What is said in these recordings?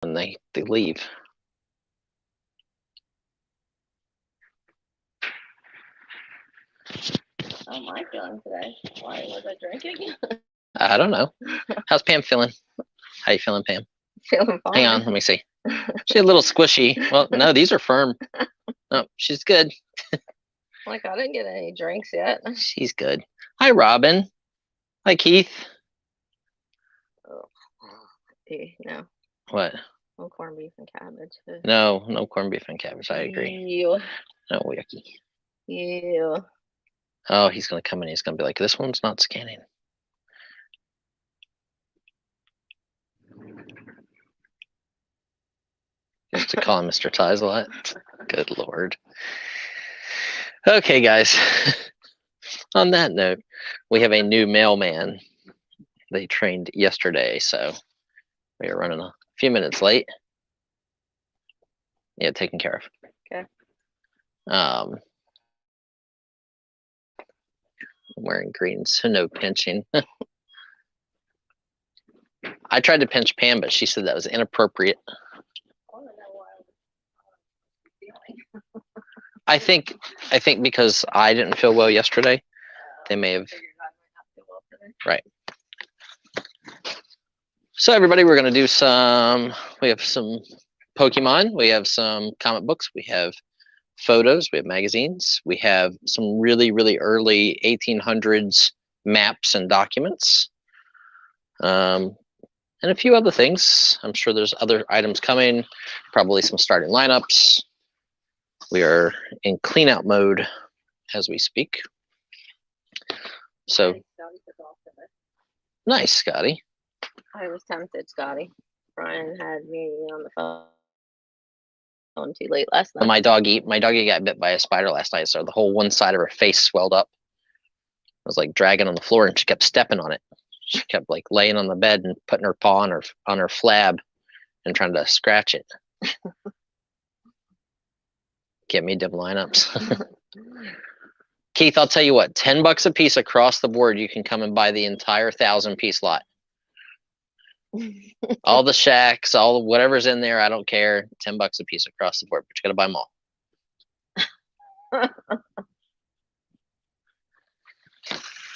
when they leave. How am I feeling today? Why was I drinking? I don't know. How's Pam feeling? How you feeling, Pam? Feeling fine. Hang on, let me see. She's a little squishy. Well, no, these are firm. No, she's good. Like, I didn't get any drinks yet. She's good. Hi, Robin. Hi, Keith. Oh, no. What? No corned beef and cabbage. No, no corned beef and cabbage. I agree. Ew. No, yucky. Ew. Oh, he's going to come in. He's going to be like, this one's not scanning. Just to call him Mr. Buysalot. Good Lord. Okay, guys. On that note, we have a new mailman. They trained yesterday, so we are running a few minutes late. Yeah, taken care of. Okay. I'm wearing green, so no pinching. I tried to pinch Pam, but she said that was inappropriate. I think because I didn't feel well yesterday, they may have. Right. So everybody, we're going to do some. We have some Pokemon. We have some comic books. We have photos. We have magazines. We have some really, really early 1800s maps and documents. And a few other things. I'm sure there's other items coming. Probably some starting lineups. We are in clean out mode as we speak. So nice, Scotty. I was tempted, Scotty. Brian had me on the phone too late last night. My doggy got bit by a spider last night, so the whole one side of her face swelled up. I was like dragging on the floor, and she kept stepping on it. She kept like laying on the bed and putting her paw on her flab and trying to scratch it. Get me dim lineups. Keith, I'll tell you what, $10 a piece across the board, you can come and buy the entire 1,000-piece lot. All the shacks, all whatever's in there, I don't care. $10 a piece across the board, but you gotta buy them all.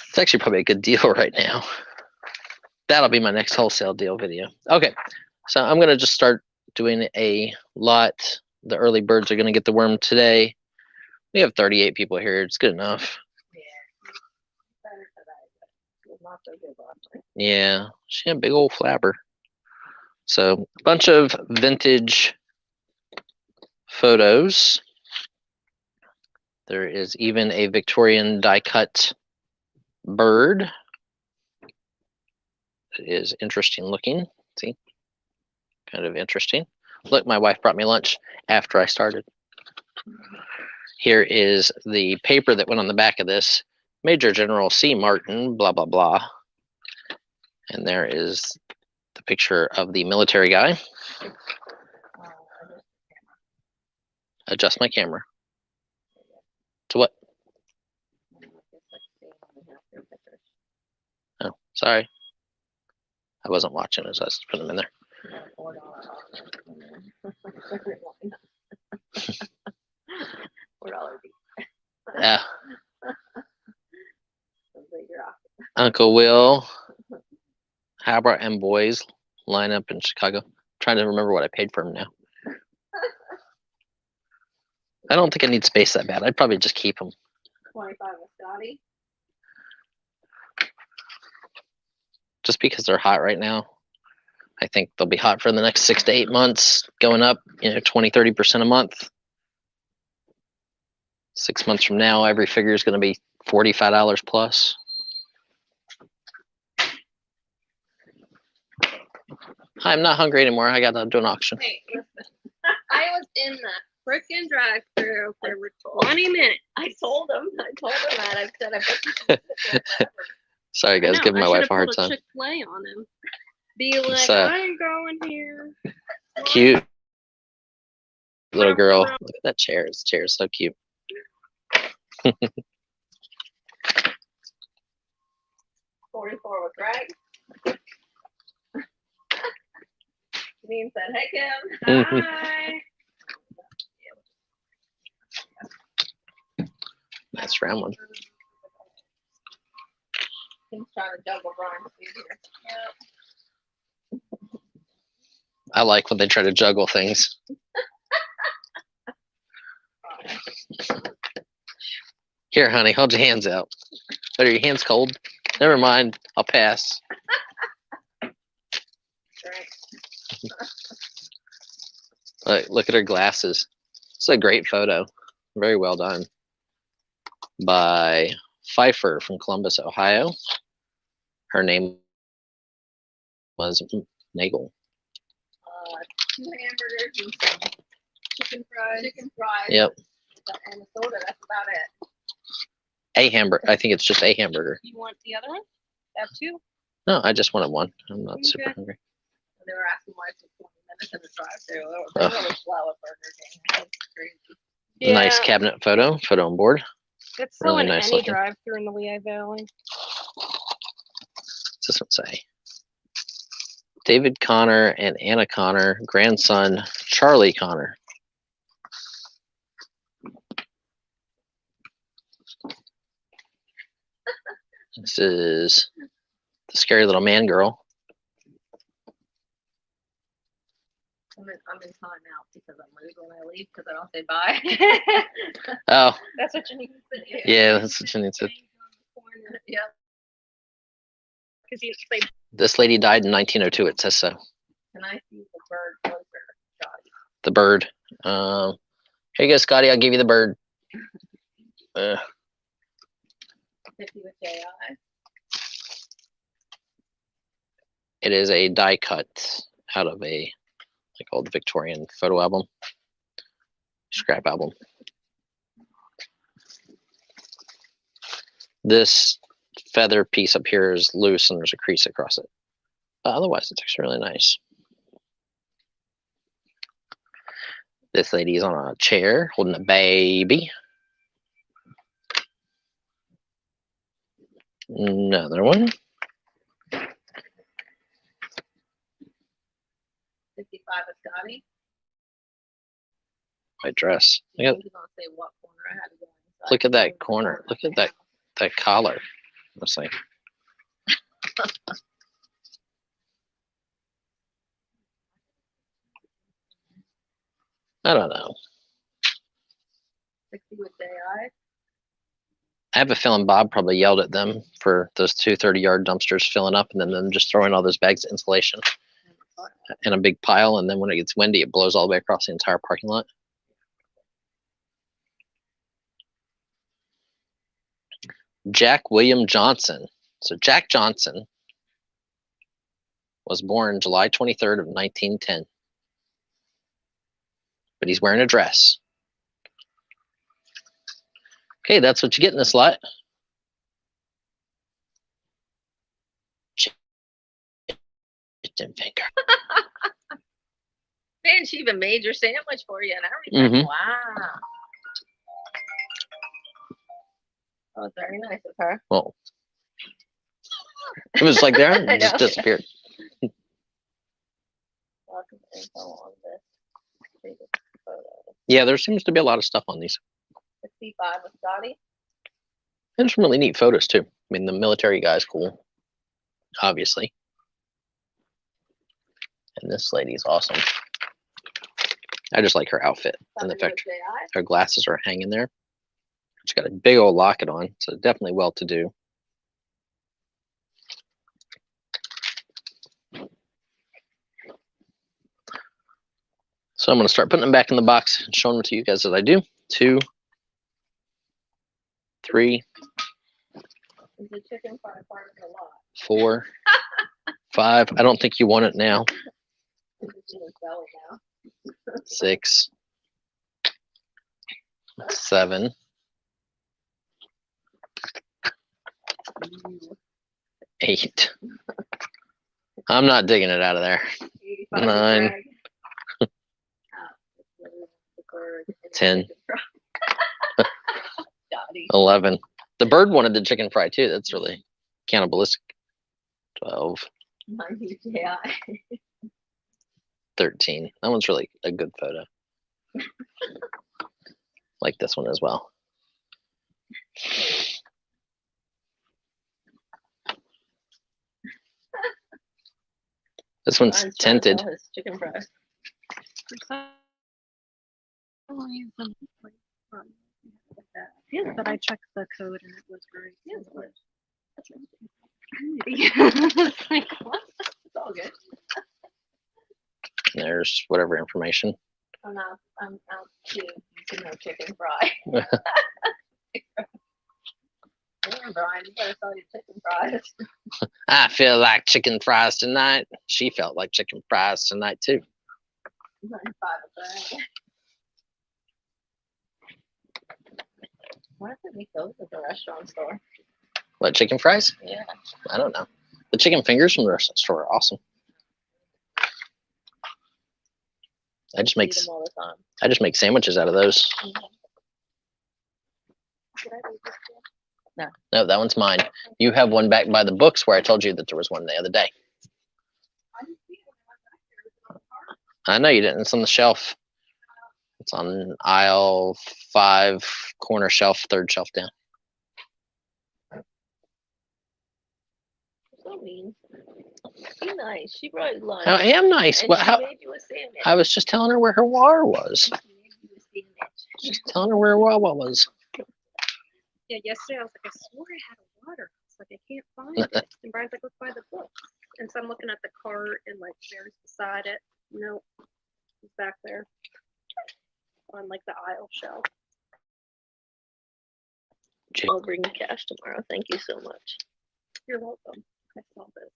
It's actually probably a good deal right now. That'll be my next wholesale deal video. Okay, so I'm gonna just start doing a lot. The early birds are gonna get the worm today. We have 38 people here. It's good enough. Yeah, she had a big old flabber. So a bunch of vintage photos. There is even a Victorian die-cut bird. It is interesting looking. See, kind of interesting. Look, my wife brought me lunch after I started. Here is the paper that went on the back of this. Major General C. Martin, blah, blah, blah. And there is the picture of the military guy. Adjust my camera. To what? Oh, sorry. I wasn't watching as I was putting them in there. Yeah. Uncle Will, Habra, and boys line up in Chicago. I'm trying to remember what I paid for him now. I don't think I need space that bad. I'd probably just keep them. 25 with Scotty. Just because they're hot right now. I think they'll be hot for the next 6 to 8 months, going up, 20, 30% a month. 6 months from now, every figure is going to be $45 plus. I'm not hungry anymore. I got to do an auction. Hey, listen. I was in the freaking drive-through for 20 minutes. I told him that. I said I bet. Sorry, guys, giving my wife a hard time. Chick-fil-A on him. Be like, I ain't going here. Cute little girl. Look at that chair. This chair is so cute. 44 with Greg. Janine said, "Hey Kim, hi." Nice round one. Kim's trying to juggle Brian's food here. Yep. I like when they try to juggle things. Here, honey, hold your hands out. Are your hands cold? Never mind. I'll pass. Look at her glasses. It's a great photo. Very well done. By Pfeiffer from Columbus, Ohio. Her name was Nagel. 2 hamburgers and some chicken fries. Chicken fries. Yep. And a soda. That's about it. A hamburger. I think it's just a hamburger. You want the other one? Have 2? No, I just wanted one. I'm not super hungry. They were asking why it took 20 minutes in the drive-thru. They were really slow at Burger King. That's crazy. Yeah. Nice cabinet photo. Photo on board. It's so really in nice any drive-thru in the Lehigh Valley. What's this one say? David Connor and Anna Connor, grandson Charlie Connor. This is the scary little man girl. I'm in timeout because I'm rude when I leave because I don't say bye. Oh. That's what you need to say. Yeah, that's what you need to say. Yep. Because you say. This lady died in 1902. It says so. Can I see the bird closer, Scotty? The bird. Here you go, Scotty. I'll give you the bird. 50 with AI. It is a die cut out of a like old Victorian photo album, scrap album. This feather piece up here is loose and there's a crease across it. But otherwise, it's actually really nice. This lady's on a chair holding a baby. Another one. 55 with Scotty. White dress. Look at, say what corner I had to go inside. Look at that corner. Look at that collar. Let's see. I don't know. 60 with AI. I have a feeling Bob probably yelled at them for those 2 30-yard dumpsters filling up and then them just throwing all those bags of insulation in a big pile, and then when it gets windy, it blows all the way across the entire parking lot. Jack William Johnson. So Jack Johnson was born July 23rd of 1910. But he's wearing a dress. Okay, that's what you get in this lot. Chicken finger. Man, she even made your sandwich for you and everything. Mm-hmm. Wow. That was very nice of her. Well, it was like there and it just disappeared. Yeah, there seems to be a lot of stuff on these. 65 with Scotty. And some really neat photos too. I mean, the military guy's cool, obviously. And this lady's awesome. I just like her outfit and the fact her glasses are hanging there. She's got a big old locket on, so definitely well-to-do. So I'm going to start putting them back in the box and showing them to you guys as I do. 2, 3, 4, 5. I don't think you want it now. 6, 7, 8. I'm not digging it out of there. 9, 10, 11. The bird wanted the chicken fry too. That's really cannibalistic. 12. 13. That one's really a good photo. Like this one as well. This one's tinted. His chicken fries. Yes, but I checked the code and it was right. Yes, but It's like, what? it's all good. There's whatever information. I'm out to no chicken fry. Brian, you better sell your chicken fries. I feel like chicken fries tonight. She felt like chicken fries tonight too. 95 of that. Why does it make those at the restaurant store? What, chicken fries? Yeah. I don't know. The chicken fingers from the restaurant store are awesome. I just make Eat them all the time. I just make sandwiches out of those. Did I leave this here? No, that one's mine. You have one back by the books where I told you that there was one the other day. I didn't see it when I went back there. Was it on the cart? I know you didn't. It's on the shelf. It's on aisle 5, corner shelf, 3rd shelf down. So mean. Be nice. She brought you lunch. I am nice. And What, she how, made you a sandwich. I was just telling her where her water was. She made you a sandwich. Just telling her where her water was. Yeah, yesterday I was like, I swore I had a water. It's like, I can't find it. And Brian's like, look by the book. And so I'm looking at the cart and like there's beside it. Nope. It's back there on like the aisle shelf. I'll bring you cash tomorrow. Thank you so much. You're welcome. I saw this.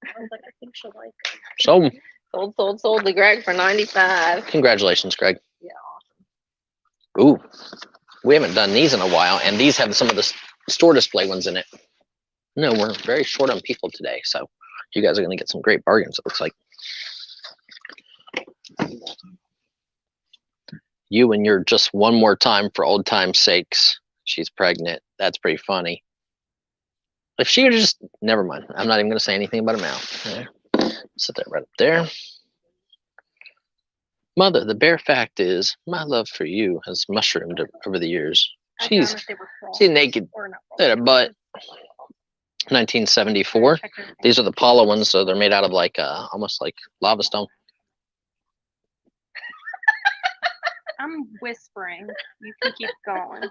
I was like, I think she'll like it. So, Sold to Greg for 95. congratulations, Greg. Yeah, awesome. Ooh, we haven't done these in a while, and these have some of the store display ones in it. No, we're very short on people today, so you guys are going to get some great bargains, it looks like. You and your just one more time for old time's sakes. She's pregnant. That's pretty funny. If she would just, never mind. I'm not even going to say anything about her mouth. There. Sit that right up there. Mother, the bare fact is, my love for you has mushroomed over the years. I She's found if they were she's false naked. or not Look at her false. butt. 1974. Check everything. These are the Paula ones, so they're made out of like almost like lava stone. I'm whispering. You can keep going.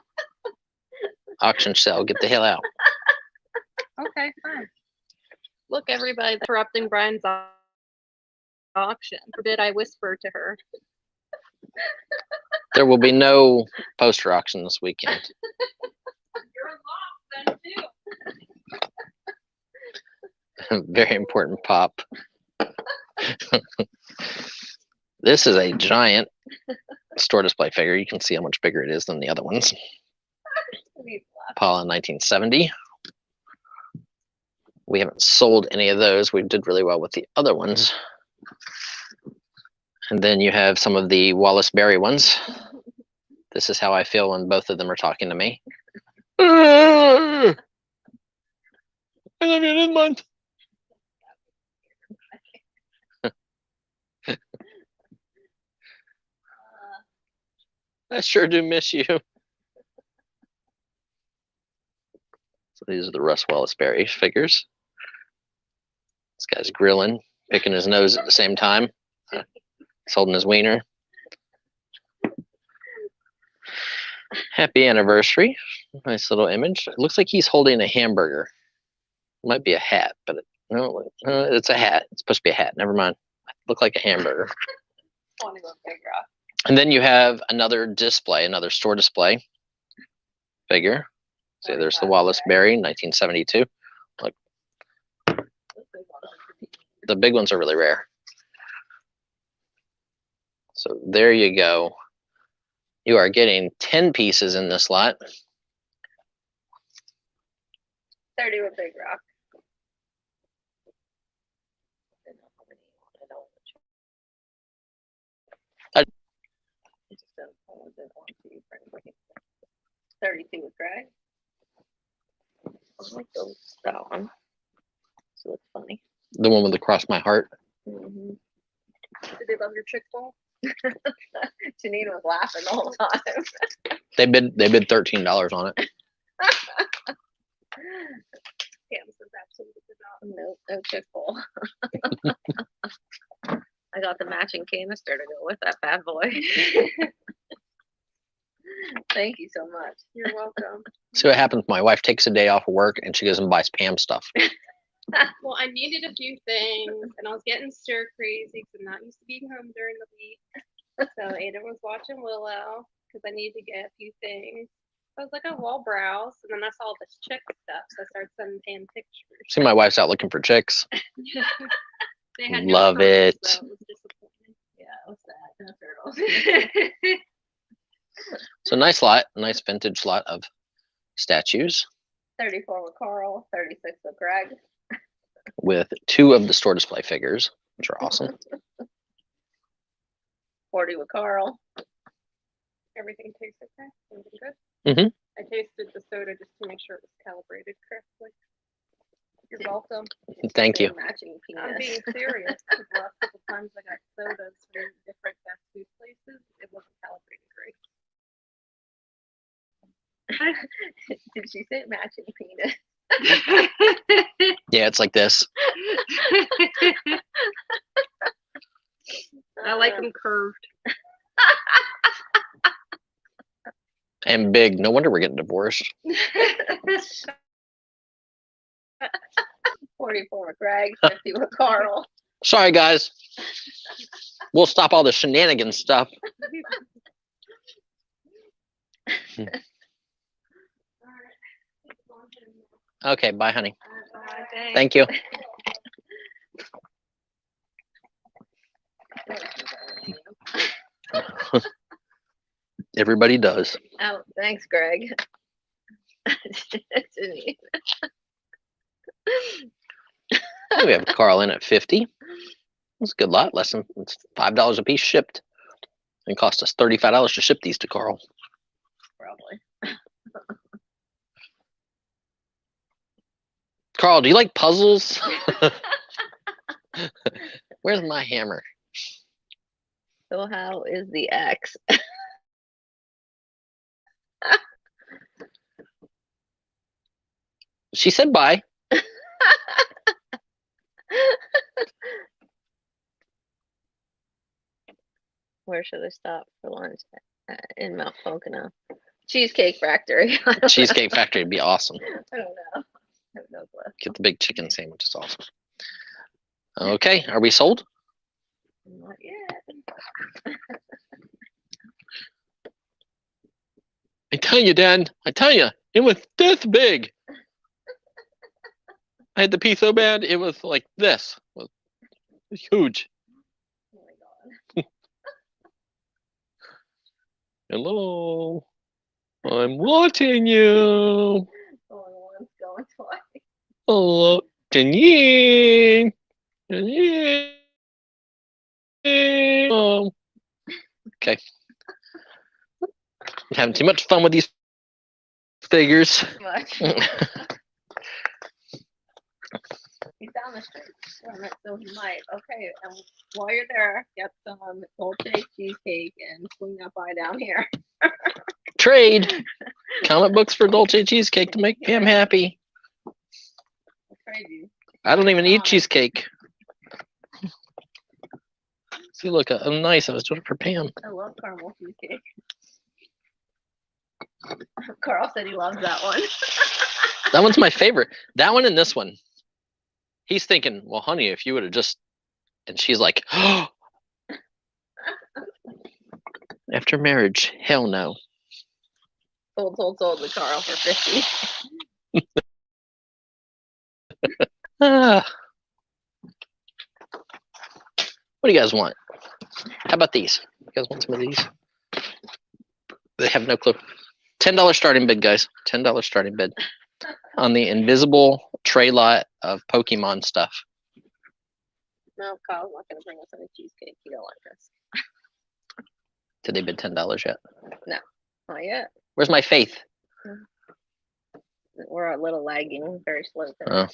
Auction sale. Get the hell out. Okay, fine. Look, everybody, Interrupting Brian's auction. Forbid I whisper to her. There will be no poster auction this weekend. you're lost then too. Very important pop. This is a giant store display figure. You can see how much bigger it is than the other ones. Paula 1970. We haven't sold any of those. We did really well with the other ones. And then you have some of the Wallace Berry ones. This is how I feel when both of them are talking to me. I love you this month. I sure do miss you. So these are the Russ Wallace Berry figures. This guy's grilling, picking his nose at the same time. He's holding his wiener. Happy anniversary. Nice little image. It looks like he's holding a hamburger. It might be a hat, but no, it's a hat. It's supposed to be a hat. Never mind. Look like a hamburger. Want to go figure out. And then you have another display, another store display figure. See, there's the Wallace Berry, 1972. Look, the big ones are really rare. So there you go. You are getting 10 pieces in this lot. 30 with Big Rock. I- 32 with Greg. I like that one. So it's funny. The one with the cross my heart. Mm-hmm. Did they love your chick ball? Janine was laughing the whole time. They bid $13 on it. Pam says absolutely not. No chick-fil. I got the matching canister to go with that bad boy. Thank you so much. You're welcome. See what happens. My wife takes a day off of work and she goes and buys Pam stuff. Well, I needed a few things, and I was getting stir crazy because I'm not used to being home during the week. So Aiden was watching Willow because I needed to get a few things. I was like, oh, well, browse, and then I saw this chick stuff, so I started sending Pam pictures. See, my wife's out looking for chicks. They had Love turtles, it. So it was disappointing. Yeah, what's that? No turtles. So nice lot, nice vintage lot of statues 34 with Carl, 36 with Greg. with 2 of the store display figures, which are awesome. 40 with Carl. Everything tastes okay. Everything good. Mhm. I tasted the soda just to make sure it was calibrated correctly. You're welcome. Thank you. Matching I'm penis. being serious. The last couple times I got sodas from different fast food places, it wasn't calibrated great. Did she say matching penis? Yeah, it's like this. I like them curved. And big. No wonder we're getting divorced. 44 with Greg, 50 with Carl. Sorry, guys. We'll stop all the shenanigans stuff. Okay, bye, honey. Thank you. Everybody does. Oh, thanks, Greg. Janine. We have Carl in at 50. That's a good lot. Less than $5 a piece shipped. It cost us $35 to ship these to Carl. Probably. Carl, do you like puzzles? Where's my hammer? So how is the X? She said bye. Where should I stop for lunch? In Mount Pocono. Cheesecake Factory. Cheesecake Factory would be awesome. I don't know. I have no clue. Get the big chicken sandwich. It's awesome. Okay, are we sold? Not yet. I tell you, Dad. I tell you, it was this big. I had to pee so bad, it was like this. It was huge. Oh my God. Hello. I'm watching you. Going once, going twice. Hello. Janine. Janine. Okay. I'm having too much fun with these figures. Too much. He's down the street from it, so he might. Okay, and while you're there, get some Dolce cheesecake and swing that by down here. Trade. Comic books for Dolce cheesecake to make Pam happy. I'll trade you. I don't even eat cheesecake. See, look, I'm nice. I was doing it for Pam. I love caramel cheesecake. Carl said he loves that one. That one's my favorite. That one and this one. He's thinking, well, honey, if you would have just, and she's like, oh, after marriage, hell no. Sold with Carl for 50. What do you guys want? How about these? You guys want some of these? They have no clue. $10 starting bid, guys. $10 starting bid on the invisible tray lot of Pokemon stuff. No, Carl's not going to bring us any cheesecake. You don't like this. Did they bid $10 yet? Not yet. Where's my faith? We're a little lagging, very slow. Oh.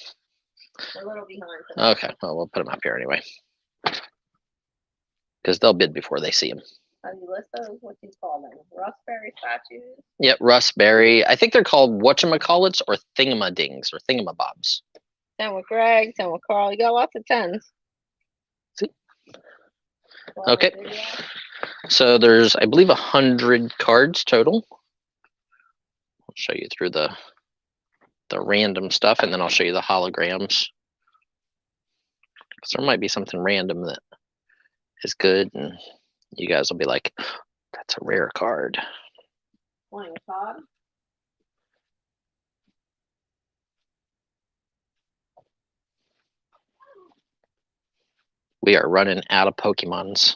We're a little behind. Okay, well, we'll put them up here anyway. because they'll bid before they see them. How do you list those? What do you call them? Rustberry statues? Yep, Rustberry. I think they're called whatchamacallits or thingamadings or thingamabobs. 10 with Greg, 10 with Carl. You got lots of 10s. See? Well, Okay. video. So there's, I believe, 100 cards total. I'll show you through the random stuff, and then I'll show you the holograms. Because there might be something random that is good, and you guys will be like, that's a rare card. 20 with Todd. We are running out of Pokemons.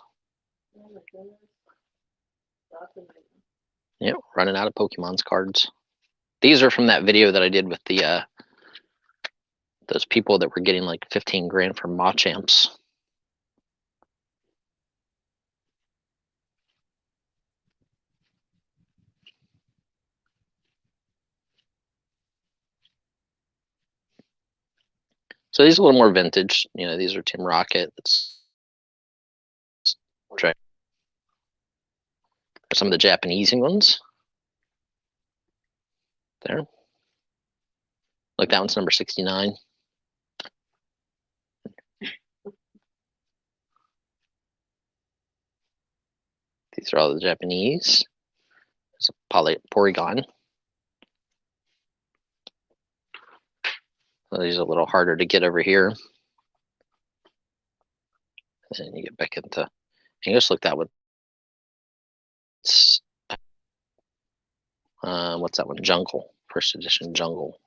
Oh my goodness. That's amazing. Yep, running out of Pokemon's cards. These are from that video that I did with the those people that were getting like 15 grand for Machamps. So these are a little more vintage. You know, these are Team Rocket. It's some of the Japanese ones. There. Look, that one's number 69. These are all the Japanese. There's a Porygon. So these are a little harder to get over here. And then you get back into English. Look, that one. It's, what's that one? Jungle. First edition Jungle.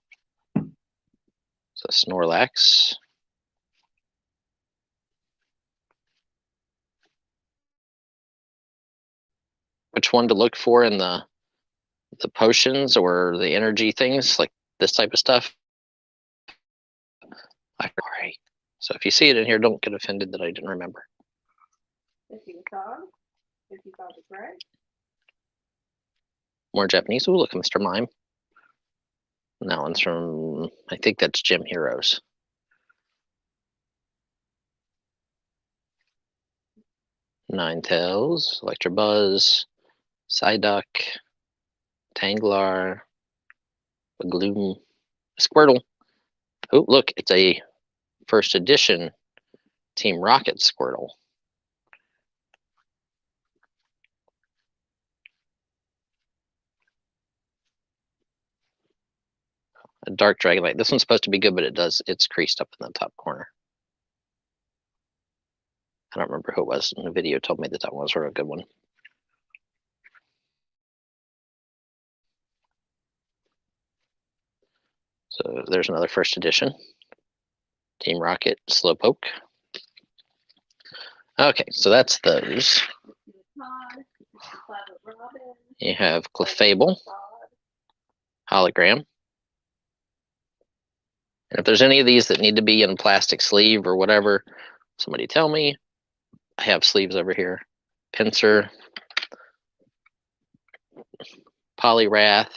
So Snorlax. Which one to look for in the potions or the energy things, like this type of stuff? Alright. So if you see it in here, don't get offended that I didn't remember. 50 with Todd. 55 with Greg. More Japanese. Ooh, look, Mr. Mime. And that one's from, I think that's Gym Heroes. Ninetales, Electabuzz, Psyduck, Tanglar, Gloom, Squirtle. Oh, look, it's a first edition Team Rocket Squirtle. A Dark Dragonite. This one's supposed to be good, but it's creased up in the top corner. I don't remember who it was in the video told me that that was a good one. So there's another first edition. Team Rocket, Slowpoke. Okay, so that's those. You have Clefable, Hologram. And if there's any of these that need to be in a plastic sleeve or whatever, somebody tell me. I have sleeves over here. Pinsir, Poliwrath,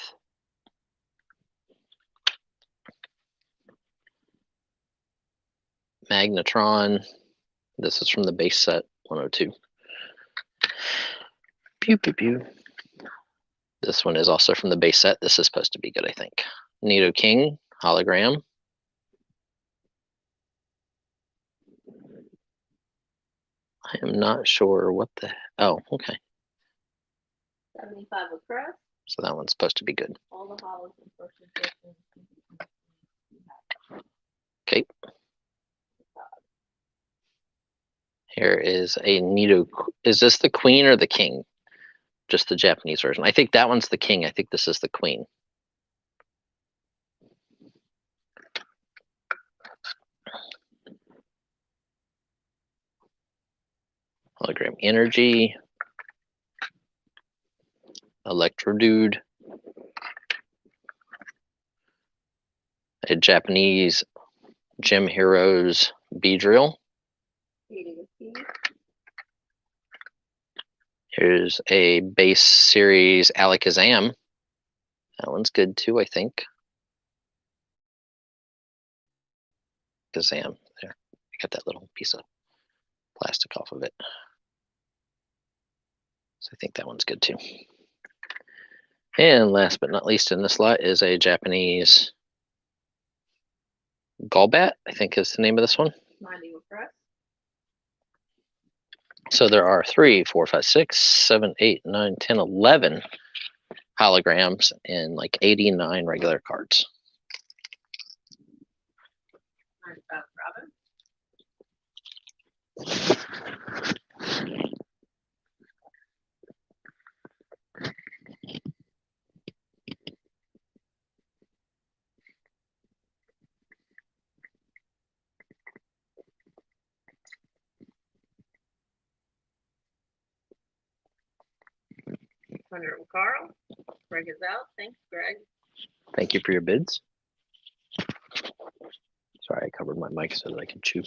Magnetron. This is from the base set 102. Pew, pew, pew. This one is also from the base set. This is supposed to be good, I think. Nidoking, hologram. I am not sure what the... Oh, okay. 75 with Chris. So that one's supposed to be good. All the hollows in first edition. Okay. Here is a Nido. Is this the queen or the king? Just the Japanese version. I think that one's the king. I think this is the queen. Hologram energy. Electrodude. A Japanese Gym Heroes Beedrill. Here's a base series Alakazam. That one's good too, I think. Kazam. There. I got that little piece of plastic off of it. So I think that one's good too. And last but not least in this lot is a Japanese Gallbat, I think is the name of this one. So there are 3, 4, 5, 6, 7, 8, 9, 10, 11 holograms and like 89 regular cards. Carl. Greg is out. Thanks, Greg. Thank you for your bids. Sorry, I covered my mic so that I can chew.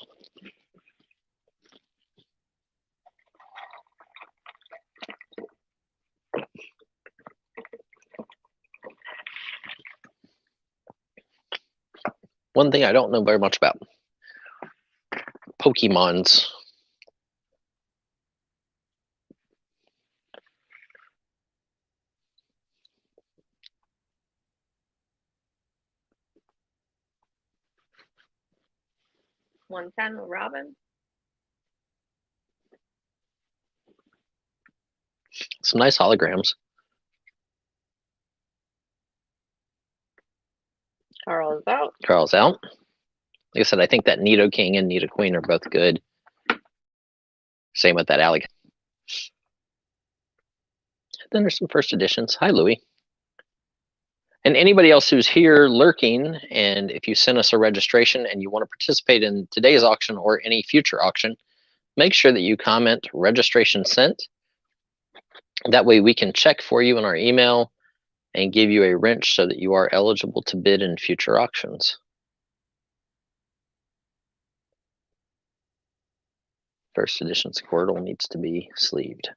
One thing I don't know very much about, Pokemons. One time with Robin. Some nice holograms. Carl is out. Carl's out. Like I said, I think that Nidoking and Nidoqueen are both good. Same with that Alec. Then there's some first editions. Hi, Louie. And anybody else who's here lurking, and if you send us a registration and you want to participate in today's auction or any future auction, make sure that you comment registration sent. That way we can check for you in our email and give you a wrench so that you are eligible to bid in future auctions. First edition Squirtle needs to be sleeved.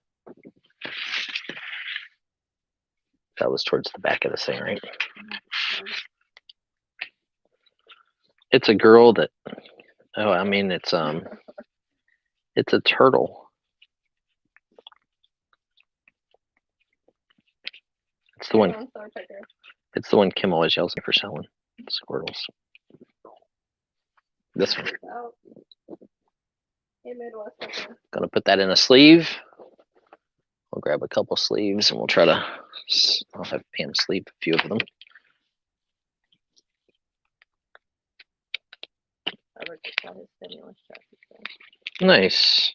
That was towards the back of the thing, right? It's a girl that, oh, I mean, it's a turtle. It's the one. It's the one Kim always yells at me for selling Squirtles. This one. Gonna put that in a sleeve. We'll grab a couple sleeves and we'll try to, I'll have Pam sleeve a few of them. Nice.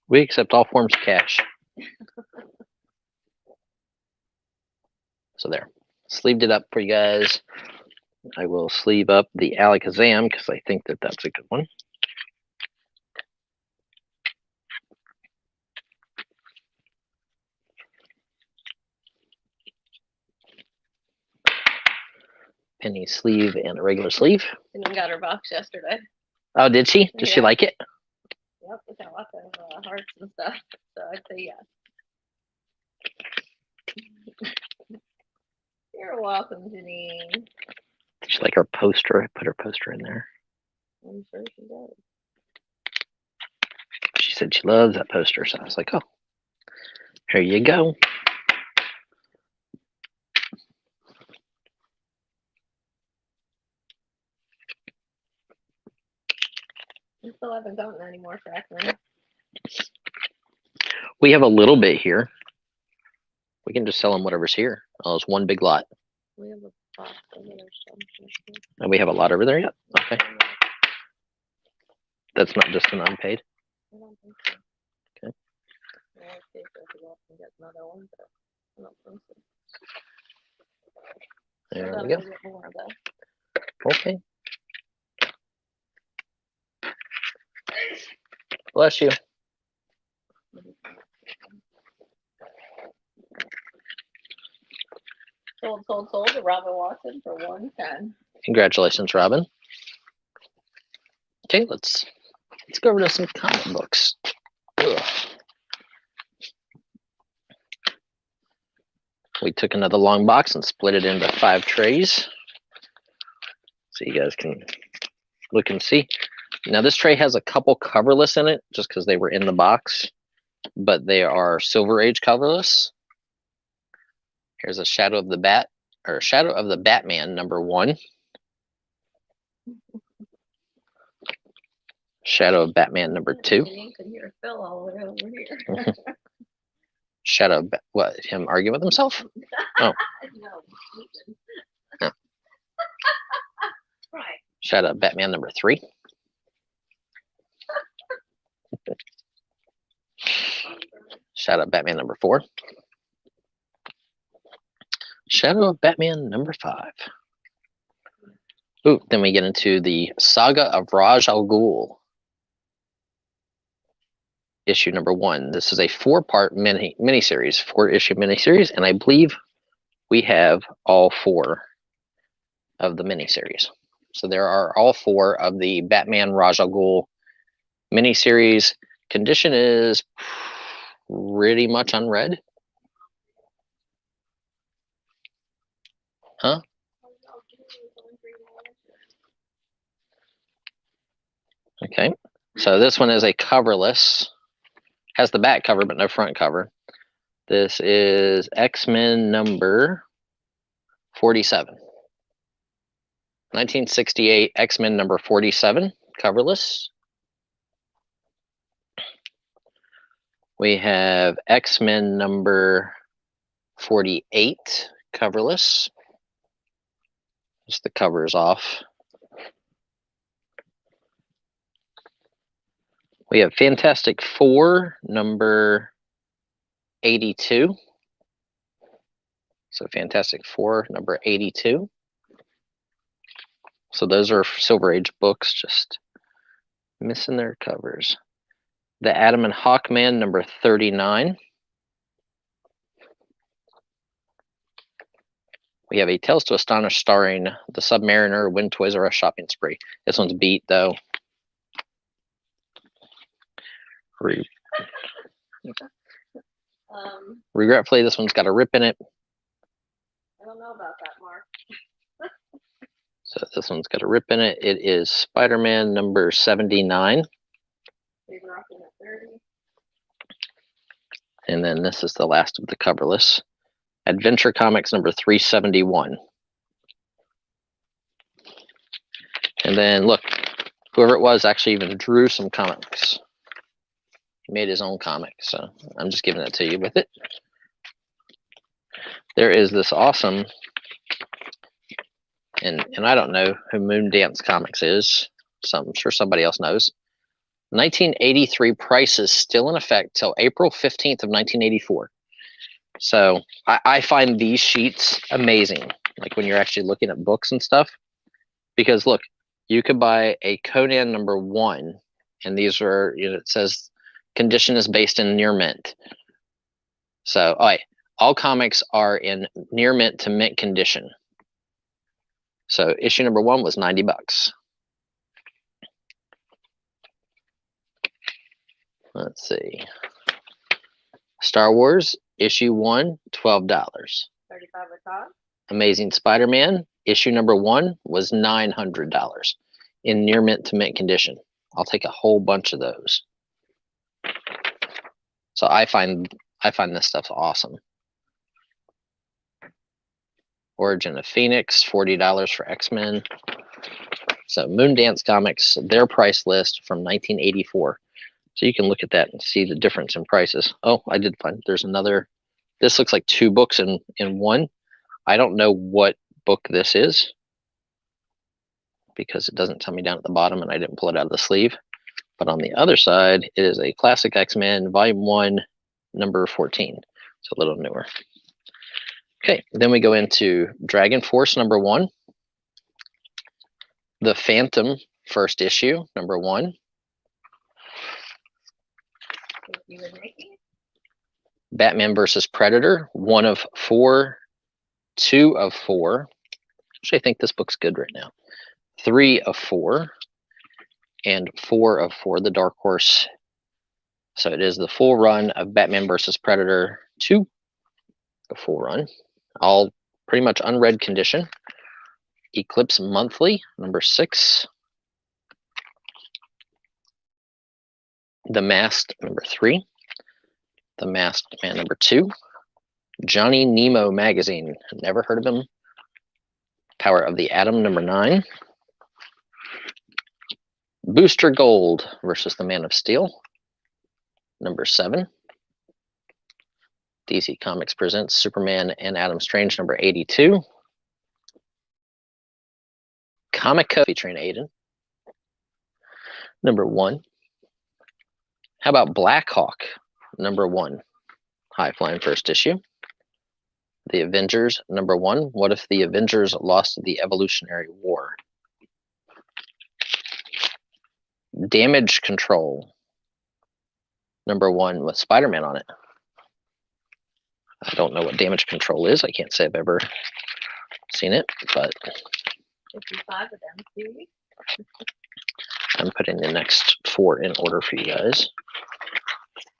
We accept all forms of cash. So there, sleeved it up for you guys. I will sleeve up the Alakazam because I think that that's a good one. Penny sleeve and a regular sleeve. And we got her box yesterday. Oh, did she? Does she like it? Yep, we got lots of hearts and stuff. So I'd say yes. You're welcome, Janine. Did she like her poster? I put her poster in there. I'm sure she does. She said she loves that poster, so I was like, oh, here you go. You still haven't gotten any more Frackman. We have a little bit here. We can just sell them whatever's here. Oh, it's one big lot. We have a box over there. And we have a lot over there yet? Okay. That's not just an unpaid? I don't think so. Okay. Yeah, I'll see if I can get another one, but I don't think so. There So we go. get more of that. Okay. Bless you. Sold to Robin Watson for 110. Congratulations, Robin. Okay, let's go over to some comic books. Ugh. We took another long box and split it into 5 trays. So you guys can look and see. Now this tray has a couple coverless in it just because they were in the box. but they are Silver Age colorless. Here's a Shadow of the Bat, or Shadow of the Batman #1. Shadow of Batman #2. You can hear Phil all the way over here. Shadow of what? Him arguing with himself? Oh. No. No. Right. Shadow of Batman #3. Shadow of Batman #4. Shadow of Batman #5. Ooh, then we get into the Saga of Raj Al Ghul. Issue #1. This is a 4-part miniseries, 4-issue miniseries, and I believe we have all 4 of the miniseries. So there are all 4 of the Batman Raj Al Ghul miniseries. Condition is pretty much unread. Huh? Okay. So this one is a coverless. Has the back cover but no front cover. This is X-Men number 47. 1968 X-Men number 47, coverless. We have X-Men number 48, coverless. Just the covers off. We have Fantastic Four number 82. So Fantastic Four number 82. So those are Silver Age books, just missing their covers. The Atom and Hawkman number 39. We have A Tales to Astonish starring the Submariner, Win Toys R Us shopping spree. This one's beat though. Regretfully, this one's got a rip in it. I don't know about that, Mark. So this one's got a rip in it. It is Spider-Man number 79. And then this is the last of the coverless. Adventure Comics number 371. And then look, whoever it was actually even drew some comics. He made his own comic, so I'm just giving it to you with it. There is this awesome, and I don't know who Moondance Comics is. I'm sure somebody else knows. 1983 prices still in effect till April 15th of 1984. So I find these sheets amazing, like when you're actually looking at books and stuff, because look, you could buy a Conan number 1, and these are, you know, it says condition is based in near mint. So all comics are in near mint to mint condition. So issue number 1 was $90. Let's see. Star Wars issue 1, $12. 35 a cop. Amazing Spider-Man issue number 1 was $900 in near mint to mint condition. I'll take a whole bunch of those. So I find this stuff awesome. Origin of Phoenix, $40 for X-Men. So Moondance Comics, their price list from 1984. So you can look at that and see the difference in prices. Oh, I did find there's another. This looks like 2 books in one. I don't know what book this is because it doesn't tell me down at the bottom and I didn't pull it out of the sleeve. But on the other side, it is a Classic X-Men Volume 1, number 14. It's a little newer. Okay, then we go into Dragon Force number 1. The Phantom first issue, number 1. Batman versus Predator, 1 of 4, 2 of 4. Actually, I think this book's good right now. 3 of 4, and 4 of 4, the Dark Horse. So it is the full run of Batman versus Predator 2, the full run. All pretty much unread condition. Eclipse Monthly, number 6. The Masked, number 3. The Masked Man number 2. Johnny Nemo magazine. Never heard of him. Power of the Atom number 9. Booster Gold versus the Man of Steel number 7. DC Comics presents Superman and Adam Strange number 82. Comic-Co featuring Aiden number 1. How about Black Hawk number 1? High flying first issue. The Avengers number 1. What if the Avengers lost the Evolutionary War? Damage Control number 1 with Spider-Man on it. I don't know what Damage Control is. I can't say I've ever seen it, but 55 of them, do we? I'm putting the next 4 in order for you guys.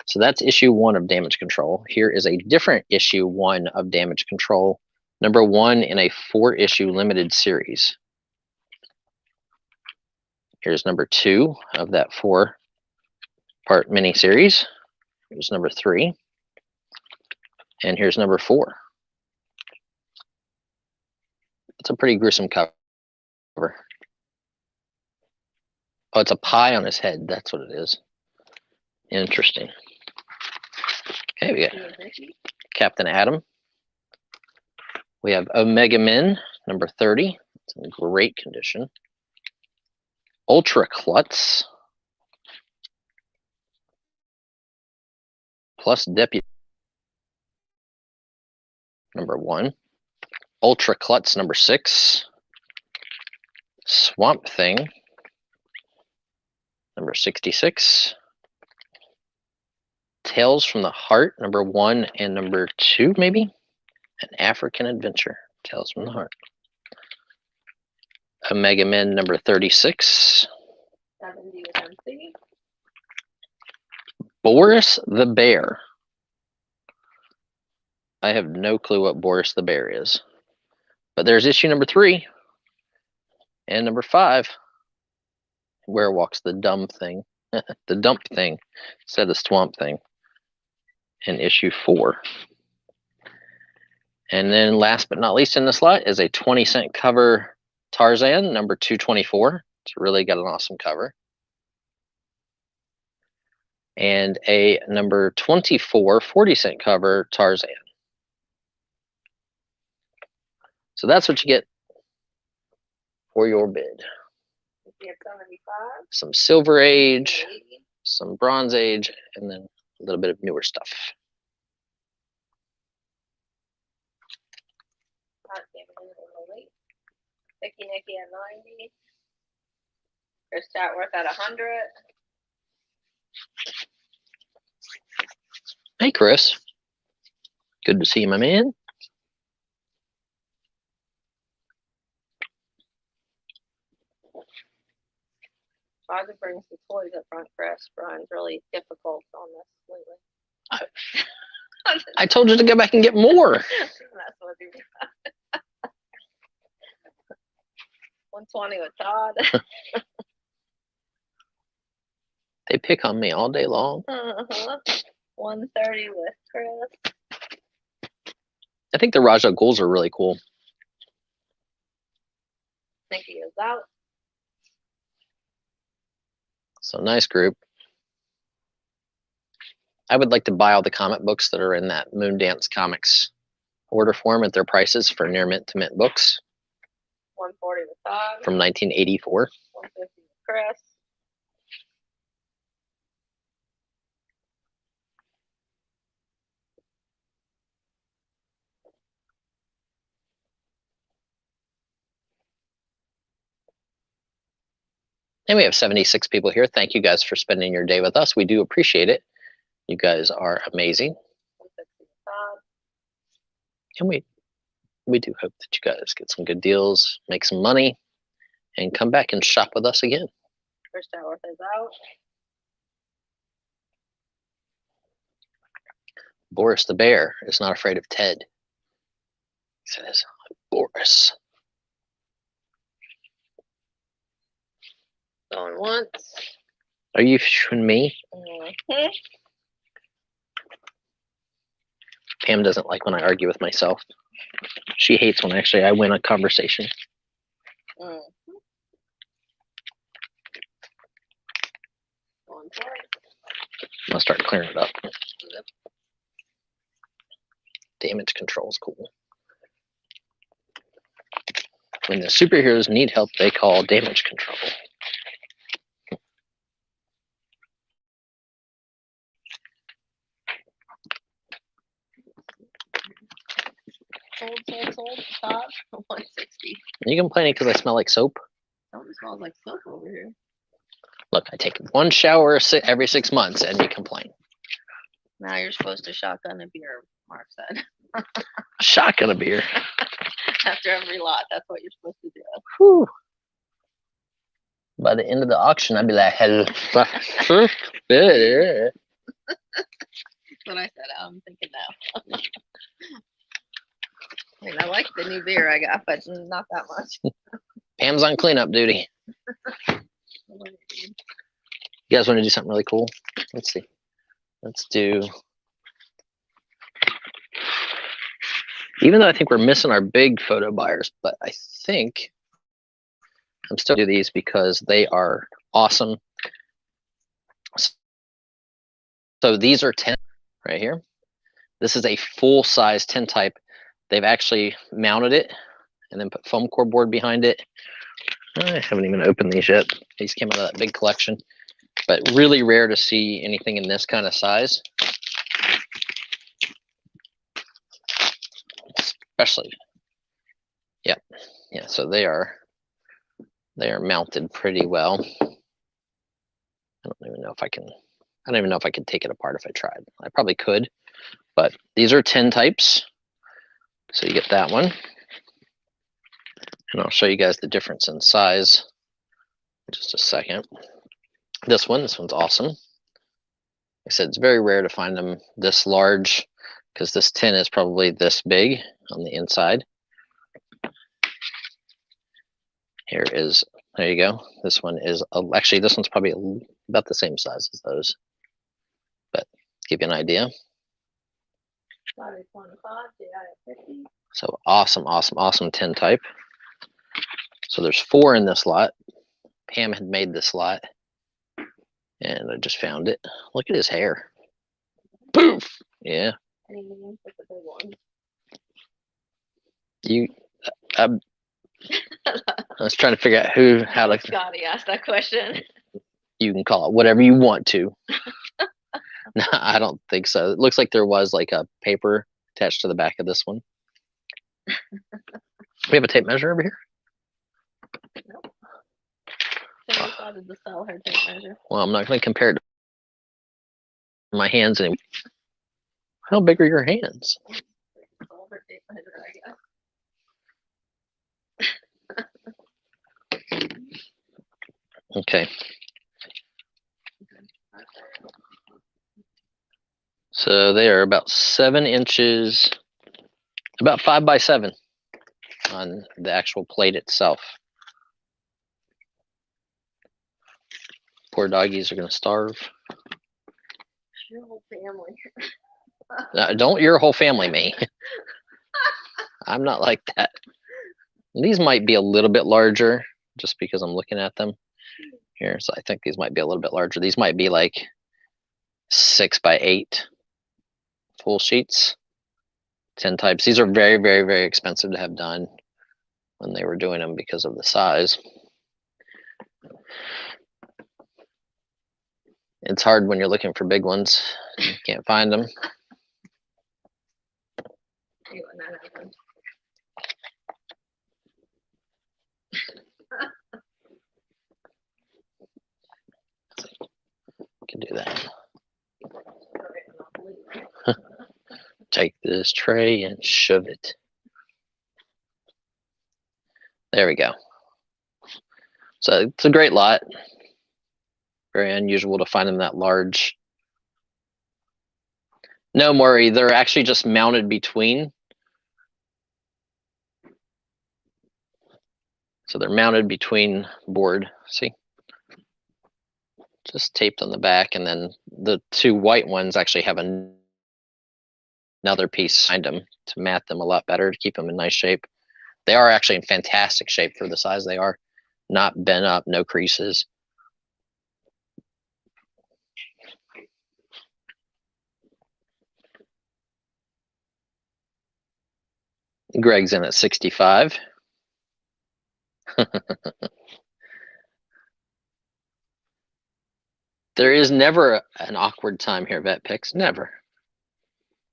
So that's issue 1 of Damage Control. Here is a different issue 1 of Damage Control, number 1 in a 4-issue limited series. Here's number 2 of that 4-part miniseries. Here's number 3. And here's number 4. It's a pretty gruesome cover. Oh, it's a pie on his head. That's what it is. Interesting. Okay, we got Captain Atom. We have Omega Men, number 30. It's in great condition. Ultra Klutz. Plus Deputy. Number 1. Ultra Klutz, number 6. Swamp Thing. Number 66. Tales from the Heart, number 1 and number 2, maybe? An African Adventure. Tales from the Heart. Omega Men, number 36. 70 with MC. Boris the Bear. I have no clue what Boris the Bear is. But there's issue number 3 and number 5. Where walks the dumb thing? The dump thing instead of Swamp Thing. In issue 4. And then last but not least in this lot is a 20-cent cover Tarzan, number 224. It's really got an awesome cover. And a number 24 40-cent cover Tarzan. So that's what you get for your bid. You have 75. Some Silver Age, 80. some Bronze Age, and then a little bit of newer stuff. Not giving it a little late. Vicky Nicky at 90. Chris Chatworth at 100. Hey, Chris. Good to see you, my man. Tried to bring some toys up front, Chris. Brian's really difficult on this lately. I told you to go back and get more. That's what he 120 with Todd. They pick on me all day long. 130 with Chris. I think the Raja Ghouls are really cool. Nikki is out. So nice group. I would like to buy all the comic books that are in that Moondance Comics order form at their prices for near mint to mint books 140 with Todd. from 1984. 150 with Chris. And we have 76 people here. Thank you guys for spending your day with us. We do appreciate it. You guys are amazing. 150 with Todd. And we do hope that you guys get some good deals, make some money, and come back and shop with us again. Chris Chatworth is out. Boris the Bear is not afraid of Ted. He says, Boris. Going once. Are you showing me? Mm-hmm. Pam doesn't like when I argue with myself. She hates when actually I win a conversation. I'll start clearing it up. Damage control is cool. When the superheroes need help, they call damage control. Sold. Top 160. Are you complaining because I smell like soap? Something smells like soap over here. Look, I take one shower every 6 months, and you complain. Now you're supposed to shotgun a beer, Mark said. Shotgun a beer. After every lot, that's what you're supposed to do. Whew. By the end of the auction, I'd be like, "Hello." That's what I said. I'm thinking now. I mean, I like the new beer I got, but not that much. Pam's on cleanup duty. You guys want to do something really cool? Let's see. Let's do. Even though I think we're missing our big photo buyers, but I think I'm still do these because they are awesome. So these are 10 right here. This is a full size 10 type. They've actually mounted it and then put foam core board behind it. I haven't even opened these yet. These came out of that big collection, but really rare to see anything in this kind of size. Especially, yeah, so they are mounted pretty well. I don't even know if I can take it apart if I tried. I probably could, but these are 10 types. So you get that one. And I'll show you guys the difference in size in just a second. This one's awesome. Like I said, it's very rare to find them this large because this 10 is probably this big on the inside. There you go. This one is, actually this one's probably about the same size as those, but give you an idea. 25, 50. So awesome 10 type. So there's 4 in this lot. Pam had made this lot and I just found it. Look at his hair. Poof. Yeah. I was trying to figure out how to. Scotty asked that question. You can call it whatever you want to. No, I don't think so. It looks like there was like a paper attached to the back of this one. We have a tape measure over here. Nope. So we decided to sell her tape measure. Well, I'm not going to compare it to my hands anymore. How big are your hands? Sell her tape measure, I guess. Okay. So they are about 7 inches, about 5 by 7 on the actual plate itself. Poor doggies are going to starve. Your whole family. Don't your whole family me. I'm not like that. These might be a little bit larger just because I'm looking at them here. So I think these might be a little bit larger. These might be like 6 by 8 full sheets, 10 types. These are very, very, very expensive to have done when they were doing them because of the size. It's hard when you're looking for big ones. You can't find them. Can do that. Take this tray and shove it. There we go. So it's a great lot. Very unusual to find them that large. No, Maury, they're actually just mounted between. So they're mounted between board, see? Just taped on the back, and then the 2 white ones actually have a another piece behind them to mat them a lot better, to keep them in nice shape. They are actually in fantastic shape for the size they are. Not bent up, no creases. Greg's in at 65. There is never an awkward time here, Vet Picks. Never.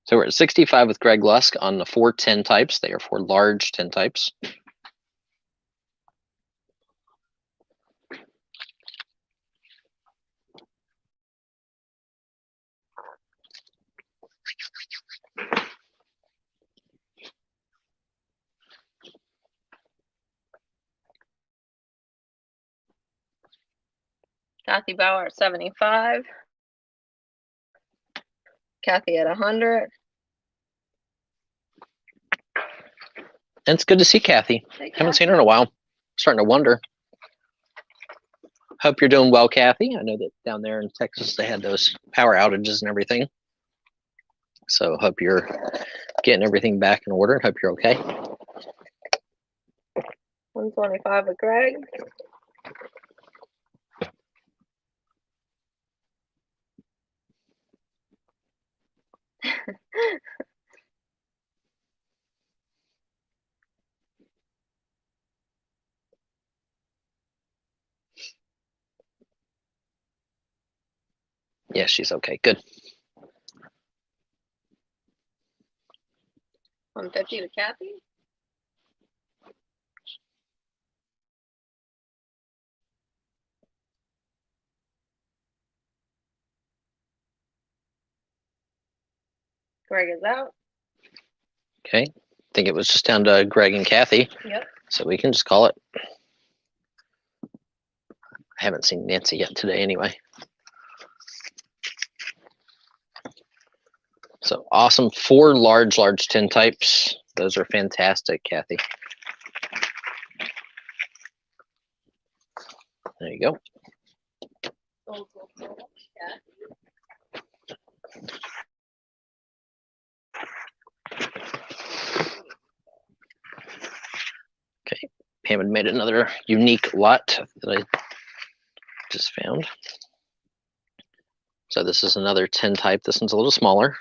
So we're at 65 with Greg Lusk on the 4 10 types. They are 4 large 10 types. Kathy Bauer at 75. Kathy at 100. And it's good to see Kathy. Hey, Haven't seen her in a while. Starting to wonder. Hope you're doing well, Kathy. I know that down there in Texas they had those power outages and everything. So hope you're getting everything back in order. Hope you're okay. 125 with Greg. Yeah, she's okay. Good. 150 with Kathy. Greg is out. Okay. I think it was just down to Greg and Kathy. Yep. So we can just call it. I haven't seen Nancy yet today anyway. So awesome. 4 large 10 types. Those are fantastic, Kathy. There you go. Okay. Pam had made another unique lot that I just found. So this is another 10 type. This one's a little smaller,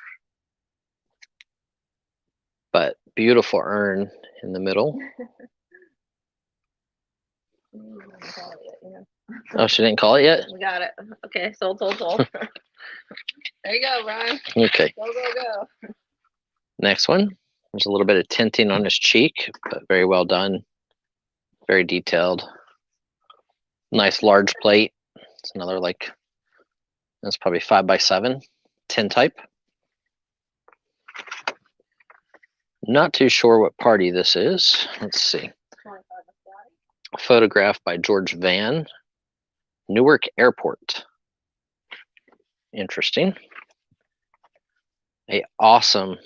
but beautiful urn in the middle. Oh, she didn't call it yet? We got it. Okay, sold. There you go, Brian. Okay. Go. Next one. There's a little bit of tinting on his cheek, but very well done. Very detailed. Nice large plate. It's another that's probably 5x7, 10 type. Not too sure what party this is. Let's see. Photographed by George Van, Newark Airport. Interesting. A awesome,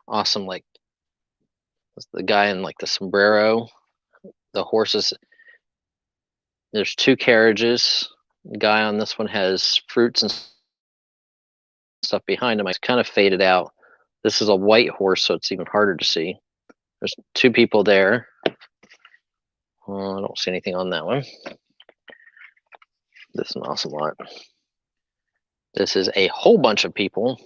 the guy in the sombrero, the horses. There's 2 carriages. The guy on this one has fruits and stuff behind him. It's kind of faded out. This is a white horse, so it's even harder to see. There's 2 people there. I don't see anything on that one. This is an awesome lot. This is a whole bunch of people.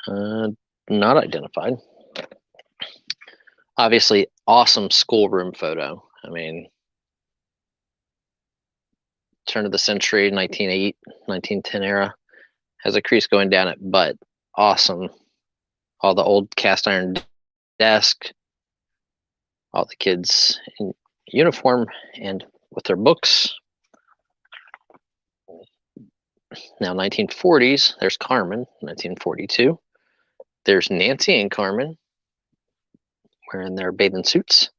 Not identified. Obviously, awesome schoolroom photo. I mean, turn of the century, 1908, 1910 era. Has a crease going down it, but awesome. All the old cast iron desk. All the kids in uniform and with their books. Now 1940s, there's Carmen, 1942. There's Nancy and Carmen wearing their bathing suits.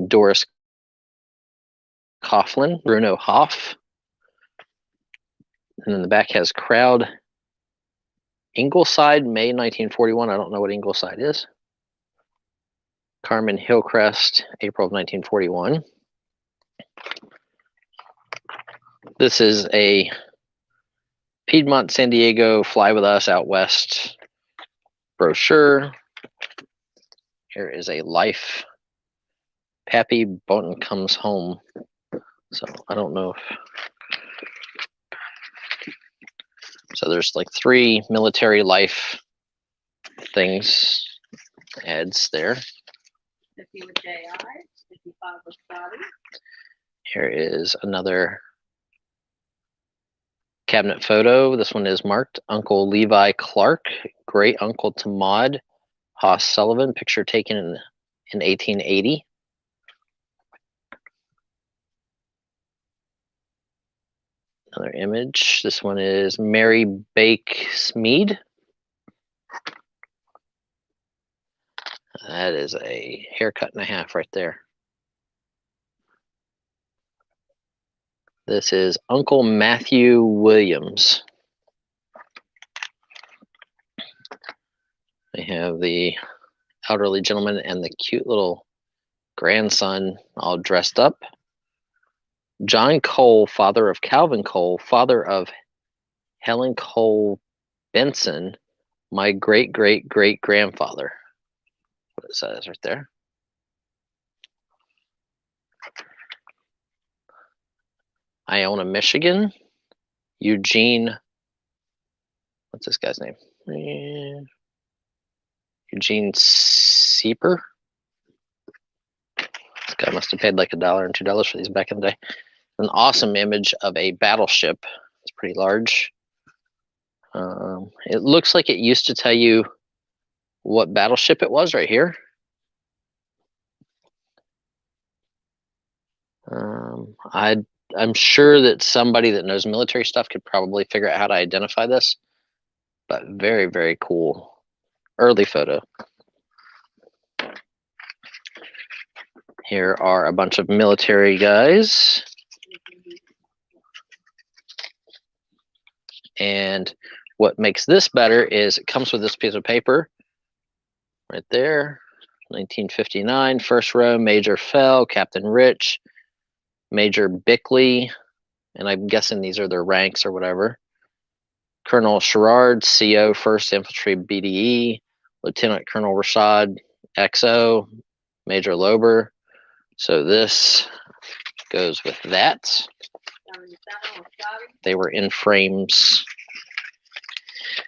Doris Coughlin, Bruno Hoff. And then the back has crowd. Ingleside, May 1941. I don't know what Ingleside is. Carmen Hillcrest, April of 1941. This is a Piedmont San Diego Fly With Us out west brochure. Here is a life. Pappy Boynton comes home. So I don't know if. So there's like 3 military life things, ads there. 50 with J.I., 55 with Scotty. Here is another cabinet photo. This one is marked Uncle Levi Clark, great uncle to Maud Haas Sullivan, picture taken in 1880. Another image. This one is Mary Bake Smead. That is a haircut and a half right there. This is Uncle Matthew Williams. They have the elderly gentleman and the cute little grandson all dressed up. John Cole, father of Calvin Cole, father of Helen Cole Benson, my great-great-great-grandfather. What it says right there. Iona, Michigan. Eugene, what's this guy's name? Eugene Sieper. This guy must have paid like $1 and $2 for these back in the day. An awesome image of a battleship. It's pretty large. It looks like it used to tell you what battleship it was right here. I'm sure that somebody that knows military stuff could probably figure out how to identify this, but very, very cool. Early photo. Here are a bunch of military guys. And what makes this better is it comes with this piece of paper right there. 1959, first row, Major Fell, Captain Rich, Major Bickley, and I'm guessing these are their ranks or whatever. Colonel Sherrard, CO, 1st Infantry BDE, Lieutenant Colonel Rashad, XO, Major Lober. So this goes with that. They were in frames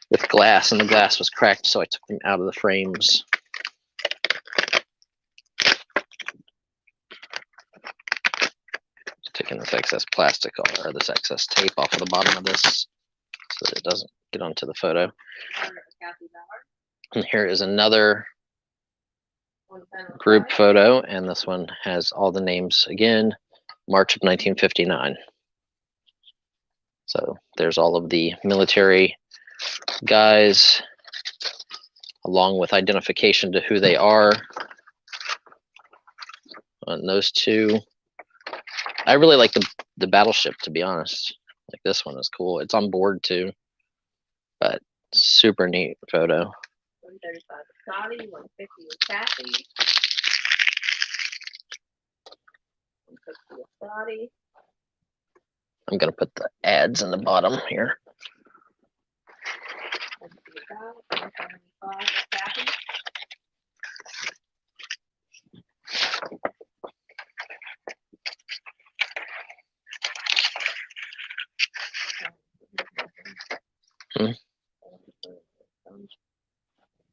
with glass, and the glass was cracked, so I took them out of the frames. Taking this excess plastic or this excess tape off of the bottom of this so that it doesn't get onto the photo. And here is another group photo, and this one has all the names again, March of 1959. So there's all of the military guys along with identification to who they are. And those two, I really like the battleship, to be honest. Like this one is cool. It's on board too, but super neat photo. 135 with Scotty, 150 with Kathy. 150 with Scotty. I'm gonna put the ads in the bottom here. 175 with Kathy.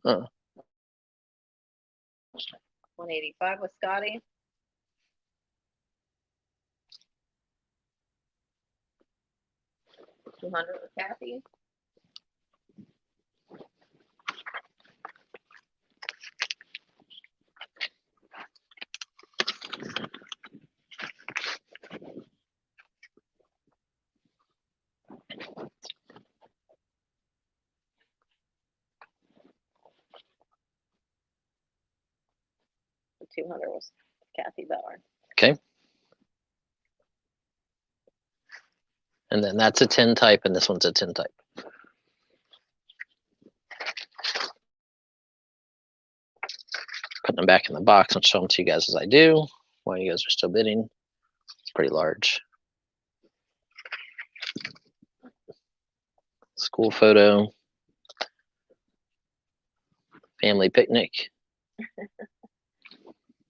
Oh. 185 with Scotty. 200 with Kathy. 200 was Kathy Bauer. Okay. And then that's a 10 type, and this one's a 10 type. Putting them back in the box and show them to you guys as I do while you guys are still bidding. It's pretty large. School photo. Family picnic.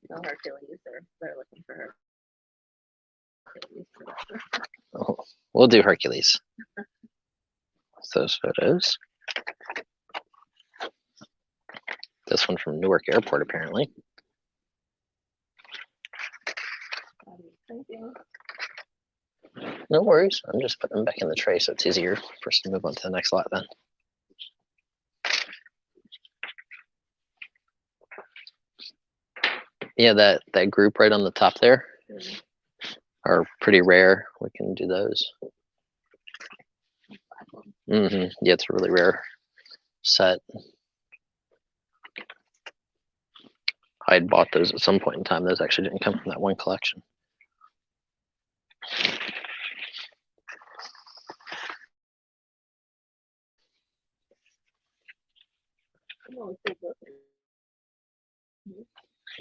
No Hercules. They're looking for her. Oh, we'll do Hercules. Those photos. This one from Newark Airport, apparently. Thank you. No worries. I'm just putting them back in the tray so it's easier for us to move on to the next lot then. Yeah, that group right on the top there are pretty rare. We can do those. Yeah, it's a really rare set. I had bought those at some point in time. Those actually didn't come from that one collection.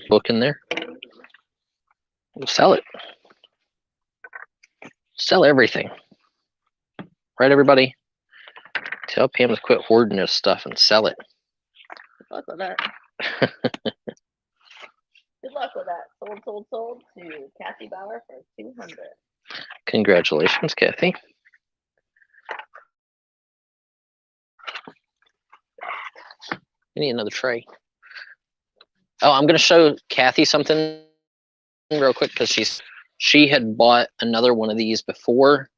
Book in there. We'll sell it. Sell everything. Right, everybody? Tell Pam to quit hoarding this stuff and sell it. Good luck with that. Good luck with that. Sold to Kathy Bauer for $200. Congratulations, Kathy. We need another tray. Oh, I'm going to show Kathy something real quick because she had bought another one of these before.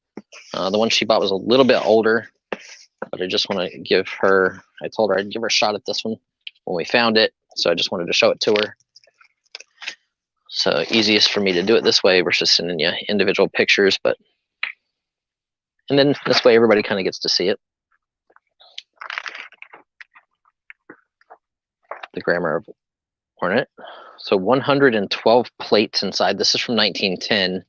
The one she bought was a little bit older, but I just want to give her, I told her I'd give her a shot at this one when we found it. So I just wanted to show it to her. So easiest for me to do it this way versus sending you individual pictures, and then this way everybody kind of gets to see it. The Grammar Hornet. So 112 plates inside. This is from 1910.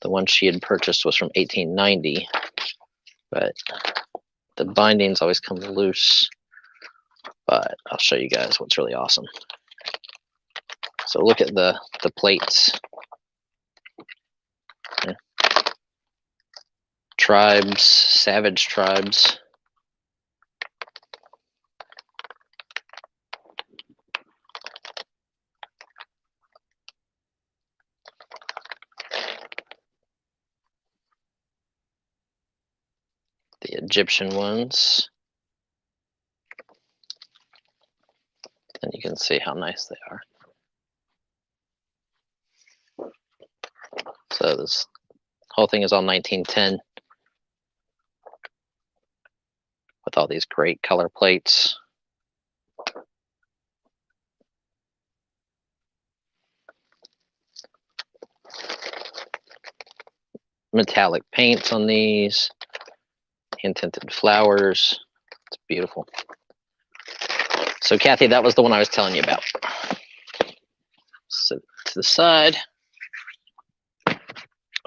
The one she had purchased was from 1890, but the bindings always come loose. But I'll show you guys what's really awesome. So look at the plates. Okay. Tribes, savage tribes. The Egyptian ones. And you can see how nice they are. So this whole thing is all 1910 with all these great color plates. Metallic paints on these, hand-tinted flowers. It's beautiful. So Kathy, that was the one I was telling you about. Set it to the side.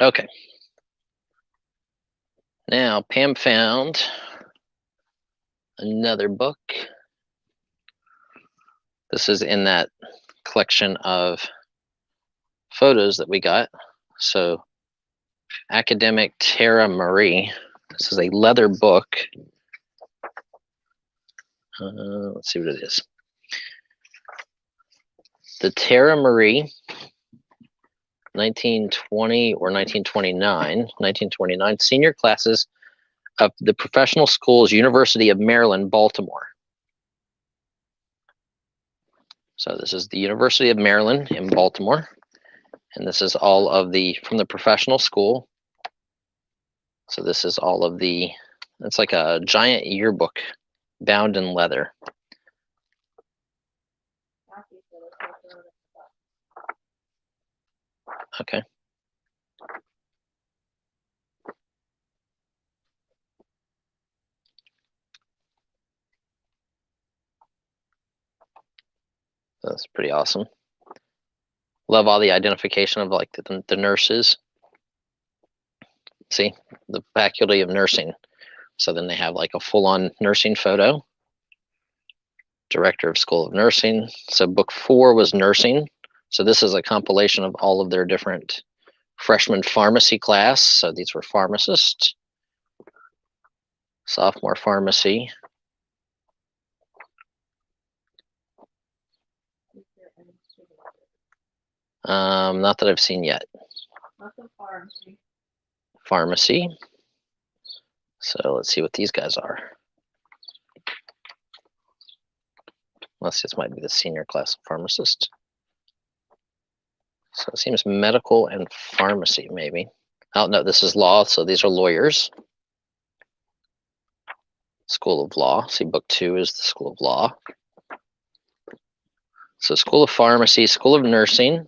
Okay. Now Pam found another book. This is in that collection of photos that we got. So Academic Tara Marie. This is a leather book. Let's see what it is. The Tara Marie, 1920 or 1929 senior classes of the Professional Schools, University of Maryland, Baltimore. So this is the University of Maryland in Baltimore. And this is all of from the professional school. So this is all of it's like a giant yearbook bound in leather. Okay. That's pretty awesome. Love all the identification of like the nurses. See, the Faculty of Nursing. So then they have like a full-on nursing photo. Director of School of Nursing. So book 4 was nursing. So this is a compilation of all of their different freshman pharmacy class. So these were pharmacists. Sophomore pharmacy. Not that I've seen yet. Nothing pharmacy. Pharmacy. So let's see what these guys are. Unless this might be the senior class pharmacist. So it seems medical and pharmacy, maybe. Oh, no, this is law, so these are lawyers. School of Law. See, book 2 is the School of Law. So School of Pharmacy, School of Nursing,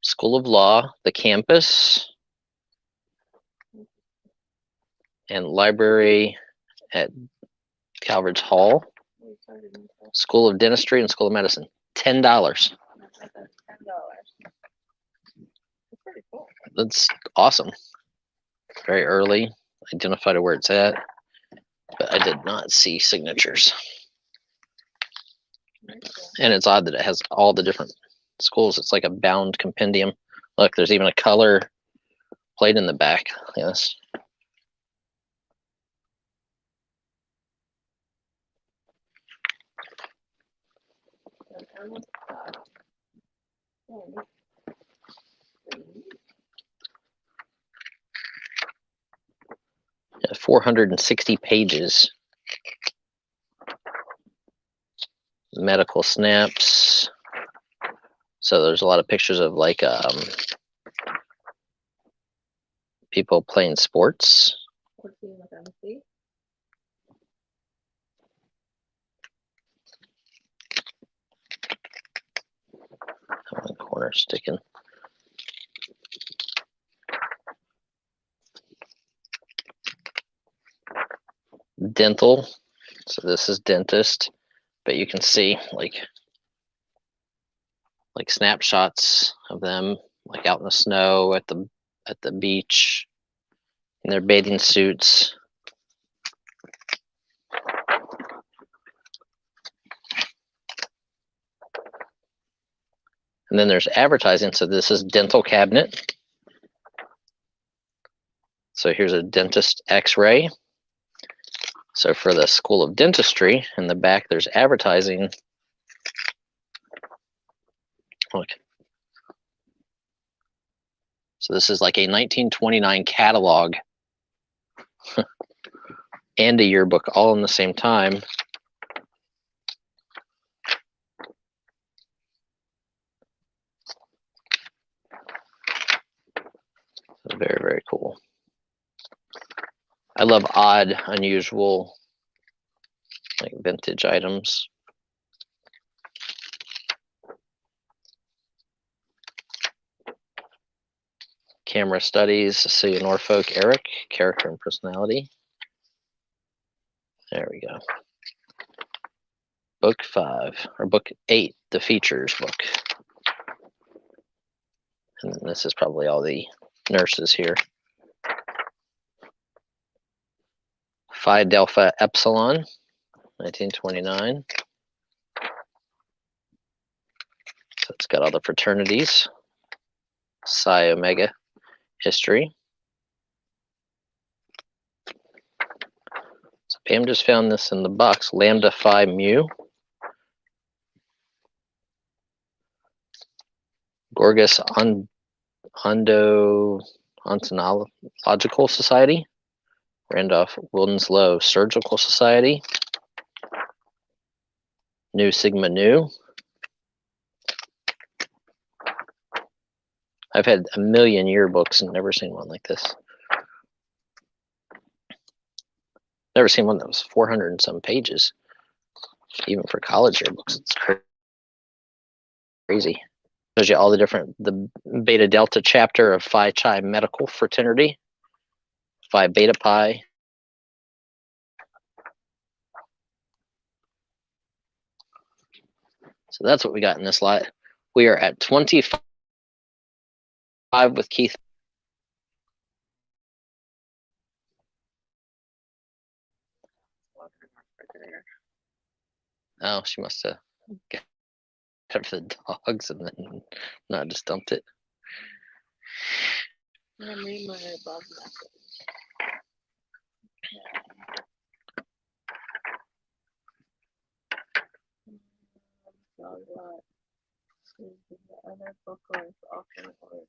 School of Law, the campus, and library at Calvert Hall, School of Dentistry, and School of Medicine. $10. $10. That's pretty cool. That's awesome. Very early. Identified where it's at, but I did not see signatures. And it's odd that it has all the different schools. It's like a bound compendium. Look, there's even a color plate in the back. Yes. Yeah, 460 pages. Medical snaps. So there's a lot of pictures of like people playing sports. The corner sticking. Dental. So this is dentist, but you can see like snapshots of them like out in the snow at the beach in their bathing suits. And then there's advertising. So this is dental cabinet. So here's a dentist x-ray. So for the School of Dentistry, in the back there's advertising. Look. So this is like a 1929 catalog and a yearbook all in the same time. So very, very cool. I love odd, unusual, like vintage items. Camera studies, Cecilia Norfolk, Eric, character and personality. There we go. Book 5, or book 8, the features book. And then this is probably all the nurses here. Phi Delta Epsilon, 1929. So it's got all the fraternities. Psi Omega history. So Pam just found this in the box. Lambda Phi Mu. Gorgas Ontological Society. Randolph Wilden's Surgical Society. Nu Sigma Nu. I've had a million yearbooks and never seen one like this. Never seen one that was 400 and some pages. Even for college yearbooks, it's crazy. Shows you all the Beta Delta chapter of Phi Chi Medical Fraternity. Phi Beta Pi. So that's what we got in this lot. We are at 25 with Keith. Oh, she must have got it for the dogs and then not just dumped it. I made my above message. The other book going for auction orders.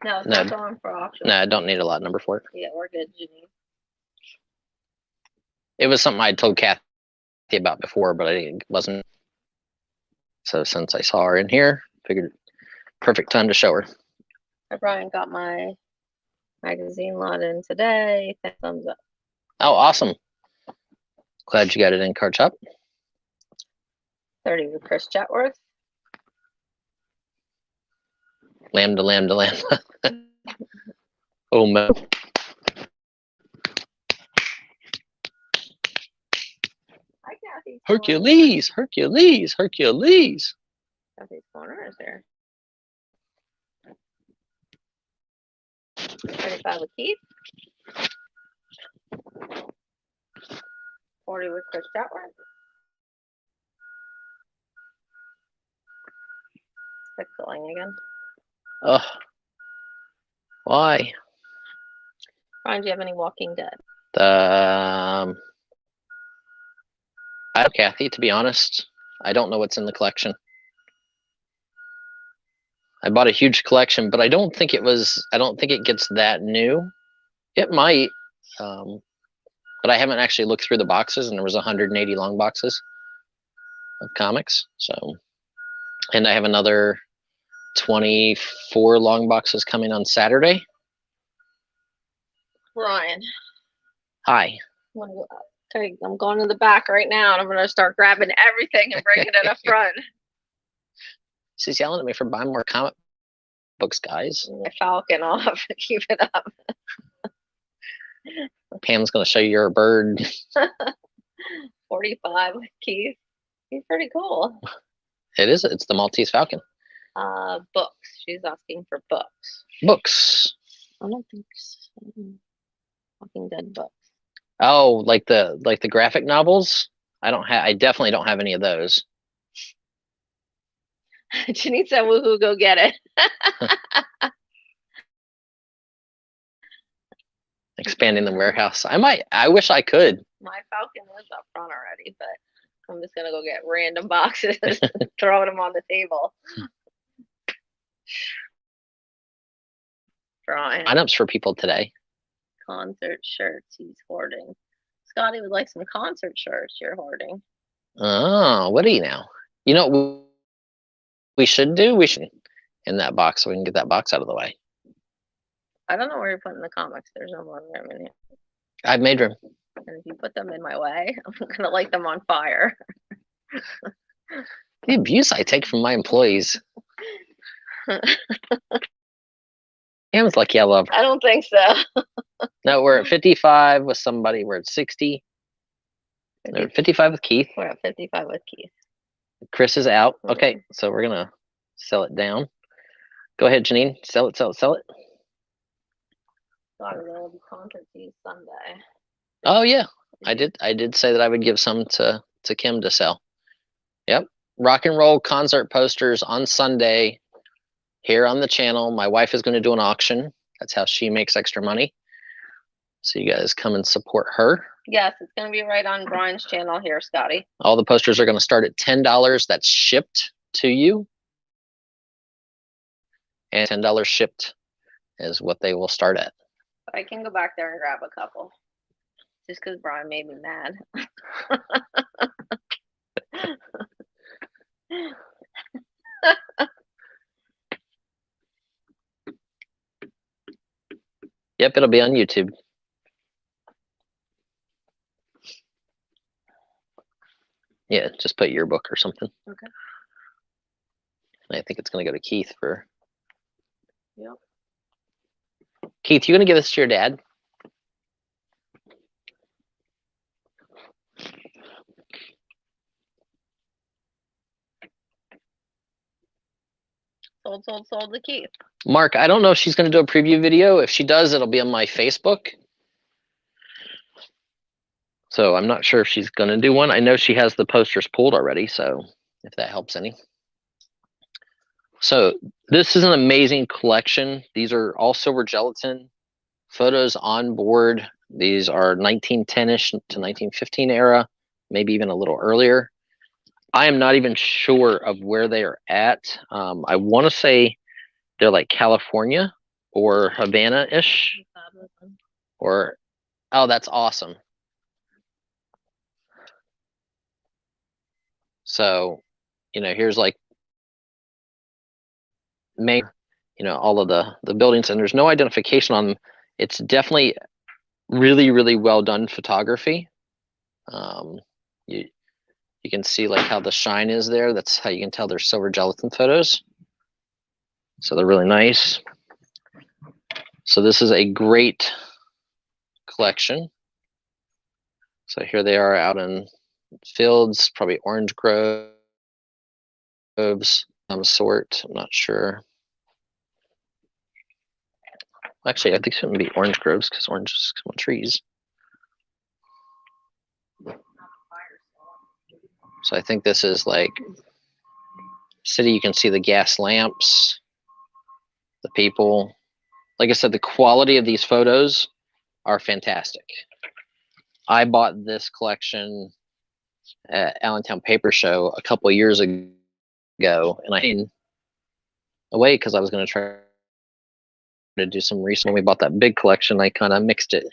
No, it's No. not going for auction. No, I don't need a lot number for it. Yeah, we're good, Janine. It was something I told Kathy about before, but it wasn't. So since I saw her in here, figured perfect time to show her. Brian got my magazine lot in today. Thumbs up. Oh, awesome. Glad you got it in card shop. 30 with Chris Chatworth. Lambda, lambda, lambda. Oh, no. Hi, Kathy. Hercules, Hercules, Hercules. Kathy's corner is there. 35 with Keith. 40 with Chris Chatworth. Pixeling again. Ugh. Why? Brian, do you have any Walking Dead? I have Kathy, to be honest. I don't know what's in the collection. I bought a huge collection, but I don't think it gets that new. It might, but I haven't actually looked through the boxes, and there was 180 long boxes of comics. So, and I have another 24 long boxes coming on Saturday. Brian. Hi. I'm going to the back right now, and I'm going to start grabbing everything and bringing it up front. She's yelling at me for buying more comic books, guys. My Falcon off. Keep it up. Pam's going to show you your bird. 45 with Keith. He's pretty cool. It is. It's the Maltese Falcon. Books. She's asking for books. Books. I don't think so. Walking Dead books. Oh, like the graphic novels? I definitely don't have any of those. Janine said, woohoo, go get it. Expanding the warehouse. I wish I could. My Falcon was up front already, but I'm just gonna go get random boxes and throw them on the table. Brian. Lineups for people today. Concert shirts he's hoarding. Scotty would like some concert shirts you're hoarding. Oh, what do you know? You know what we should do? We should in that box so we can get that box out of the way. I don't know where you're putting the comics. There's no more room in here. I've made room. And if you put them in my way, I'm gonna light them on fire. The abuse I take from my employees. Pam's lucky I love her. I don't think so. No, we're at 55 with somebody. We're at 60. We're at 55 with Keith. We're at 55 with Keith. Chris is out. Okay, so we're gonna sell it down. Go ahead, Janine. Sell it, sell it, sell it. Sorry, there will be concert fees Sunday. Oh yeah, I did say that I would give some to Kim to sell. Yep, rock and roll concert posters on Sunday here on the channel. My wife is going to do an auction. That's how she makes extra money. So you guys come and support her. Yes, it's going to be right on Brian's channel here, Scotty. All the posters are going to start at $10. That's shipped to you, and $10 shipped is what they will start at. I can go back there and grab a couple. Just because Brian made me mad. Yep, it'll be on YouTube. Yeah, just put yearbook or something. Okay. And I think it's going to go to Keith for. Yep. Keith, you going to give this to your dad? Sold the Keith. Mark, I don't know if she's going to do a preview video. If she does, it'll be on my Facebook. So I'm not sure if she's going to do one. I know she has the posters pulled already, so if that helps any. So this is an amazing collection. These are all silver gelatin photos on board. These are 1910-ish to 1915 era maybe even a little earlier. I am not even sure of where they are at. I want to say they're like California or Havana-ish, or, oh, that's awesome. So, you know, here's like main, you know, all of the buildings, and there's no identification on them. It's definitely really, really well done photography. You can see like how the shine is there. That's how you can tell they're silver gelatin photos. So they're really nice. So this is a great collection. So here they are out in fields, probably orange groves, some sort. I'm not sure. Actually, I think it shouldn't be orange groves because oranges come on trees. So I think this is like city. You can see the gas lamps, the people. Like I said, the quality of these photos are fantastic. I bought this collection at Allentown Paper Show a couple of years ago, and I hid away because I was going to try to do some research. When we bought that big collection, I kind of mixed it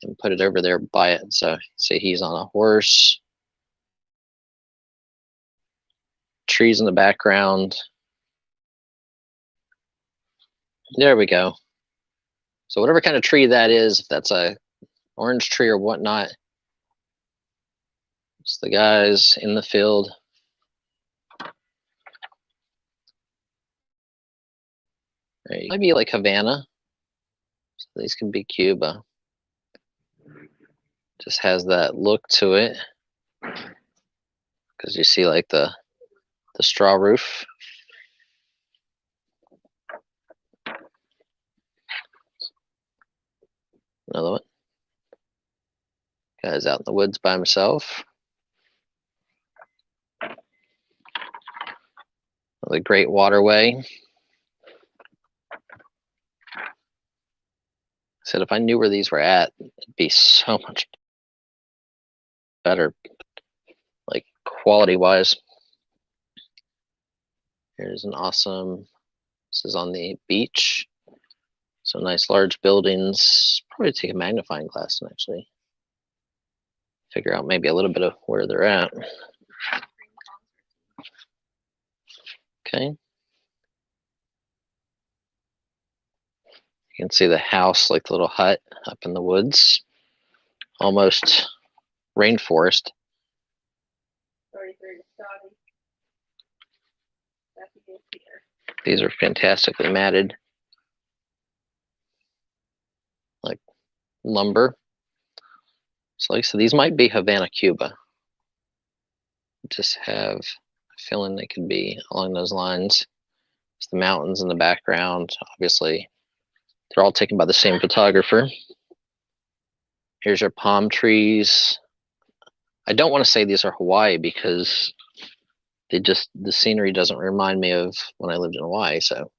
and put it over there by it. So see, he's on a horse, trees in the background. There we go. So whatever kind of tree that is, if that's a orange tree or whatnot, it's the guys in the field. It might be like Havana. So these can be Cuba. Just has that look to it, because you see like the straw roof. Another one. Guy's out in the woods by himself. The great waterway. I said if I knew where these were at, it'd be so much better, like quality wise. Here's an awesome, this is on the beach. So nice large buildings. Probably take a magnifying glass and actually figure out maybe a little bit of where they're at. Okay. You can see the house, like the little hut up in the woods, almost rainforest. These are fantastically matted, like lumber. So like I said, these might be Havana, Cuba. Just have a feeling they could be along those lines. It's the mountains in the background. Obviously, they're all taken by the same photographer. Here's your palm trees. I don't want to say these are Hawaii because the scenery doesn't remind me of when I lived in Hawaii. So,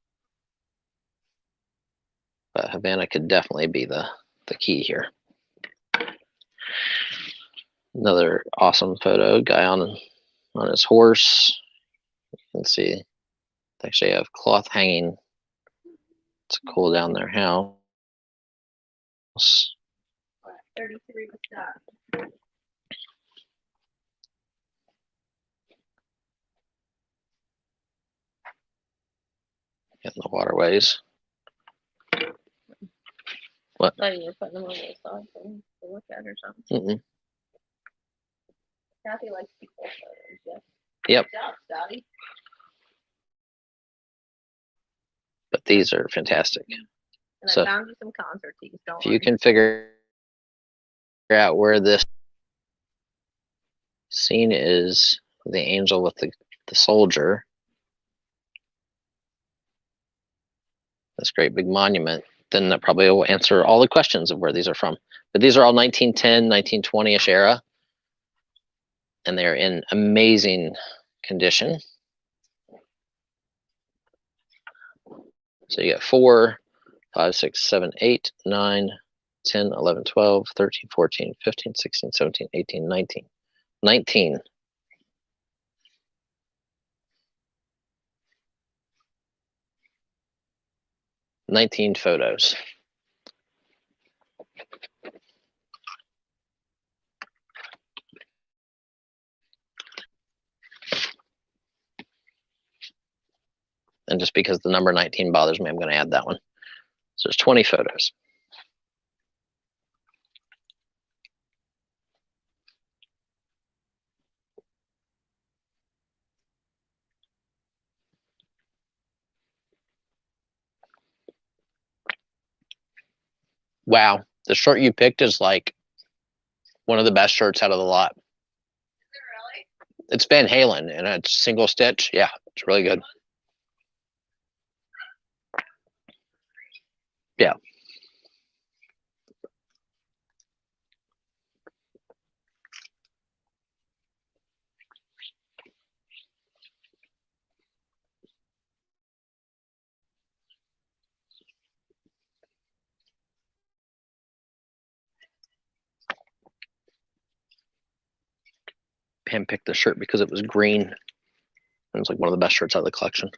but Havana could definitely be the key here. Another awesome photo. Guy on his horse. You can see they actually have cloth hanging to cool down their house. 33 was that. In the waterways. What? I thought you were putting them on the side to look at or something. Kathy likes people photos, yeah. Yep. Good job, Scotty. But these are fantastic. And So, I found you some concert tees. If you can figure out where this scene is, the angel with the soldier, this great big monument, then that probably will answer all the questions of where these are from. But these are all 1910, 1920-ish era, and they're in amazing condition. So you got 4, 5, 6, 7, 8, 9, 10, 11, 12, 13, 14, 15, 16, 17, 18, 19. 19. "19 photos. And just because the number 19 bothers me, I'm going to add that one. So there's 20 photos. Wow, the shirt you picked is like one of the best shirts out of the lot. Is it really? It's Van Halen, and it's single stitch. Yeah, it's really good. Yeah. Pam picked the shirt because it was green. It was like one of the best shirts out of the collection.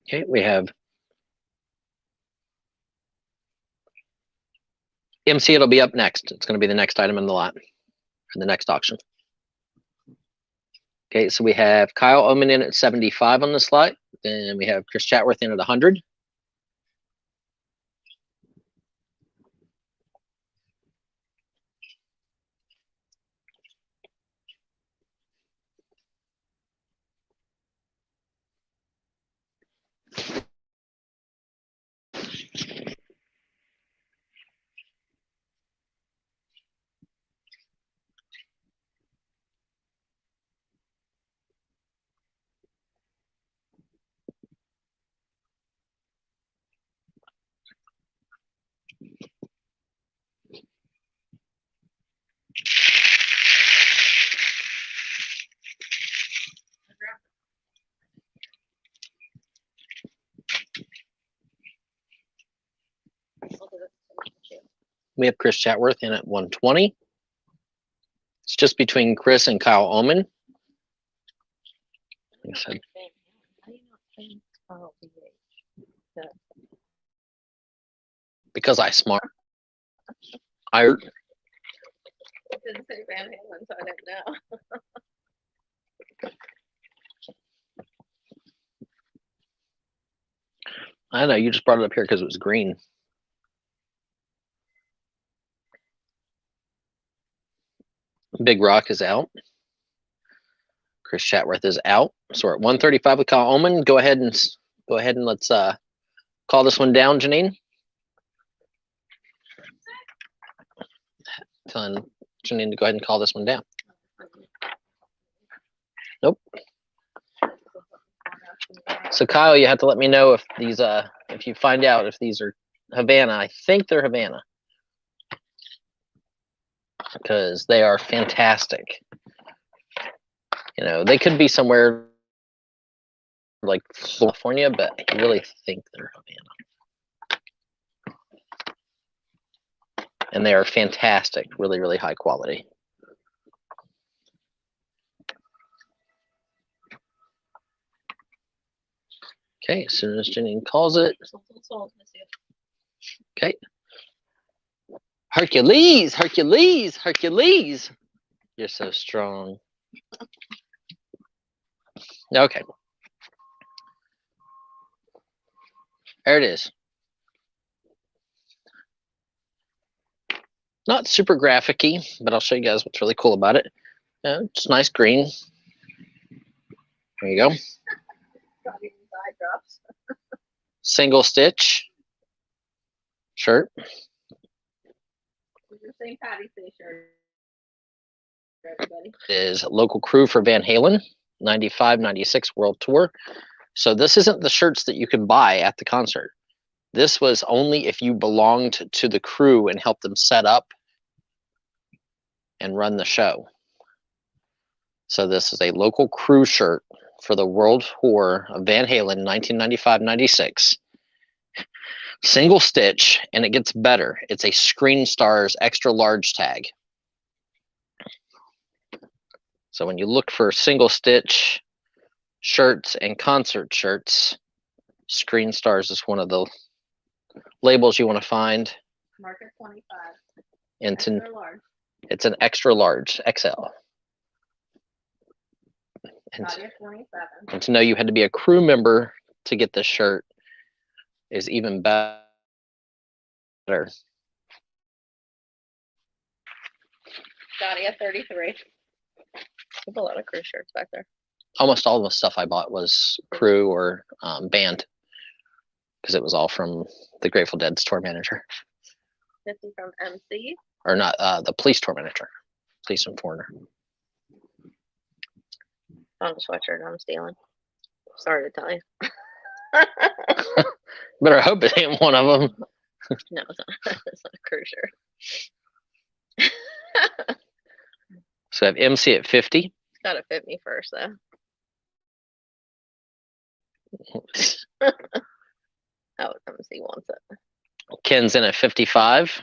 Okay, we have MC. It'll be up next. It's going to be the next item in the lot, in the next auction. Okay, so we have Kyle Oman in at 75 on this lot. Then we have Chris Chatworth in at 100. We have Chris Chatworth in at 120. It's just between Chris and Kyle Oman. Like I said, because I smart. I It didn't say Van Halen, so I didn't know. know you just brought it up here because it was green. Big Rock is out. Chris Chatworth is out. So we're at 135 with Kyle Oman. Go ahead and let's call this one down, Janine. Telling Janine to go ahead and call this one down. Nope. So Kyle, you have to let me know if these if you find out if these are Havana. I think they're Havana because they are fantastic. You know, they could be somewhere like California, but I really think they're Havana. And they are fantastic, really, really high quality. Okay, as soon as Janine calls it. Okay. Hercules, Hercules, Hercules. You're so strong. Okay. There it is. Not super graphic-y, but I'll show you guys what's really cool about it. It's nice green. There you go. Single stitch shirt. St. Patty's Day shirt. Everybody. Is local crew for Van Halen, 95, 96 World Tour. So this isn't the shirts that you can buy at the concert. This was only if you belonged to the crew and helped them set up and run the show. So this is a local crew shirt for the World Tour of Van Halen 1995-96. Single stitch, and it gets better. It's a Screen Stars extra large tag. So when you look for single stitch shirts and concert shirts, Screen Stars is one of the labels you want to find. Market 25. And Extra large. it's an extra large, XL. Body of 27. And to know you had to be a crew member to get this shirt is even better. Body of 33. There's a lot of crew shirts back there. Almost all the stuff I bought was crew or band, because it was all from the Grateful Dead's tour manager. 50 from MC. Or not, the police tour manager, Police and Foreigner. Found a sweatshirt I'm stealing. Sorry to tell you. Better hope it ain't one of them. No, it's not. It's not a crew shirt. So I have MC at 50. It's gotta fit me first, though. Oh, MC wants it. Ken's in at 55.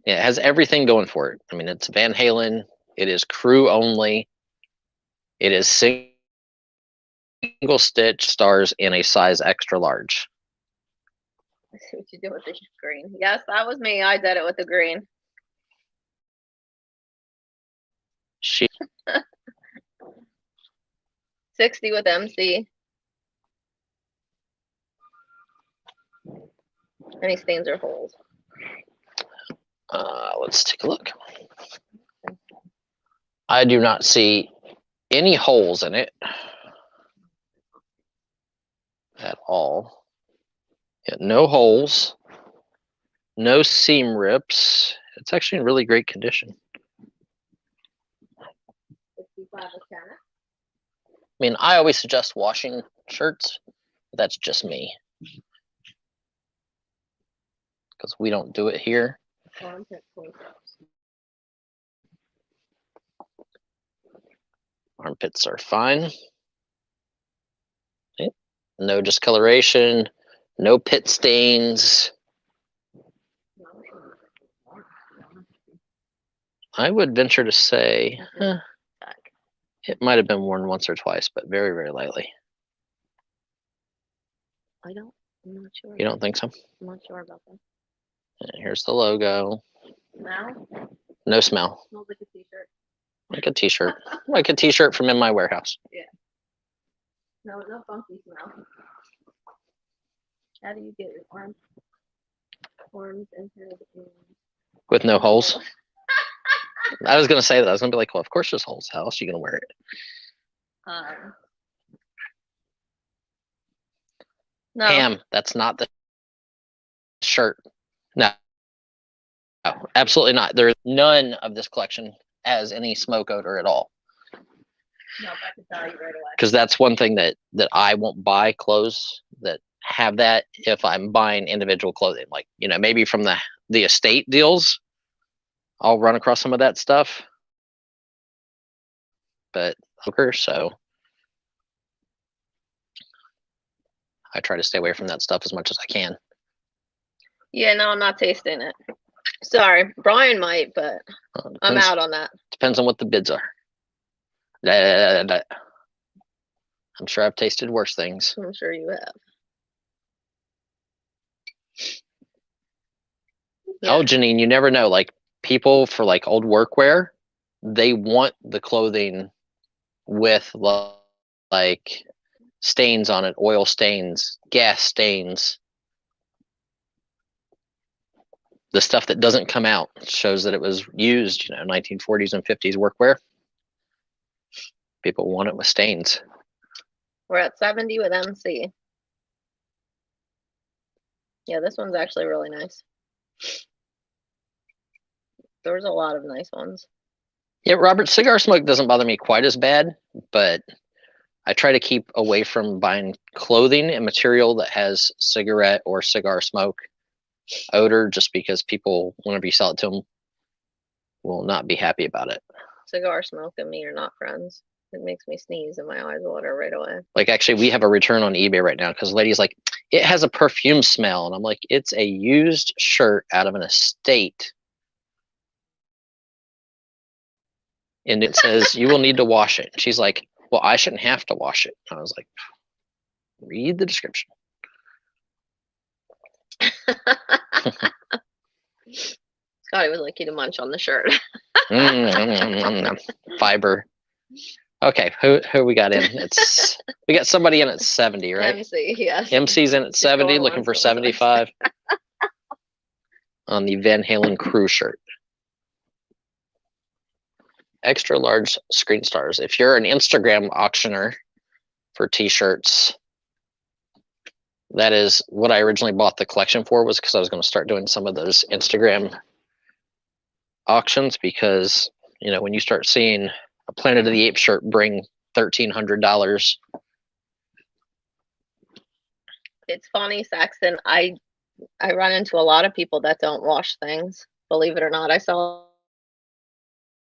Yeah, it has everything going for it. I mean, it's Van Halen. It is crew only. It is single stitch stars in a size extra large. Let's see what you do with the green. Yes, that was me. I did it with the green. She 60 with MC. Any stains or holes? Let's take a look. I do not see any holes in it at all. Yeah, no holes, no seam rips. It's actually in really great condition. 65 with tennis. I mean, I always suggest washing shirts. But that's just me, because we don't do it here. Armpit close-ups. Armpits are fine. Okay. No discoloration, no pit stains. I would venture to say it might have been worn once or twice, but very, very lightly. I'm not sure. You don't think so? I'm not sure about that. And here's the logo. Smell? No smell. Smells like a t-shirt. Like a t-shirt. Like a t-shirt from In My Warehouse. Yeah. No funky smell. How do you get your arms entered in? With no holes. I was going to say that. I was going to be like, well, of course there's holes. How else are you going to wear it? No. Pam, that's not the shirt. No. No, absolutely not. There's none of this collection has any smoke odor at all. No, I can tell you right away. Because that's one thing that I won't buy clothes that have that if I'm buying individual clothing. Like, you know, maybe from the estate deals, I'll run across some of that stuff. But so I try to stay away from that stuff as much as I can. Yeah, no, I'm not tasting it. Sorry, Brian might, but I'm out on that. Depends on what the bids are. I'm sure I've tasted worse things. I'm sure you have. Yeah. Oh, Janine, you never know. Like, people for like old workwear, they want the clothing with like stains on it, oil stains, gas stains. The stuff that doesn't come out shows that it was used, you know, 1940s and 50s workwear. People want it with stains. We're at 70 with MC. Yeah, this one's actually really nice. There's a lot of nice ones. Yeah, Robert, cigar smoke doesn't bother me quite as bad, but I try to keep away from buying clothing and material that has cigarette or cigar smoke odor, just because people, whenever you sell it to them, will not be happy about it. Cigar smoke and me are not friends. It makes me sneeze and my eyes water right away. Like, actually, we have a return on eBay right now because the lady's like, it has a perfume smell. And I'm like, it's a used shirt out of an estate. And it says, you will need to wash it. She's like, well, I shouldn't have to wash it. I was like, read the description. Scotty would like you to munch on the shirt. Fiber. Okay, who we got in? We got somebody in at 70, right? MC, yes. MC's in at 70, going looking once, for going 75 on the Van Halen crew shirt. Extra large screen stars. If you're an Instagram auctioneer for t-shirts, that is what I originally bought the collection for, was because I was going to start doing some of those Instagram auctions, because, you know, when you start seeing a Planet of the Apes shirt bring $1,300. It's funny, Saxon. I run into a lot of people that don't wash things. Believe it or not, I sell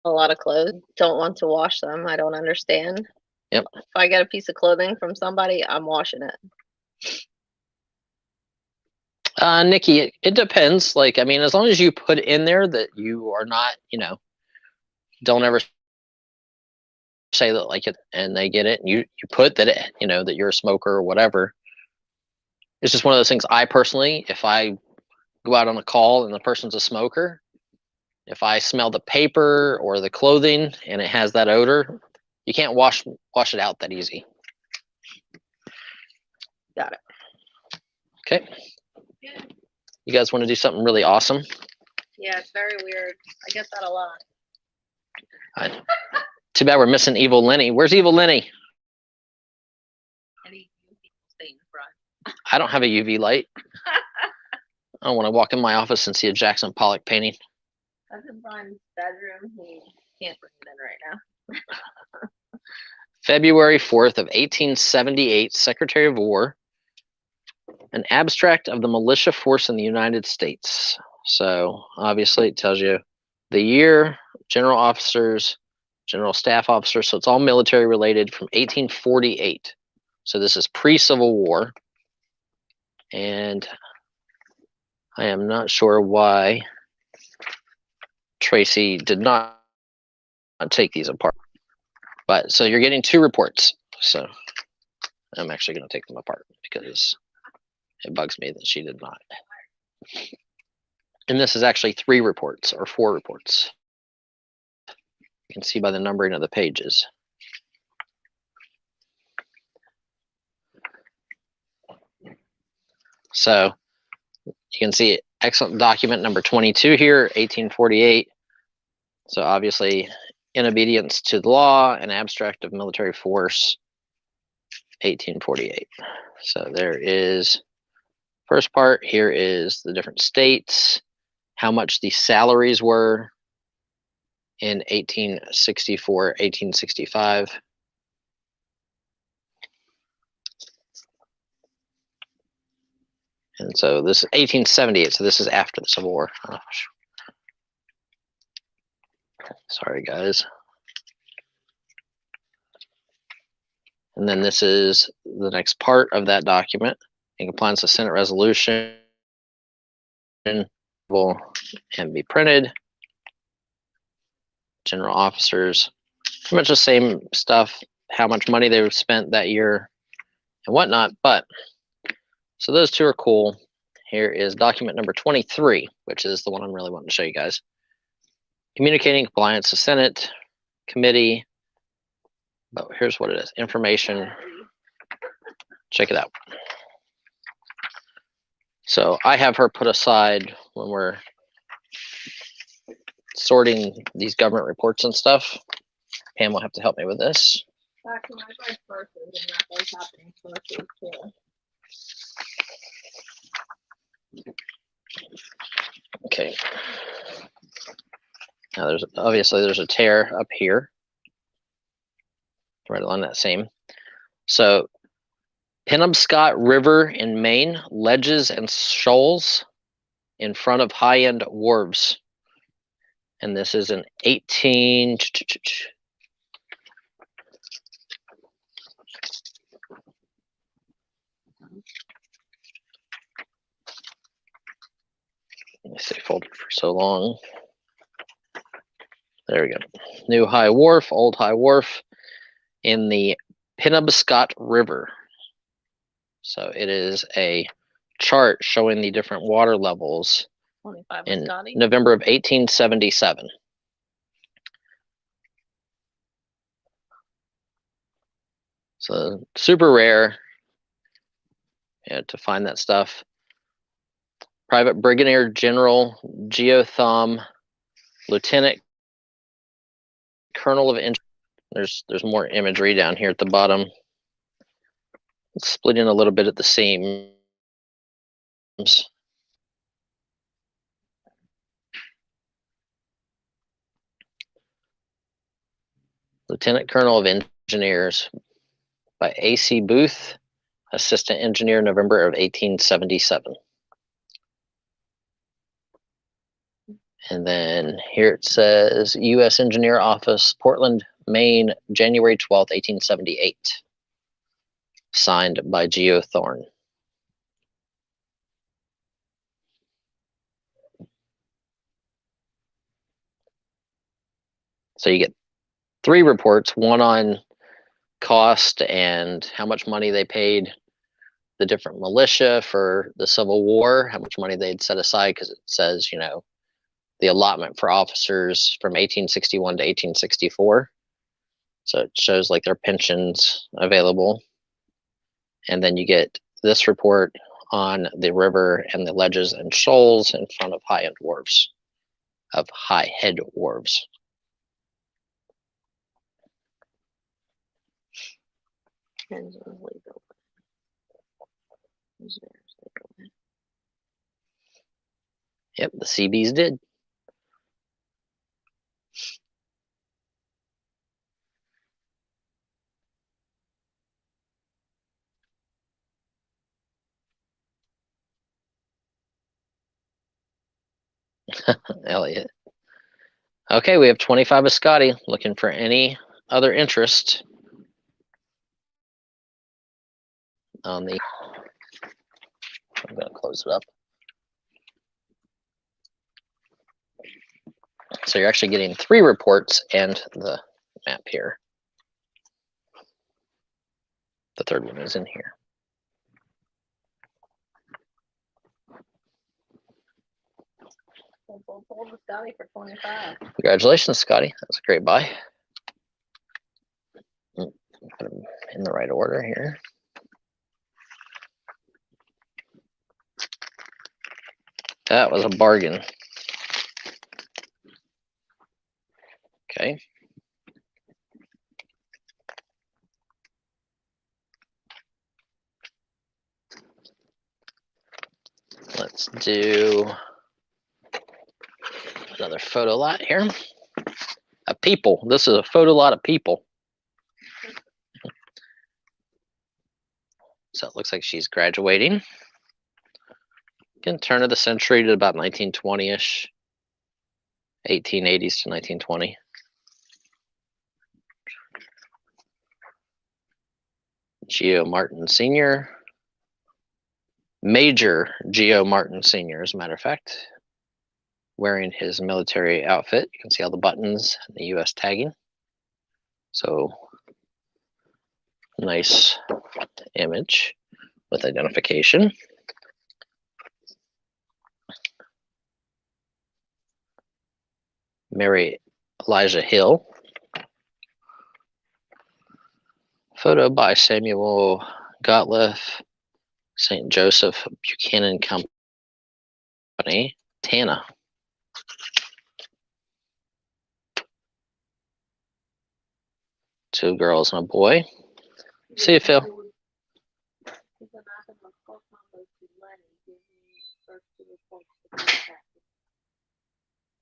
a lot of clothes. Don't want to wash them. I don't understand. Yep. If I get a piece of clothing from somebody, I'm washing it. Nikki, it depends. Like, I mean, as long as you put in there that you are not, you know, don't ever say that like it and they get it, and you put that it, you know, that you're a smoker or whatever. It's just one of those things. I personally, if I go out on a call and the person's a smoker, if I smell the paper or the clothing and it has that odor, you can't wash it out that easy. Got it. Okay. You guys want to do something really awesome? Yeah, it's very weird. I get that a lot. Too bad we're missing Evil Lenny. Where's Evil Lenny? I don't have a UV light. I don't want to walk in my office and see a Jackson Pollock painting. That's in Brian's bedroom. He can't bring it in right now. February 4th of 1878, Secretary of War. An abstract of the militia force in the United States. So obviously it tells you the year, general officers, general staff officers. So it's all military related from 1848. So this is pre-Civil War. And I am not sure why Tracy did not take these apart. But so you're getting two reports. So I'm actually going to take them apart because it bugs me that she did not. And this is actually 3 reports or 4 reports. You can see by the numbering of the pages. So you can see excellent document number 22 here, 1848. So obviously in obedience to the law, an abstract of military force, 1848. So there is first part. Here is the different states, how much the salaries were in 1864, 1865. And so this is 1878, so this is after the Civil War. Oh, sorry, guys. And then this is the next part of that document. In compliance with Senate resolution, will and be printed. General officers, pretty much the same stuff, how much money they've spent that year and whatnot. But so those two are cool. Here is document number 23, which is the one I'm really wanting to show you guys. Communicating compliance to Senate committee. But here's what it is. Information. Check it out. So I have her put aside when we're sorting these government reports and stuff. Pam will have to help me with this. Actually, I buy purses and that was happening purses too. Okay. Now there's obviously a tear up here, right along that same. So Penobscot River in Maine, ledges and shoals in front of high-end wharves. And this is an 18... Let me stay folded for so long. There we go. New High Wharf, Old High Wharf in the Penobscot River. So it is a chart showing the different water levels 25 in Scotty. November of 1877. So super rare, to find that stuff. Private Brigadier General Geothom, Lieutenant Colonel of There's more imagery down here at the bottom. It's split in a little bit at the seams. Lieutenant Colonel of Engineers by A.C. Booth, Assistant Engineer, November of 1877. And then here it says U.S. Engineer Office, Portland, Maine, January 12th, 1878. Signed by Geo Thorne. So you get 3 reports, one on cost and how much money they paid the different militia for the Civil War, how much money they'd set aside, because it says, the allotment for officers from 1861 to 1864. So it shows like their pensions available. And then you get this report on the river and the ledges and shoals in front of high-end wharves, of high-head wharves. Yep, the CBs did. Elliot. Okay, we have 25 of Scotty. Looking for any other interest on the... I'm going to close it up. So you're actually getting 3 reports and the map here. The third one is in here. Scotty for 25. Congratulations, Scotty. That's a great buy. Put them in the right order here. That was a bargain. Okay. Let's do another photo lot here. A people. This is a photo lot of people. So it looks like she's graduating. Again, turn of the century to about 1920-ish. 1880s to 1920. Geo Martin Sr. Major Geo Martin Sr., as a matter of fact, wearing his military outfit. You can see all the buttons and the U.S. tagging. So, nice image with identification. Mary Elijah Hill. Photo by Samuel Gottlieb, St. Joseph Buchanan Company, Tana. Two girls and a boy. See you, Phil.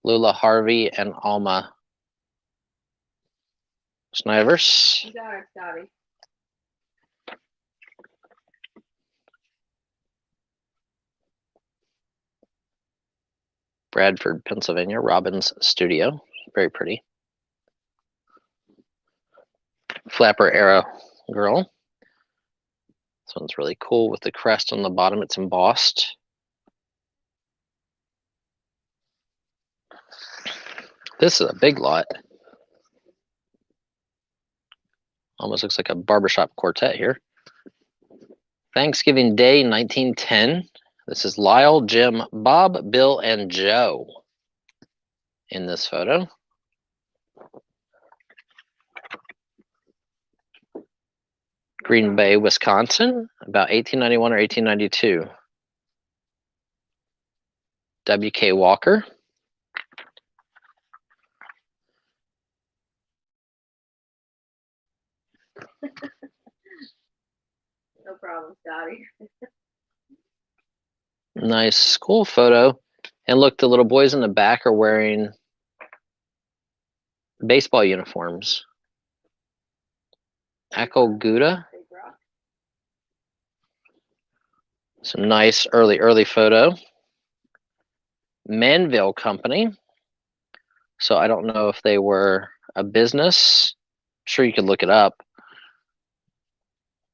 Lula Harvey and Alma Snivers. You got her, Scotty. Bradford, Pennsylvania, Robin's Studio. Very pretty. Flapper era girl. This one's really cool with the crest on the bottom. It's embossed. This is a big lot. Almost looks like a barbershop quartet here. Thanksgiving Day 1910. This is Lyle, Jim, Bob, Bill, and Joe in this photo. Green Bay, Wisconsin, about 1891 or 1892. W.K. Walker. No problem, Scotty. Nice school photo. And look, the little boys in the back are wearing baseball uniforms. Akoguda. Some nice early photo. Manville Company. So I don't know if they were a business. I'm sure you could look it up.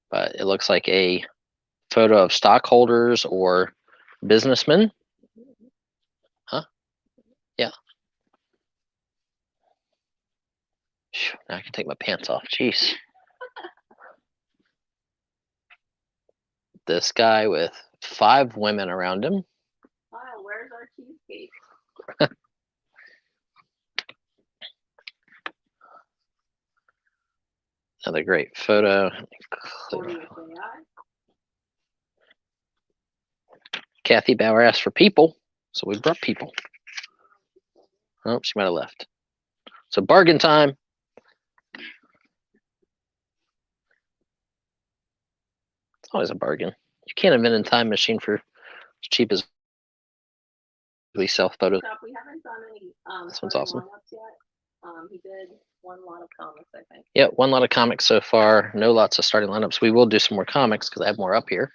But it looks like a photo of stockholders or businessmen. Huh? Yeah. Now I can take my pants off. Jeez. This guy with 5 women around him. Wow, where's our cheesecake? Another great photo. Kathy Bauer asked for people, so we brought people. Oh, she might have left. So bargain time. It's always a bargain. You can't invent a time machine for as cheap as we sell photos. We haven't done any This one's awesome. lineups yet. He did one lot of comics, I think. Yeah, 1 lot of comics so far. No lots of starting lineups. We will do some more comics because I have more up here.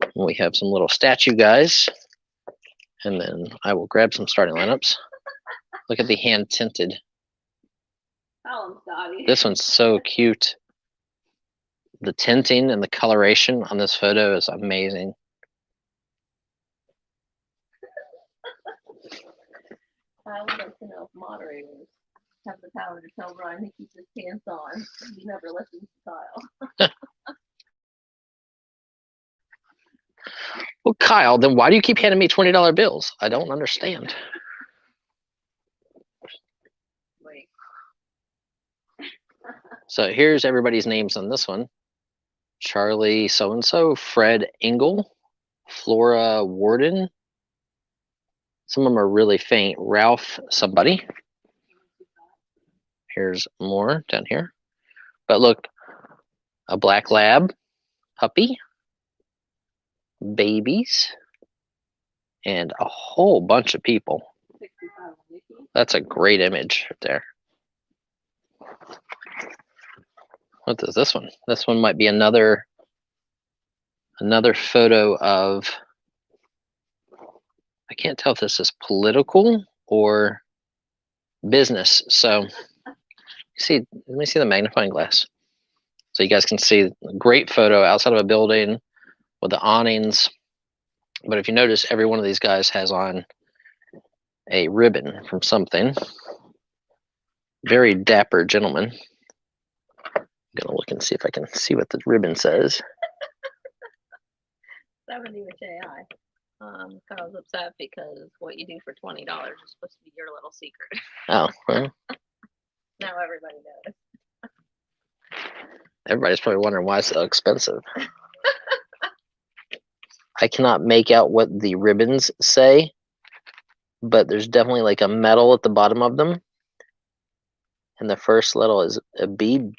And we have some little statue guys. And then I will grab some starting lineups. Look at the hand tinted. Tell him, Scotty. This one's so cute. The tinting and the coloration on this photo is amazing. I would like to know if moderators have the power to tell Brian to keep his pants on. He never listens to Kyle. Well, Kyle, then why do you keep handing me $20 bills? I don't understand. Wait. So here's everybody's names on this one. Charlie so-and-so, Fred Engel, Flora Warden. Some of them are really faint. Ralph somebody. Here's more down here. But look, a black lab, puppy, babies, and a whole bunch of people. That's a great image right there. What is this one? This one might be another photo of, I can't tell if this is political or business. So see, let me see the magnifying glass. So you guys can see a great photo outside of a building with the awnings. But if you notice, every one of these guys has on a ribbon from something. Very dapper gentleman. I'm gonna look and see if I can see what the ribbon says. 70 with JI. Kyle's upset because what you do for $20 is supposed to be your little secret. Oh, well. Now everybody knows. Everybody's probably wondering why it's so expensive. I cannot make out what the ribbons say, but there's definitely like a metal at the bottom of them. And the first letter is a B.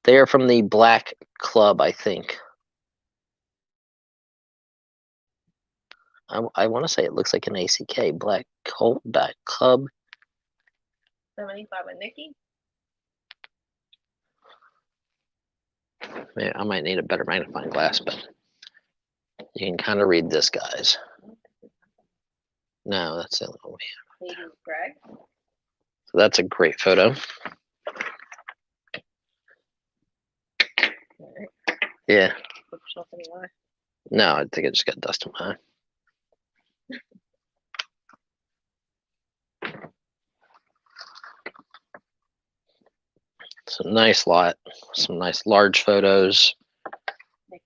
They are from the Black Club, I think. I want to say it looks like an ACK, Black Club. 75 with Nikki. Maybe I might need a better magnifying glass, but you can kind of read this, guys. No, that's the only one we have. Maybe Greg. So that's a great photo. Yeah. No, I think I just got dust in my eye. It's a nice lot. Some nice large photos. Like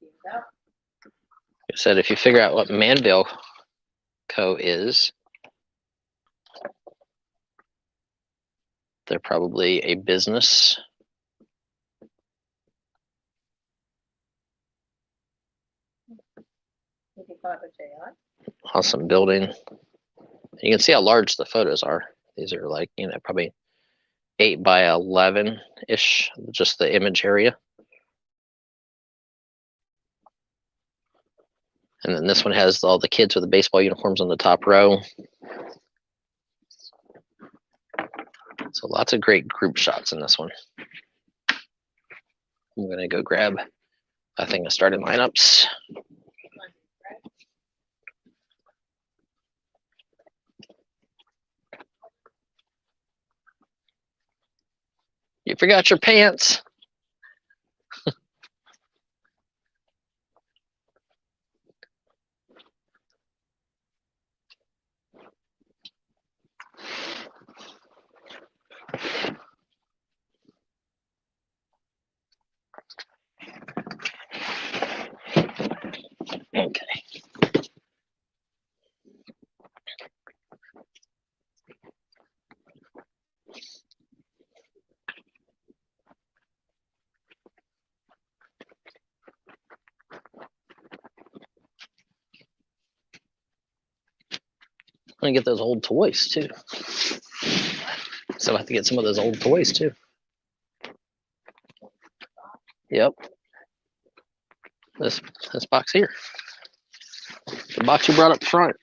I said, if you figure out what Manville Co. is, they're probably a business. Awesome building. You can see how large the photos are. These are like, you know, probably 8 by 11-ish, just the image area. And then this one has all the kids with the baseball uniforms on the top row. So lots of great group shots in this one. I'm gonna go grab a thing of starting lineups. You forgot your pants. Okay. I'm gonna get those old toys too. So I have to get some of those old toys too. Yep. This box here. The box you brought up front.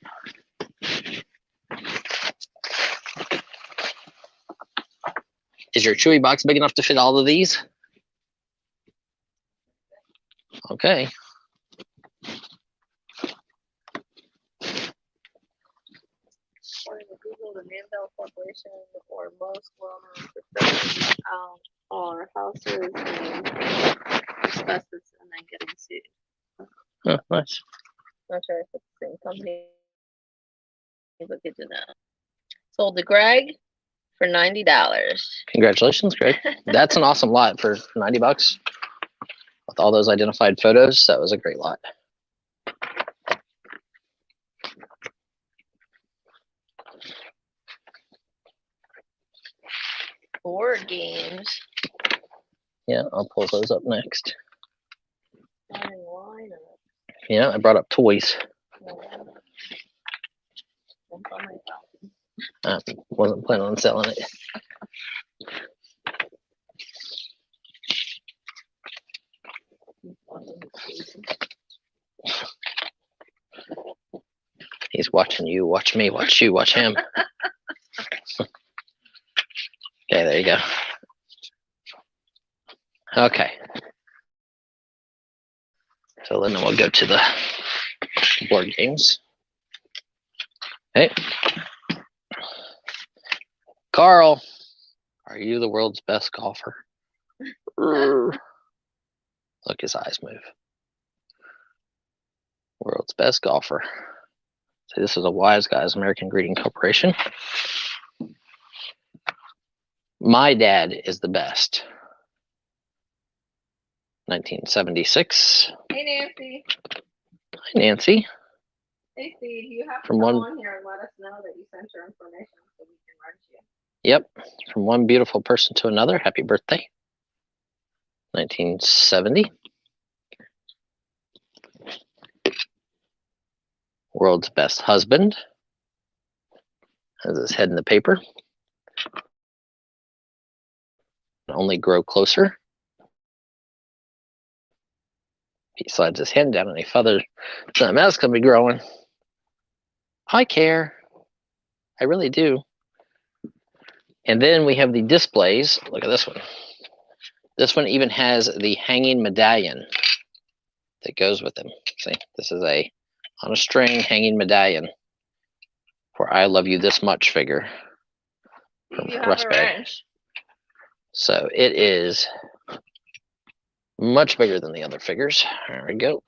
Is your Chewy box big enough to fit all of these? Okay. According to Google, the Manville Corporation or most well-known facilities are houses and asbestos and then getting sued. Oh, nice. Not sure if it's the same company, but good to know. Sold to Greg for $90. Congratulations, Greg. That's an awesome lot for 90 bucks. With all those identified photos, that was a great lot. Board games. Yeah, I'll pull those up next. Yeah, I brought up toys. I wasn't planning on selling it. He's watching you, watch me, watch you, watch him. Okay, there you go. Okay. So then we'll go to the board games. Hey. Carl, are you the world's best golfer? Look, his eyes move. World's best golfer. So this is a Wise Guys American Greeting Corporation. My dad is the best. 1976. Hey, Nancy. Hi, Nancy. Hey, Steve, you have to From come one- on here and let us know that you sent your information so we can write you. Yep. From one beautiful person to another. Happy birthday. 1970. World's best husband. Has his head in the paper. Only grow closer. He slides his hand down any further. Something else could be growing. I care. I really do. And then we have the displays. Look at this one. This one even has the hanging medallion that goes with them. See, this is a on a string hanging medallion. for I Love You This Much figure. From You have Russ a Bay. wrench. So it is much bigger than the other figures. There we go.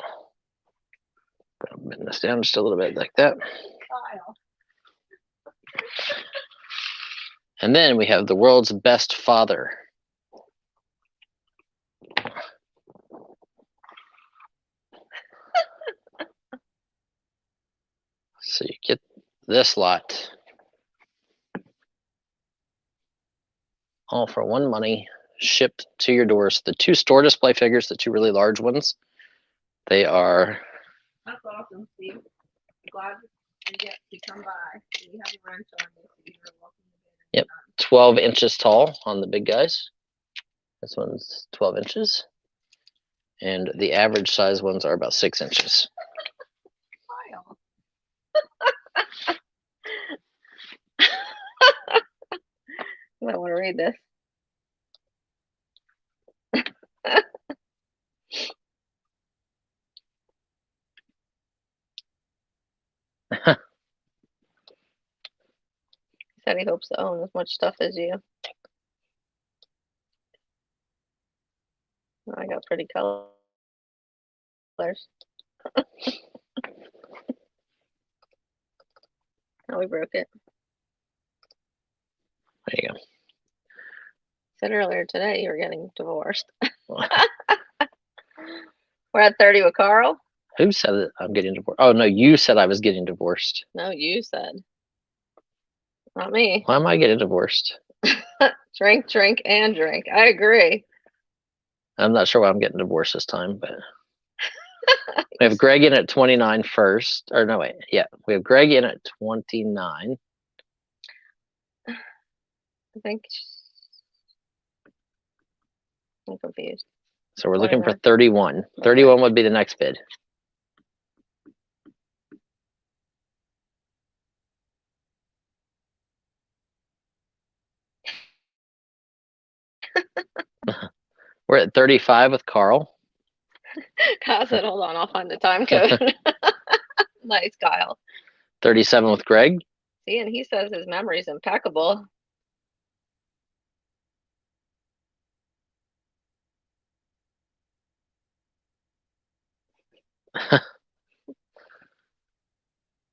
Gonna bend this down just a little bit like that. And then we have the world's best father. So you get this lot all for one money, shipped to your doors. The two store display figures, the two really large ones, they are That's awesome, Steve. Glad you get to come by. You have a wrench on you, so you're welcome to get it. 12 inches tall on the big guys. This one's 12 inches. And the average size ones are about 6 inches. I want to read this. He said he hopes to own as much stuff as you. I got pretty colors. Oh, we broke it. There you go. Said earlier today you were getting divorced. We're at 30 with Carl. Who said that I'm getting divorced? Oh, no, you said I was getting divorced. No, you said. Not me. Why am I getting divorced? Drink, drink, and drink. I agree. I'm not sure why I'm getting divorced this time, but we have Greg in at 29 first. Or no, wait. Yeah, we have Greg in at 29. I think I'm confused. So we're looking for 29. 31. 31 would be the next bid. We're at 35 with Carl. Kyle said, hold on, I'll find the time code. Nice, Kyle. 37 with Greg. See, and he says his memory's impeccable.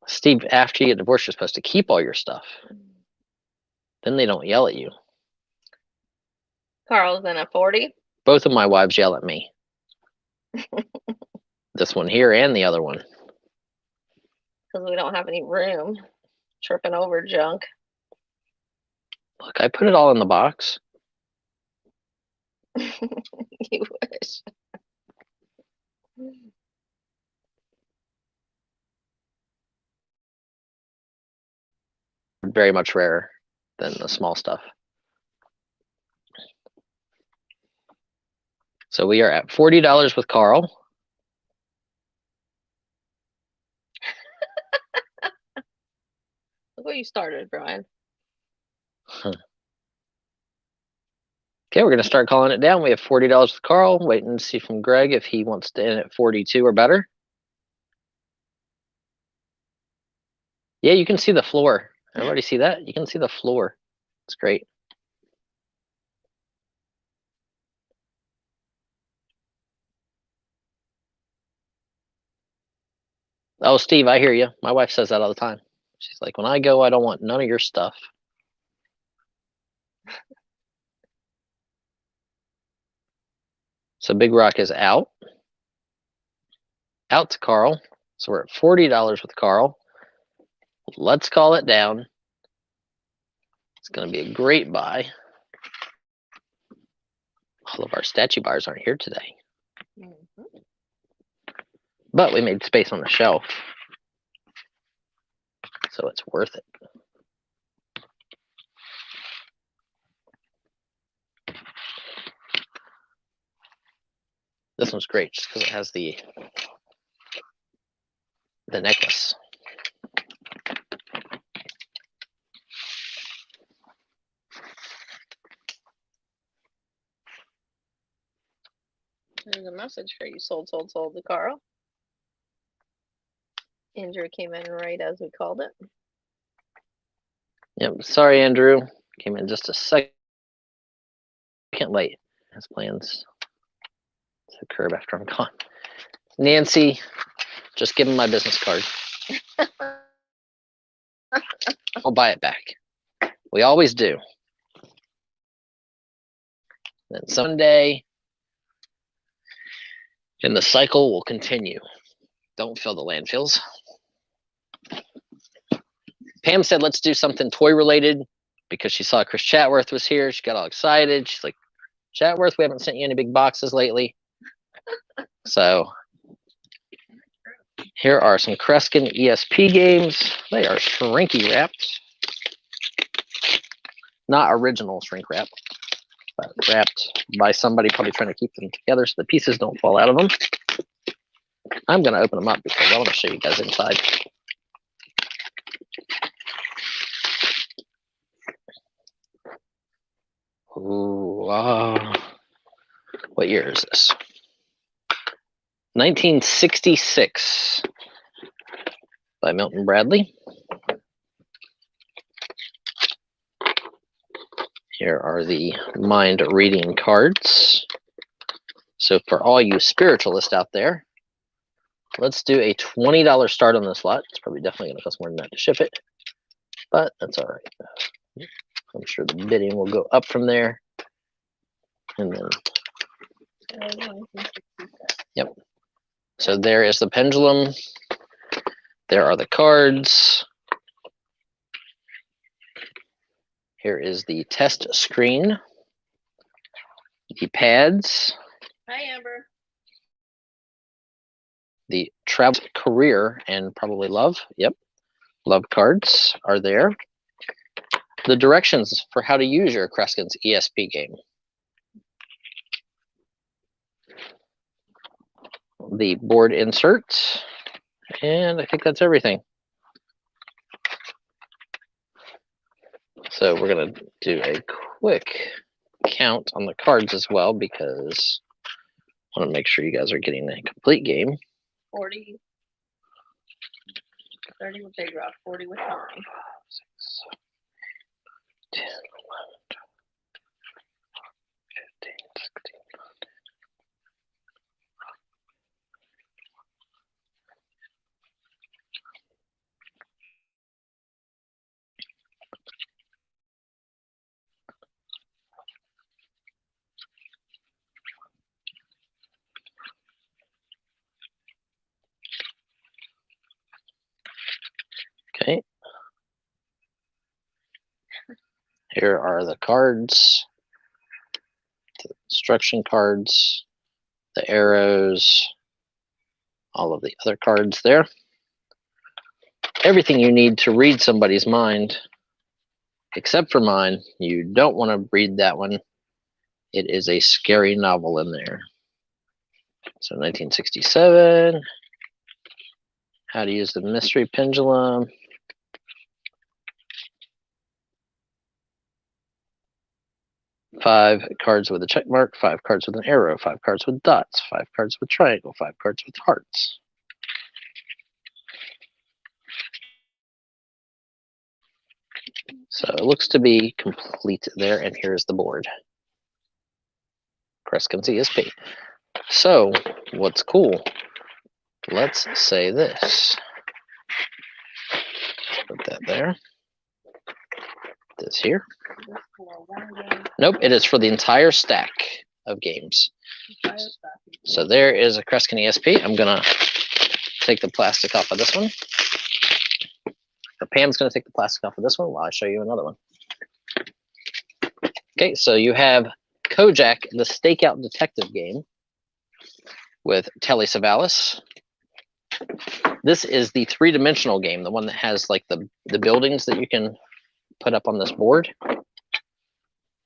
Steve, after you get divorced, you're supposed to keep all your stuff. Then they don't yell at you. Carl's in at 40. Both of my wives yell at me. This one here and the other one. Because we don't have any room. Tripping over junk. Look, I put it all in the box. You wish. Very much rarer than the small stuff. So we are at $40 with Carl. Look what you started, Brian. Okay, we're going to start calling it down. We have $40 with Carl. Waiting to see from Greg if he wants to end at 42 or better. Yeah, you can see the floor. Everybody see that? You can see the floor. It's great. Oh, Steve, I hear you. My wife says that all the time. She's like, when I go, I don't want none of your stuff. So Big Rock is out. Out to Carl. So we're at $40 with Carl. Let's call it down. It's going to be a great buy. All of our statue buyers aren't here today. Mm-hmm. But we made space on the shelf. So it's worth it. This one's great just because it has the necklace. There's a message for you. Sold to Carl. Andrew came in right as we called it. Yep. Sorry, Andrew. Came in just a second late. His plans to curb after I'm gone. Nancy, just give him my business card. I'll buy it back. We always do. Then someday, and the cycle will continue. Don't fill the landfills. Pam said, let's do something toy related because she saw Chris Chatworth was here. She got all excited. She's like, Chatworth, we haven't sent you any big boxes lately. So here are some Kreskin ESP games. They are shrinky wrapped. Not original shrink wrap, but wrapped by somebody probably trying to keep them together so the pieces don't fall out of them. I'm going to open them up because I want to show you guys inside. Ooh, what year is this? 1966 by Milton Bradley. Here are the mind reading cards. So for all you spiritualists out there, let's do a $20 start on this lot. It's probably definitely going to cost more than that to ship it, but that's all right. I'm sure the bidding will go up from there. And then, yep. So there is the pendulum. There are the cards. Here is the test screen. The pads. Hi, Amber. The travel, career, and probably love. Yep. Love cards are there. The directions for how to use your Kreskin's ESP game. The board insert. And I think that's everything. So we're going to do a quick count on the cards as well because I want to make sure you guys are getting a complete game. 40. 30 with Big Rock, 40 with Tommy. 6, 10, 11, 15, 16. Okay. Here are the cards, the instruction cards, the arrows, all of the other cards there. Everything you need to read somebody's mind, except for mine. You don't want to read that one. It is a scary novel in there. So 1967, how to use the mystery pendulum. Five cards with a check mark, 5 cards with an arrow, 5 cards with dots, 5 cards with triangle, 5 cards with hearts. So it looks to be complete there, and here's the board. Kreskin's ESP. So what's cool? Let's say this. Put that there. This here. Nope, it is for the entire stack of games. So there is a Kreskin ESP. I'm gonna take the plastic off of this one. Pam's gonna take the plastic off of this one while I show you another one. Okay, so you have Kojak, the stakeout detective game with Telly Savalas. This is the 3-dimensional game, the one that has like the buildings that you can put up on this board.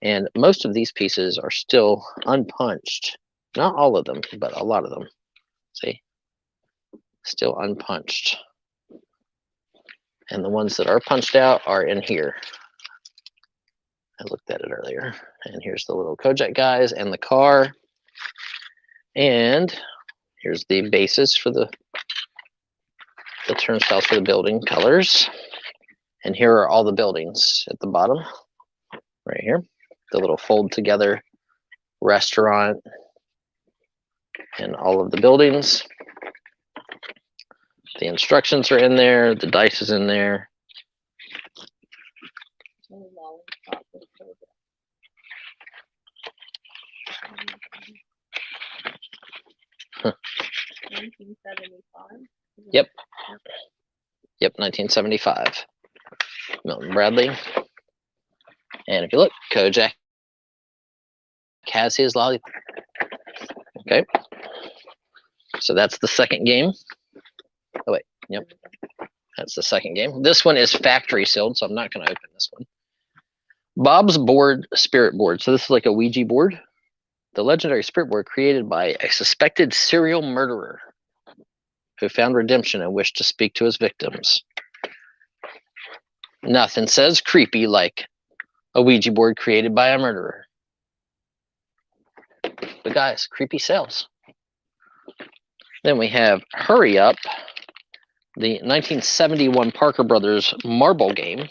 And most of these pieces are still unpunched. Not all of them, but a lot of them. See? Still unpunched. And the ones that are punched out are in here. I looked at it earlier. And here's the little Kojak guys and the car. And here's the bases for the turnstiles for the building colors. And here are all the buildings at the bottom, right here. The little fold together restaurant and all of the buildings. The instructions are in there, the dice is in there. Huh. 1975. Yep. Yep, 1975. Milton Bradley. And if you look, Kojak has his lollipop. Okay. So that's the second game. Oh, wait. Yep. That's the second game. This one is factory sealed, so I'm not going to open this one. Bob's Board Spirit Board. So this is like a Ouija board. The legendary spirit board created by a suspected serial murderer who found redemption and wished to speak to his victims. Nothing says creepy like a Ouija board created by a murderer. But guys, creepy sells. Then we have Hurry Up, the 1971 Parker Brothers marble game.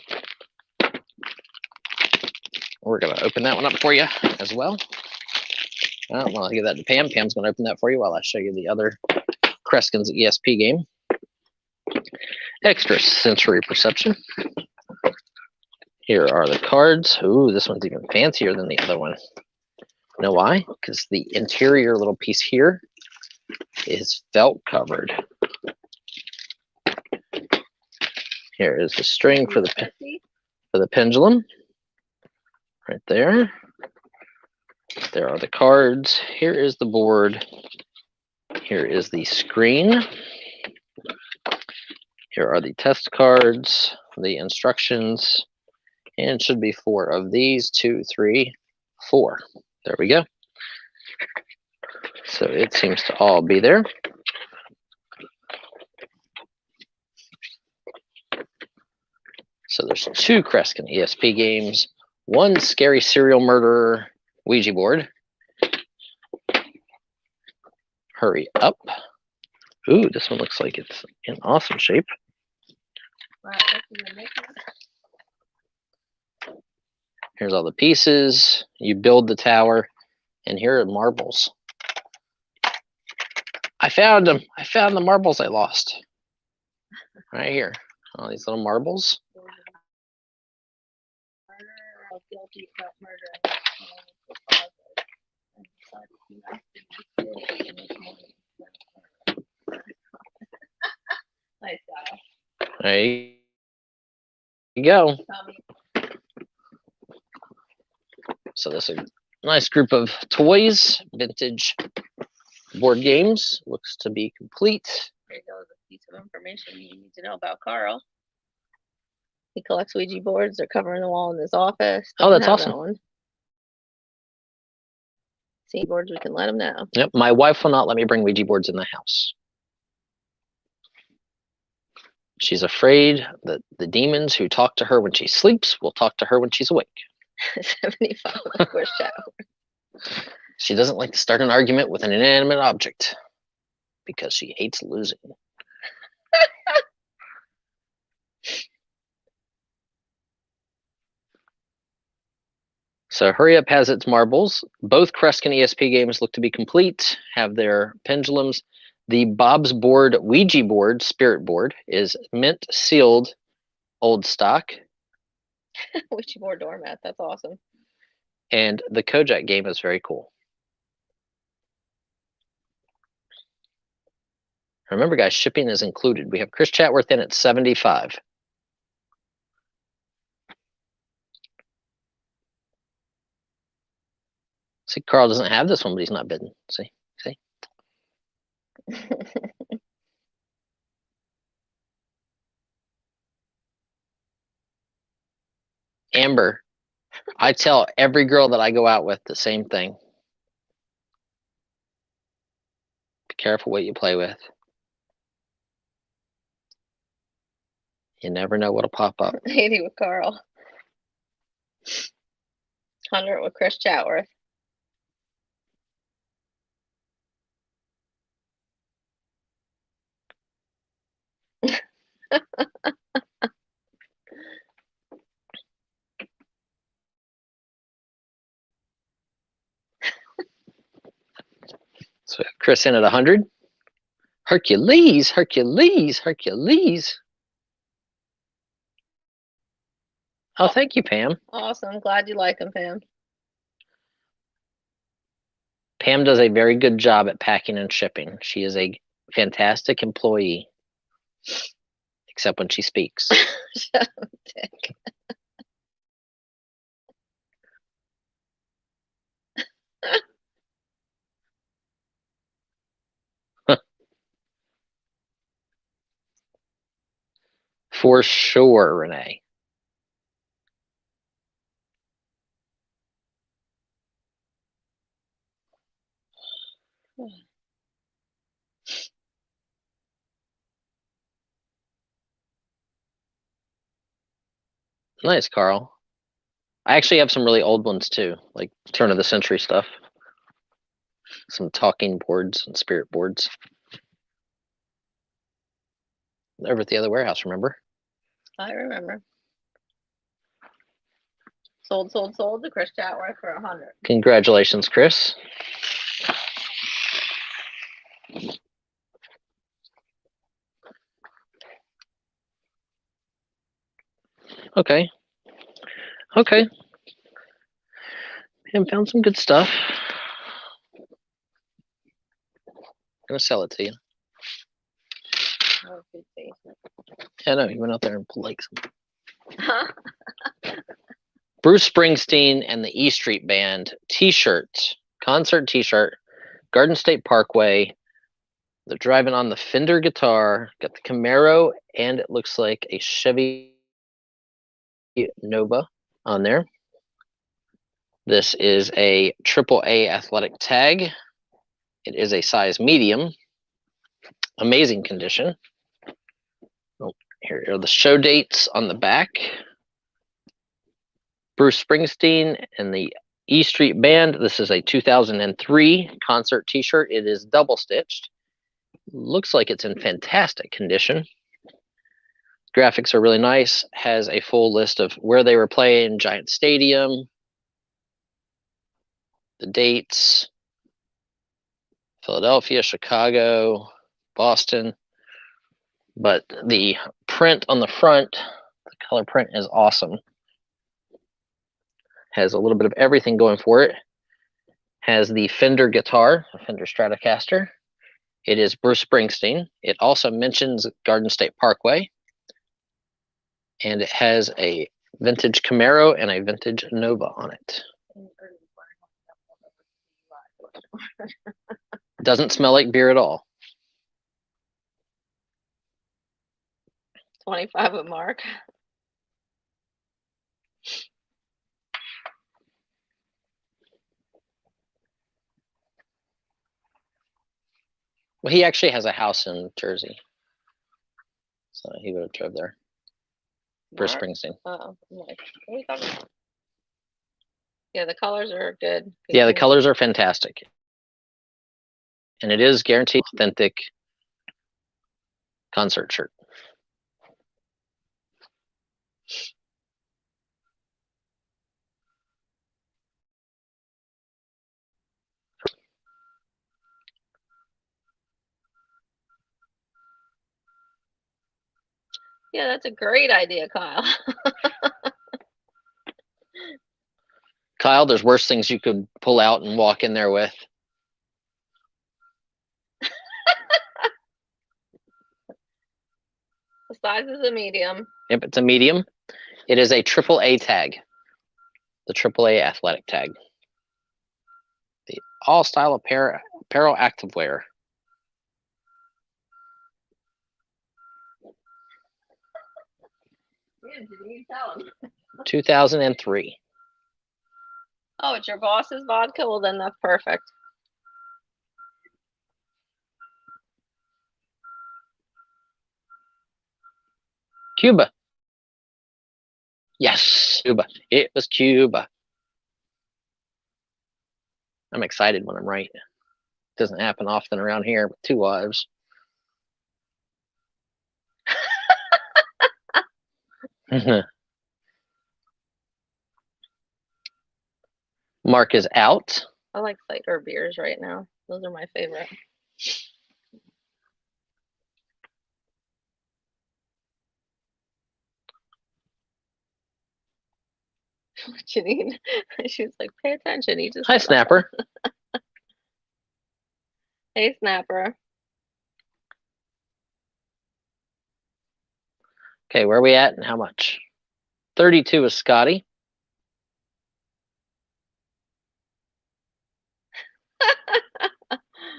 We're going to open that one up for you as well. I'll give that to Pam. Pam's going to open that for you while I show you the other Kreskin's ESP game. Extrasensory Perception. Here are the cards. Ooh, this one's even fancier than the other one. You know why? Because the interior little piece here is felt covered. Here is the string for the pendulum. Right there. There are the cards. Here is the board. Here is the screen. Here are the test cards, the instructions, and should be 4 of these. 2, 3, 4. There we go. So it seems to all be there. So there's 2 Kreskin ESP games, 1 scary serial murderer Ouija board. Hurry Up. Ooh, this one looks like it's in awesome shape. Here's all the pieces. You build the tower, and here are marbles. I found them. I found the marbles I lost. Right here. All these little marbles. Guilty about murder. Nice guy. There you go. So this is a nice group of toys, vintage board games. Looks to be complete. There goes a piece of information you need to know about Carl. He collects Ouija boards. They're covering the wall in his office. Oh, that's awesome. One. See boards, we can let him know. Yep, my wife will not let me bring Ouija boards in the house. She's afraid that the demons who talk to her when she sleeps will talk to her when she's awake. 75 of course, chat. She doesn't like to start an argument with an inanimate object because she hates losing. So Hurry Up has its marbles. Both Kreskin ESP games look to be complete, have their pendulums. The Bob's Board Ouija board, spirit board, is mint sealed old stock. Ouija board doormat, that's awesome. And the Kojak game is very cool. Remember, guys, shipping is included. We have Chris Chatworth in at $75. See, Carl doesn't have this one, but he's not bidding. See? Amber, I tell every girl that I go out with the same thing. Be careful what you play with. You never know what'll pop up. 80 with Carl. 100 with Chris Chatworth. Chris in at 100. Hercules, Hercules, Hercules. Oh, thank you, Pam. Awesome. Glad you like them, Pam. Pam does a very good job at packing and shipping. She is a fantastic employee, except when she speaks. Shut up, Dick. For sure, Renee. Nice, Carl. I actually have some really old ones too, like turn of the century stuff. Some talking boards and spirit boards. Over at the other warehouse, remember? I remember. Sold to Chris Chatworth for 100. Congratulations, Chris. Okay. Okay. And found some good stuff. Gonna sell it to you. Oh, good face. Yeah, no, you went out there and pulled like some. Huh? Bruce Springsteen and the E Street Band T-shirt, concert T-shirt, Garden State Parkway. They're driving on the Fender guitar. Got the Camaro, and it looks like a Chevy Nova on there. This is a AAA athletic tag. It is a size medium. Amazing condition. Oh, here are the show dates on the back. Bruce Springsteen and the E Street Band. This is a 2003 concert T-shirt. It is double stitched. Looks like it's in fantastic condition. Graphics are really nice. Has a full list of where they were playing, Giant Stadium, the dates, Philadelphia, Chicago, Boston. But the print on the front, the color print is awesome. Has a little bit of everything going for it. Has the Fender guitar, a Fender Stratocaster. It is Bruce Springsteen. It also mentions Garden State Parkway. And it has a vintage Camaro and a vintage Nova on it. Doesn't smell like beer at all. 25 at Mark. Well, he actually has a house in Jersey. So he would have drove there. Bruce Mark? Springsteen. Oh, what are you talking about? Yeah, the colors are good. Yeah, the colors are fantastic. And it is guaranteed authentic concert shirt. Yeah, that's a great idea, Kyle. Kyle, there's worse things you could pull out and walk in there with. The size is a medium. Yep, it's a medium. It is a AAA tag. The AAA athletic tag. The all-style apparel activewear. Yeah, did you tell him? 2003. Oh, it's your boss's vodka? Well, then that's perfect. Cuba. Yes, Cuba. It was Cuba. I'm excited when I'm right. Doesn't happen often around here with two wives. Mark is out. I like cider beers right now. Those are my favorite. Janine, she was like, pay attention. He just Hi, got Snapper. Hey, Snapper. Okay, where are we at and how much? 32 is Scotty.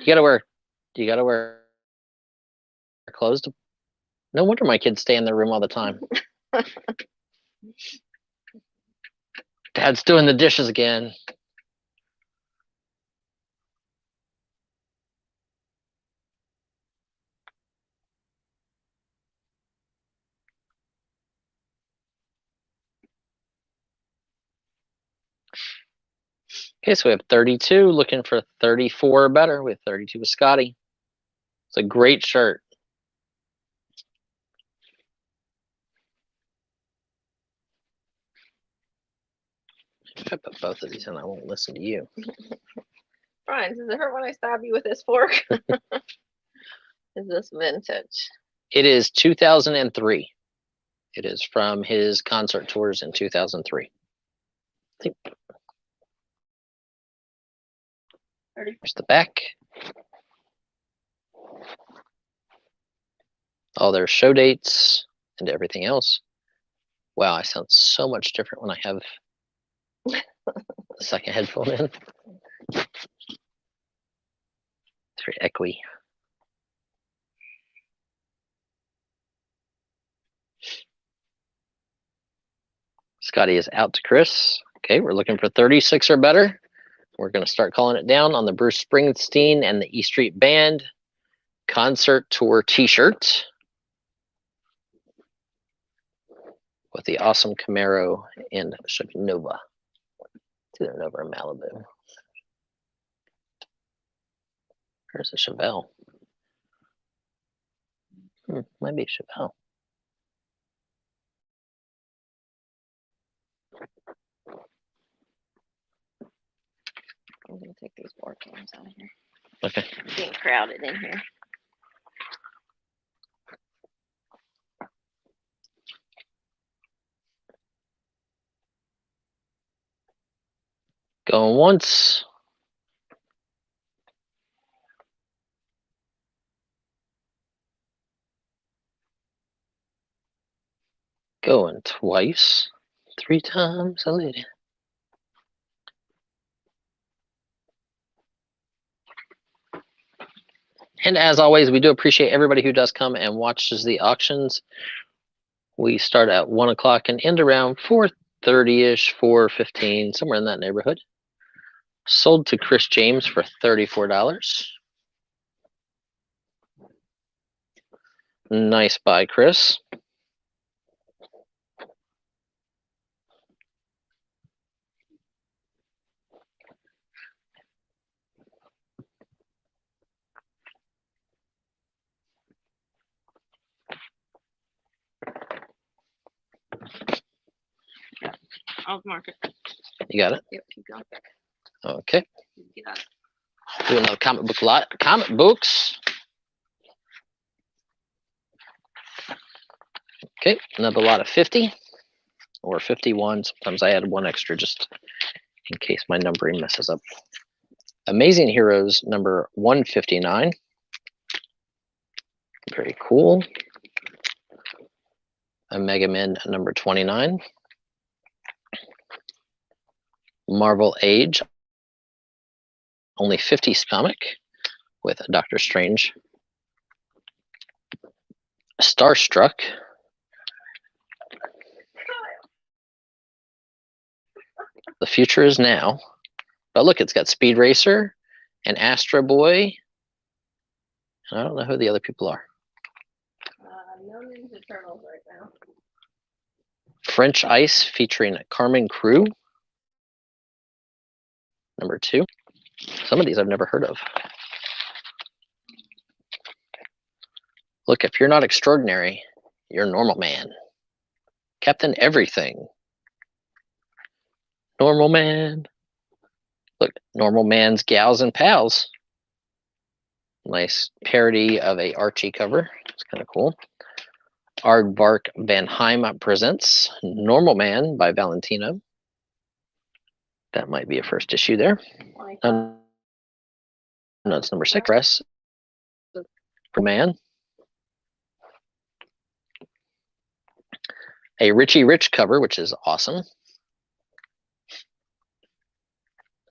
You gotta wear clothes. No wonder my kids stay in their room all the time. Dad's doing the dishes again. Okay, so we have 32, looking for 34 or better. We have 32 with Scotty. It's a great shirt. If I put both of these in, I won't listen to you. Brian, does it hurt when I stab you with this fork? Is this vintage? It is 2003. It is from his concert tours in 2003. There's the back. All their show dates and everything else. Wow, I sound so much different when I have the second headphone in. It's very echoey. Scotty is out to Chris. Okay, we're looking for 36 or better. We're going to start calling it down on the Bruce Springsteen and the E Street Band concert tour t-shirt with the awesome Camaro and Chevy Nova. It's either Nova or Malibu. There's a Chevelle. Might be a Chevelle. I'm gonna take these board games out of here. Okay. It's being crowded in here. Going once. Going twice. 3 times a lady. And as always, we do appreciate everybody who does come and watches the auctions. We start at 1 o'clock and end around 4:30-ish, 4:15, somewhere in that neighborhood. Sold to Chris James for $34. Nice buy, Chris. I'll mark it. You got it? Yep, keep going. Okay. You got it. Do another comic book lot. Comic books. Okay, another lot of 50 or 51. Sometimes I add one extra just in case my numbering messes up. Amazing Heroes number 159. Very cool. A Mega Man number 29. Marvel Age. Only 50 comic with Doctor Strange. Starstruck. The future is now. But look, it's got Speed Racer and Astro Boy. And I don't know who the other people are. No Ninja Turtles right now. French Ice featuring Carmen Crew. Number 2. Some of these I've never heard of. Look, if you're not extraordinary, you're Normal Man. Captain Everything. Normal Man. Look, Normal Man's Gals and Pals. Nice parody of a Archie cover. It's kind of cool. Aardvark Van Heim presents Normal Man by Valentino. That might be a first issue there. No, it's number 6. Press for Man. A Richie Rich cover, which is awesome.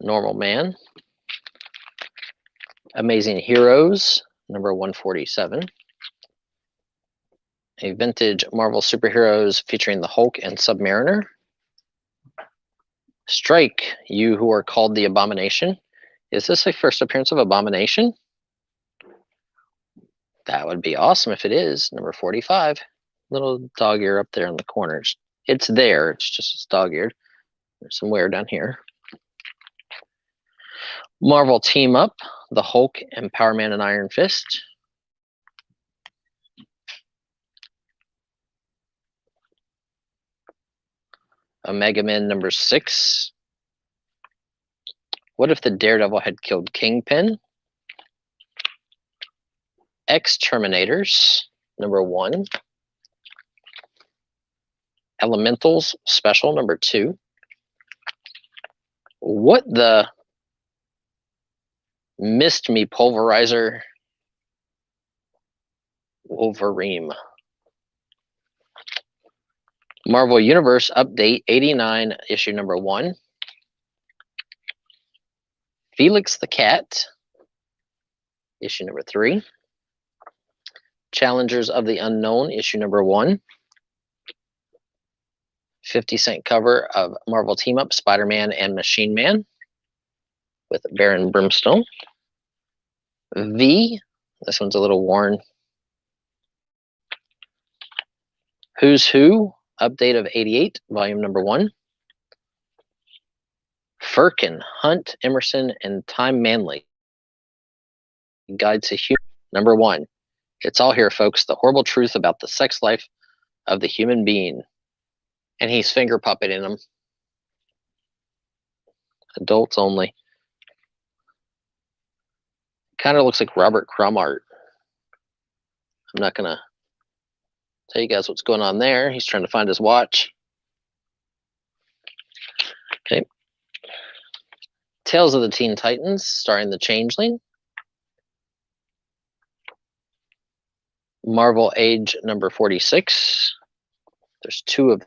Normal Man. Amazing Heroes, number 147. A vintage Marvel superheroes featuring the Hulk and Submariner. Strike, You Who Are Called the Abomination. Is this a first appearance of Abomination? That would be awesome if it is. Number 45. Little dog ear up there in the corners. It's there, it's just it's dog-eared. There's some wear down here. Marvel Team Up, the Hulk and Power Man and Iron Fist. Omega Man number 6. What if the Daredevil had killed Kingpin? X-Terminators, number 1. Elementals Special, number 2. What the Missed Me Pulverizer Wolverine. Marvel Universe Update 89, issue number 1. Felix the Cat, issue number 3. Challengers of the Unknown, issue number 1. 50-cent cover of Marvel Team Up, Spider-Man and Machine Man with Baron Brimstone. V, this one's a little worn. Who's Who, update of 88, volume number 1. Firkin, Hunt, Emerson, and Time Manley. Guide to Human, number 1. It's all here, folks. The horrible truth about the sex life of the human being. And he's finger puppeting them. Adults only. Kind of looks like Robert Crumb art. I'm not going to tell you guys what's going on there. He's trying to find his watch. Okay. Tales of the Teen Titans, starring the Changeling. Marvel Age number 46. There's 2 of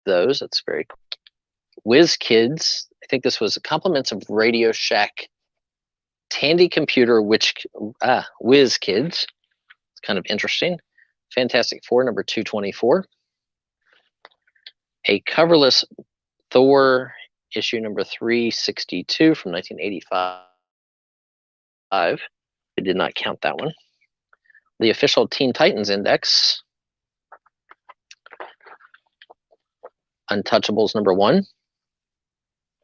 those. That's very cool. Whiz Kids. I think this was compliments of Radio Shack. Tandy Computer, Whiz Kids. It's kind of interesting. Fantastic Four number 224. A coverless Thor issue number 362 from 1985. I did not count that one. The official Teen Titans Index. Untouchables number 1.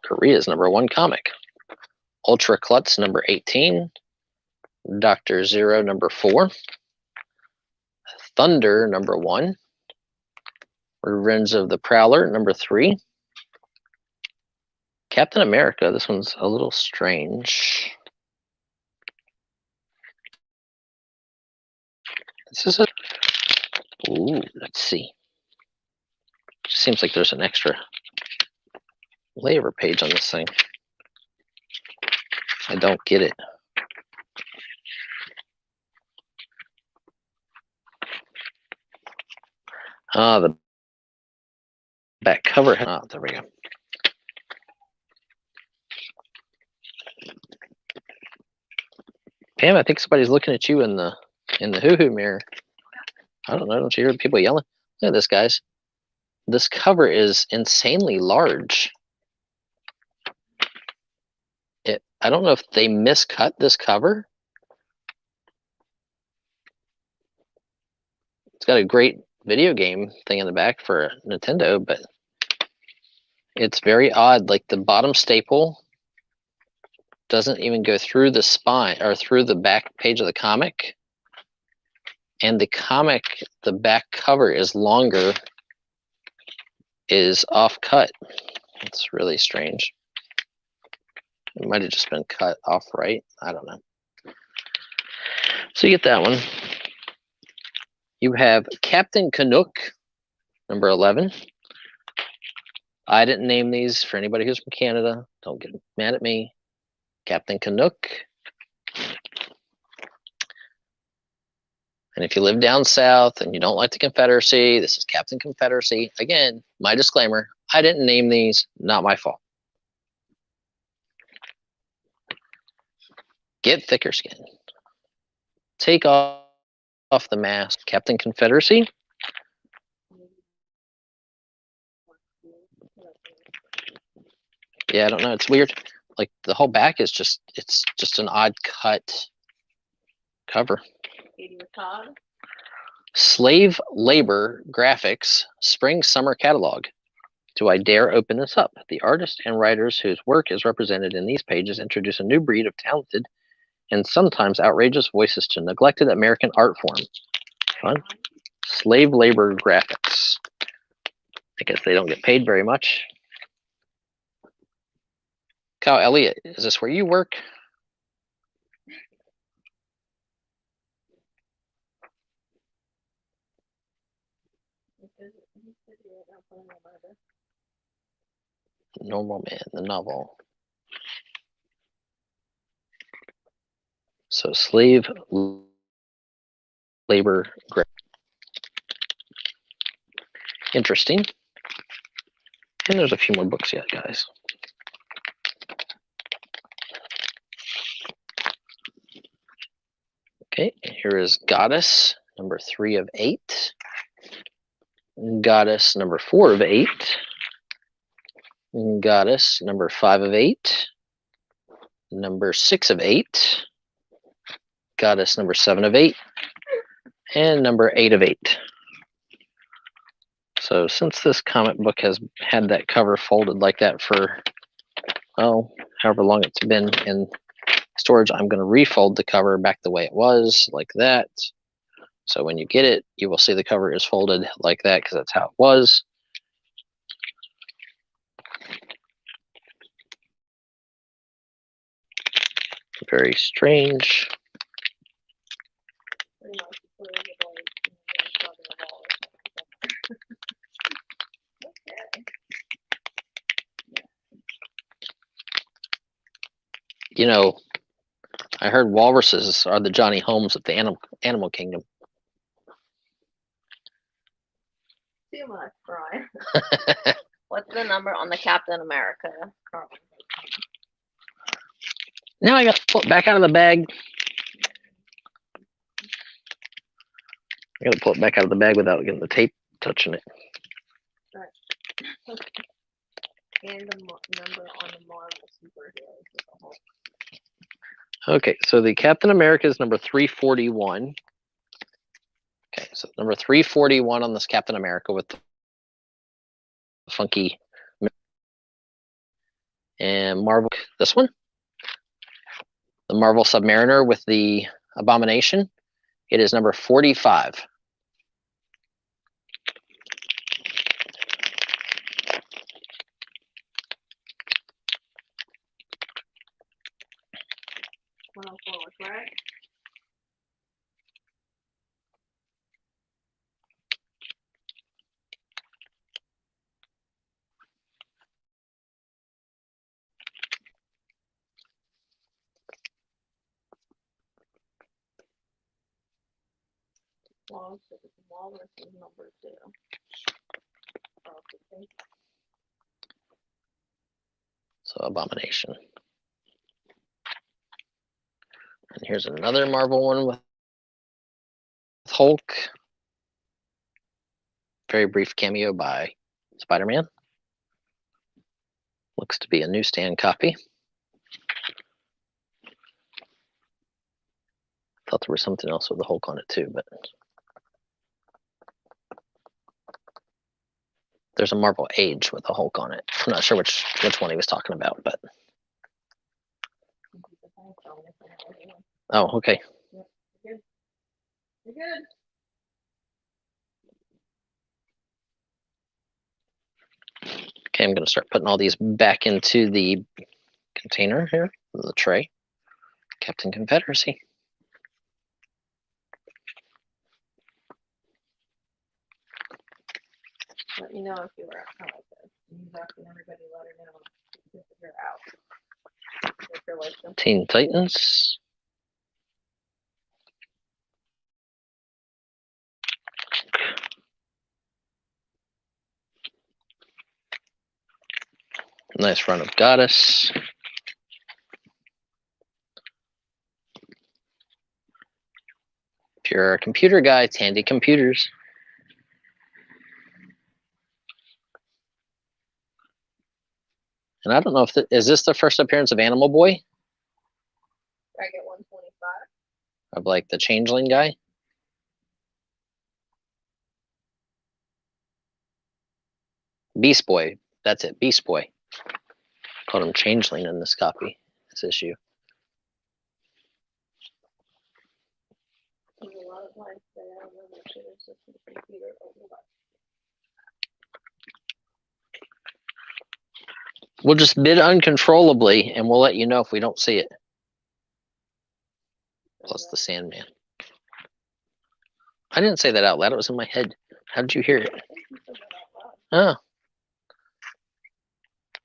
Korea's number 1 comic. Ultra Klutz number 18. Dr. Zero number 4. Thunder number 1. Revenge of the Prowler number 3. Captain America, this one's a little strange. This is ooh, let's see. Seems like there's an extra labor page on this thing. I don't get it. The back cover. There we go. Pam, I think somebody's looking at you in the hoo-hoo mirror. I don't know. Don't you hear people yelling? Look at this, guys. This cover is insanely large. I don't know if they miscut this cover. It's got a great video game thing in the back for Nintendo, but it's very odd. Like the bottom staple doesn't even go through the spine or through the back page of the comic. And the comic, the back cover is longer, is off cut. It's really strange. It might have just been cut off right. I don't know. So you get that one. You have Captain Canuck, number 11. I didn't name these. For anybody who's from Canada, don't get mad at me. Captain Canuck. And if you live down south and you don't like the Confederacy, this is Captain Confederacy. Again, my disclaimer, I didn't name these, not my fault. Get thicker skin. Take off the mask, Captain Confederacy. Yeah, I don't know, it's weird. Like the whole back is it's just an odd cut cover. Slave Labor Graphics Spring Summer Catalog. Do I dare open this up? The artists and writers whose work is represented in these pages introduce a new breed of talented and sometimes outrageous voices to neglected American art form. Fun. Slave Labor Graphics. I guess they don't get paid very much. Kyle Elliott, is this where you work? Normal Man, the novel. So Slave Labor Graphics. Interesting. And there's a few more books yet, guys. Okay, here is Goddess, number 3 of 8. Goddess, number 4 of 8. Goddess, number 5 of 8. Number 6 of 8. Goddess, number 7 of 8. And number 8 of 8. So since this comic book has had that cover folded like that for, oh, however long it's been in storage, I'm going to refold the cover back the way it was, like that. So when you get it, you will see the cover is folded like that because that's how it was. Very strange. You know, I heard walruses are the Johnny Holmes of the animal kingdom. Too much, Brian. What's the number on the Captain America? Now I got to pull it back out of the bag. I got to pull it back out of the bag without getting the tape touching it. Right. And the number on the Marvel superheroes. Okay, so the Captain America is number 341. Okay, so number 341 on this Captain America with the funky. And Marvel, this one. The Marvel Submariner with the Abomination. It is number 45. Right? Walrus is number 2. So Abomination. And here's another Marvel one with Hulk. Very brief cameo by Spider-Man. Looks to be a newsstand copy. Thought there was something else with the Hulk on it too, but there's a Marvel Age with the Hulk on it. I'm not sure which one he was talking about, but oh, okay. You're good. Okay, I'm going to start putting all these back into the container here, the tray. Captain Confederacy. Let me know if you were out. I like this. He's asking everybody, let her know if you're out. If you're like them. Teen Titans. Nice run of Goddess. If you're a computer guy, Tandy Computers. And I don't know if is this the first appearance of Animal Boy? I get 125. Of like the changeling guy? Beast Boy. That's it, Beast Boy. Called him changeling in this copy, this issue. There's a lot of lines that I don't know if it's just the computer or what. We'll just bid uncontrollably and we'll let you know if we don't see it. Plus the Sandman. I didn't say that out loud, it was in my head. How did you hear it? Oh.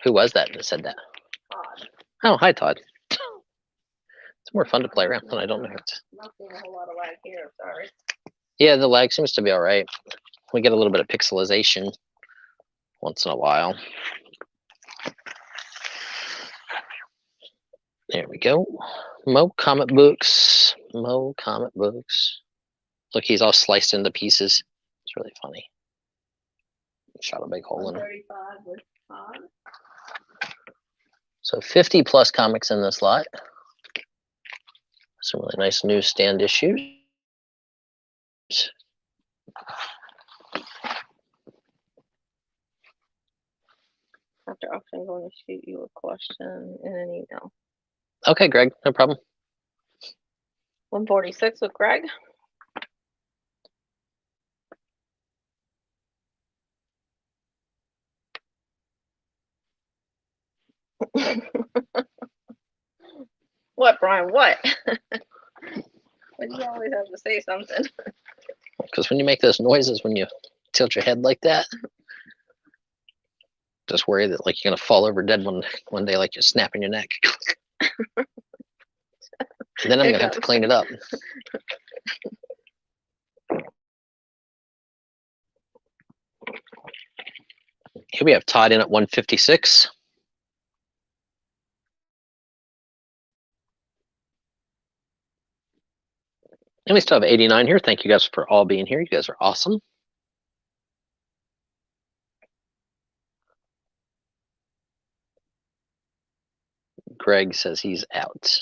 Who was that said that? Todd. Oh, hi Todd. It's more fun to play around when I don't know it. Not seeing a whole lot of lag here, sorry. Yeah, the lag seems to be all right. We get a little bit of pixelization once in a while. There we go. Mo comic books. Mo comic books. Look, he's all sliced into pieces. It's really funny. Shot a big hole in him. 135 with Todd. So 50 plus comics in this lot. Some really nice newsstand issues. After auction, I'm going to shoot you a question in an email. Okay, Greg, no problem. 146 with Greg. What, Brian? What? Why do you always have to say something? Because when you make those noises, when you tilt your head like that, just worry that like you're gonna fall over dead one day, like you're snapping your neck. And then I'm gonna have to clean it up. Here we have Todd in at 156. And we still have 89 here. Thank you guys for all being here. You guys are awesome. Greg says he's out.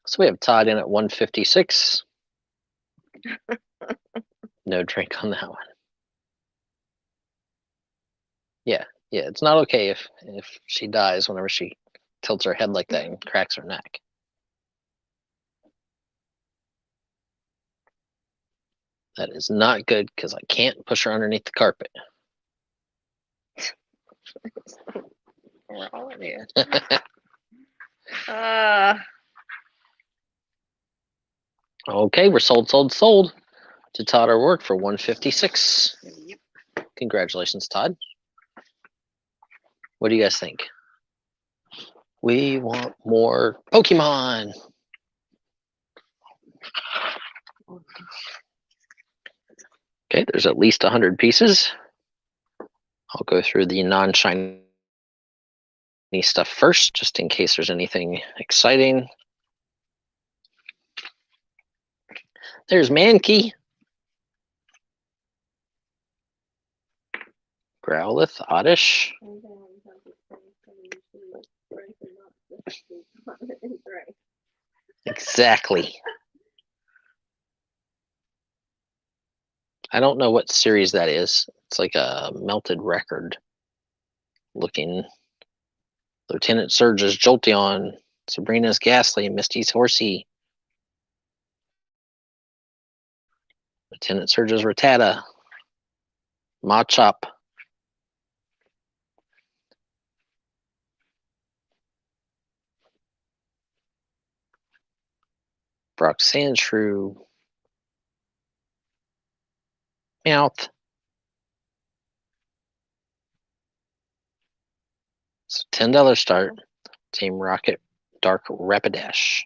So we have Todd in at 156. No drink on that one. Yeah, it's not okay if she dies whenever she tilts her head like that and cracks her neck. That is not good because I can't push her underneath the carpet. We're all in here. Okay, we're sold to Todd our work for 156. Yep. Congratulations, Todd. What do you guys think? We want more Pokemon. Okay, there's at least 100 pieces. I'll go through the non-shiny stuff first, just in case there's anything exciting. There's Mankey. Growlithe, Oddish. Exactly. I don't know what series that is. It's like a melted record looking. Lieutenant Surge's Jolteon, Sabrina's Ghastly, Misty's Horsey, Lieutenant Surge's Rattata, Machop, Brock Sandshrew, Meowth, $10 start. Team Rocket Dark Rapidash.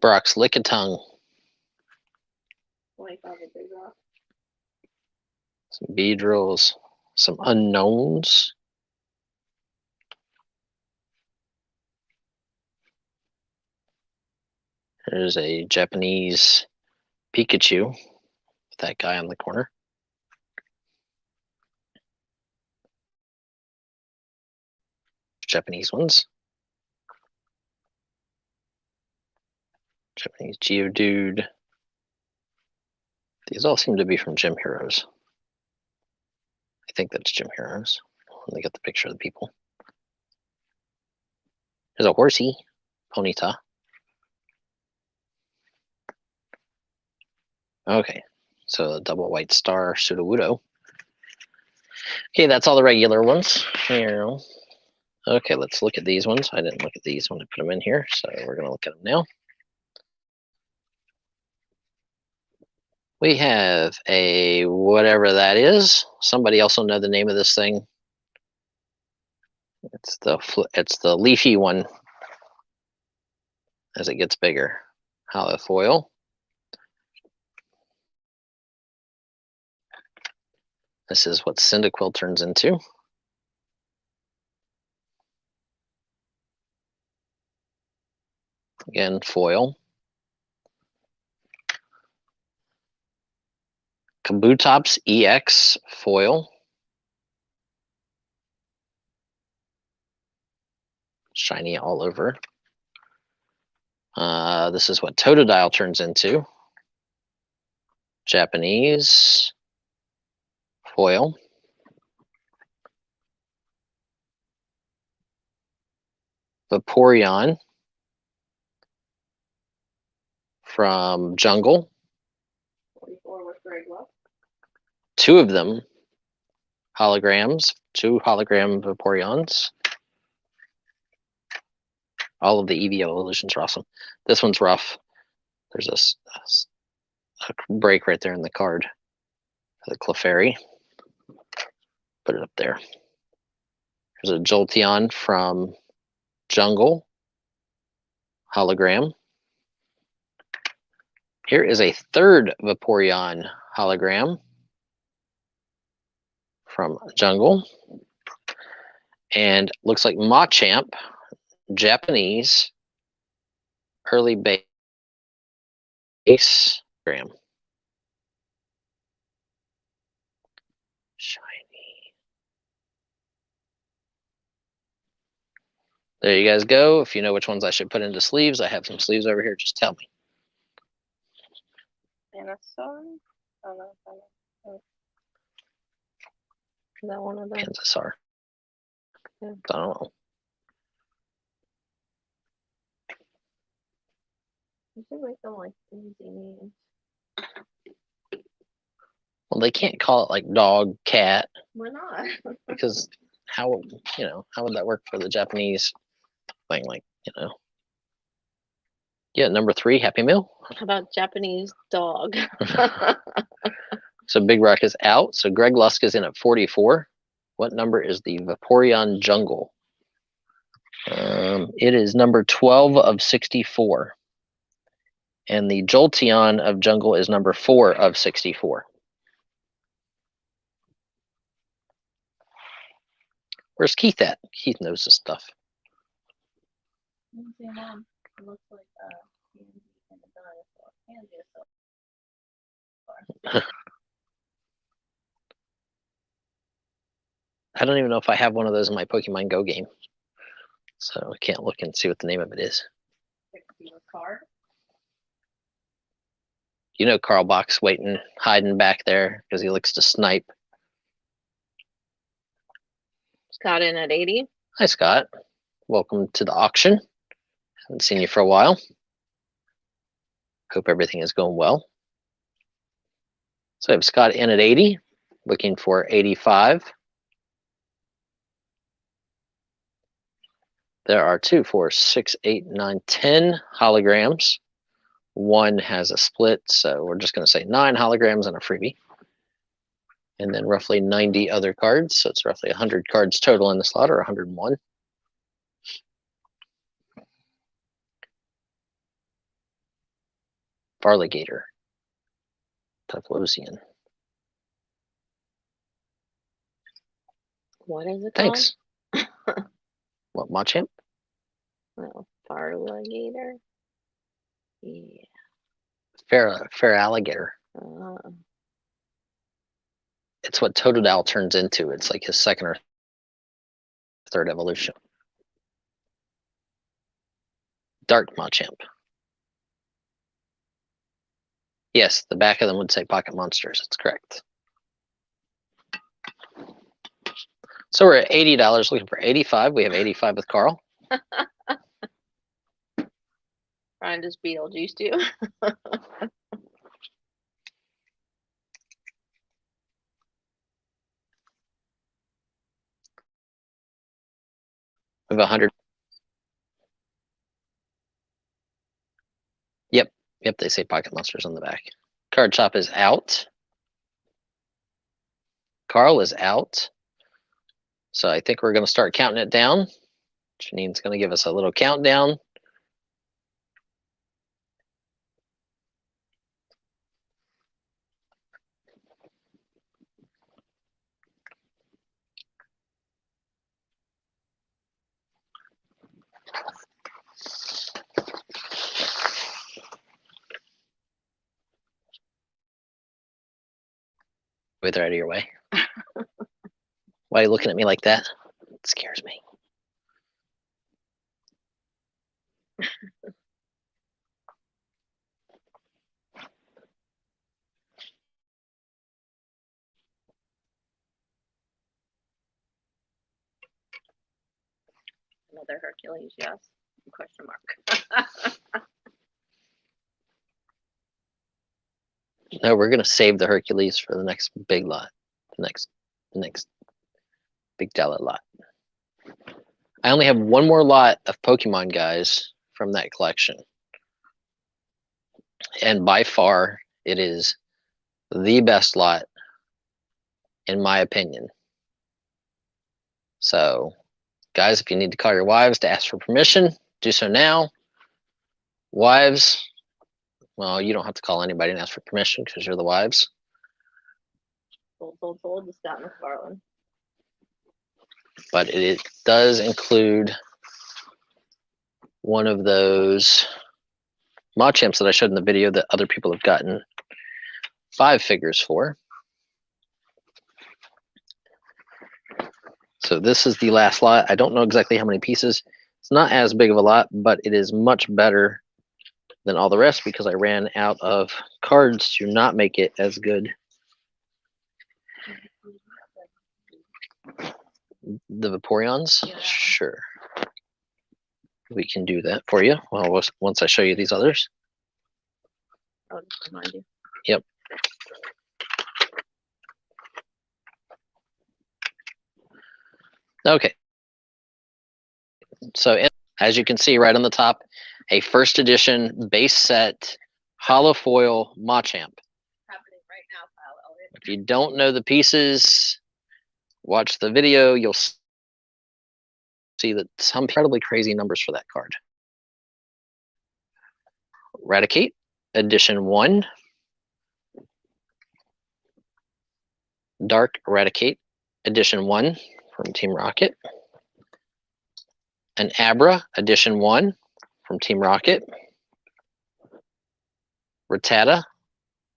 Brock's Lickitung. 25 a big rock. Some Beedrills. Some unknowns. There's a Japanese Pikachu with that guy on the corner. Japanese ones. Japanese Geodude. These all seem to be from Gym Heroes. I think that's Gym Heroes. Let me get the picture of the people. There's a horsey, Ponyta. Okay, so a double white star, Sudowoodo. Okay, that's all the regular ones. Here. Okay, let's look at these ones. I didn't look at these when I put them in here, so we're going to look at them now. We have a whatever that is. Somebody else will know the name of this thing. It's the leafy one as it gets bigger. Hollow foil. This is what Cyndaquil turns into. Again, foil. Kabutops EX foil. Shiny all over. This is what Totodile turns into. Japanese foil. Vaporeon from Jungle. 44 with Greg Love. Two of them holograms, two hologram Vaporeons. All of the EVO illusions are awesome. This one's rough. There's a break right there in the card. The Clefairy. Put it up there. There's a Jolteon from Jungle. Hologram. Here is a third Vaporeon hologram from Jungle. And looks like Machamp, Japanese, early base gram. Shiny. There you guys go. If you know which ones I should put into sleeves, I have some sleeves over here. Just tell me. Venusaur? Oh, no, oh. Is that one of them? Venusaur. Yeah. I don't know. You should make them like easy names. Well, they can't call it like dog, cat, Why not? because how would that work for the Japanese thing? Like, yeah, number 3, Happy Meal. How about Japanese dog? So Big Rock is out. So Greg Lusk is in at 44. What number is the Vaporeon Jungle? It is number 12 of 64. And the Jolteon of Jungle is number 4 of 64. Where's Keith at? Keith knows this stuff. It looks like candy and a dinosaur. Candy is so I don't even know if I have one of those in my Pokemon Go game. So I can't look and see what the name of it is. card. You know Carl Bach's hiding back there because he looks to snipe. Scott in at 80. Hi, Scott. Welcome to the auction. Haven't seen you for a while. Hope everything is going well. So I have Scott in at 80, looking for 85. There are 2, 4, 6, 8, 9, 10 holograms. One has a split, so we're just going to say 9 holograms and a freebie. and then roughly 90 other cards. So it's roughly 100 cards total in the slot, or 101. Varligator. Typhlosion. What is it Thanks. What, Machamp? called? Oh, Farligator. Yeah. Fair alligator. Uh, It's what Totodile turns into. It's like his second or third evolution. Dark Machamp. Yes, the back of them would say Pocket Monsters. That's correct. So we're at $80 looking for 85. We have 85 with Carl. Brian just Beetlejuiced you. We have 100. Yep, they say Pocket Monsters on the back. Card Shop is out. Carl is out. So I think we're going to start counting it down. Janine's going to give us a little countdown. Wait, they're out of your way. Why are you looking at me like that? It scares me. Another Hercules, yes. Question mark. No, we're going to save the Hercules for the next big lot. The next big dollar lot. I only have one more lot of Pokemon, guys, from that collection. And by far, it is the best lot, in my opinion. So, guys, if you need to call your wives to ask for permission, do so now. Wives, well, you don't have to call anybody and ask for permission because you're the wives. Sold. Just got McFarlane. But it does include one of those Machamps that I showed in the video that other people have gotten 5 figures for. So this is the last lot. I don't know exactly how many pieces. It's not as big of a lot, but it is much better than all the rest because I ran out of cards to not make it as good. The Vaporeons? Yeah. Sure. We can do that for you. Well, once I show you these others. I'll just remind you. Yep. Okay. So as you can see right on the top, a first edition base set hollow foil Machamp. Happening right now, Kyle Elliott. If you don't know the pieces, watch the video. You'll see that some incredibly crazy numbers for that card. Raticate, edition 1. Dark Raticate, edition 1 from Team Rocket. An Abra, edition 1 from Team Rocket. Rattata,